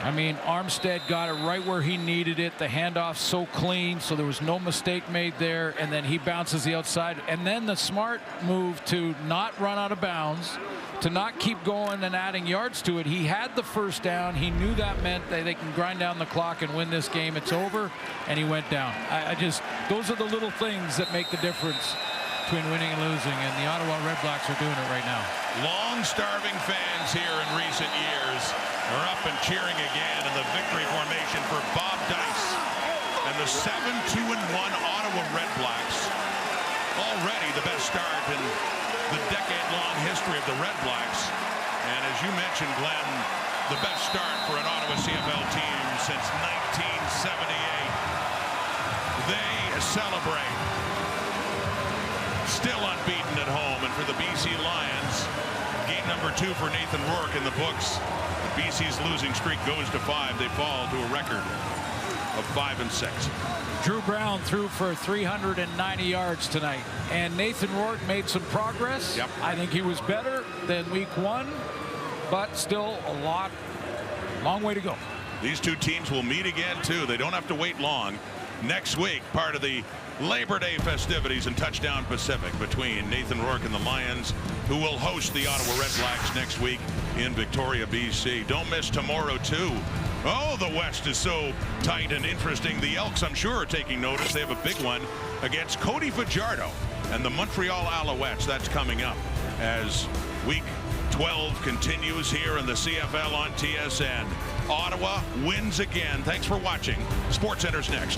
I mean, Armstead got it right where he needed it. The handoff so clean, so there was no mistake made there. And then he bounces the outside. And then the smart move to not run out of bounds, to not keep going and adding yards to it. He had the first down. He knew that meant that they can grind down the clock and win this game. It's over, and he went down. Those are the little things that make the difference between winning and losing, and the Ottawa Red Blacks are doing it right now. Long starving fans here in recent years are up and cheering again in the victory formation for Bob Dice and the 7-2-1 Ottawa Red Blacks. Already the best start in the decade-long history of the Red Blacks, and as you mentioned, Glenn, the best start for an Ottawa CFL team since 1978. They celebrate. Still unbeaten at home, and for the BC Lions, game number 2 for Nathan Rourke in the books. BC's losing streak goes to 5. They fall to a record of 5-6. Drew Brown threw for 390 yards tonight, and Nathan Rourke made some progress. Yep. I think he was better than week 1, but still a long way to go. These two teams will meet again too. They don't have to wait long. Next week, part of the Labor Day festivities in Touchdown Pacific between Nathan Rourke and the Lions, who will host the Ottawa Red Blacks next week in Victoria, BC. Don't miss tomorrow too. Oh, the West is so tight and interesting. The Elks, I'm sure, are taking notice. They have a big one against Cody Fajardo and the Montreal Alouettes. That's coming up as week 12 continues here in the CFL on TSN. Ottawa wins again. Thanks for watching. SportsCenter's next on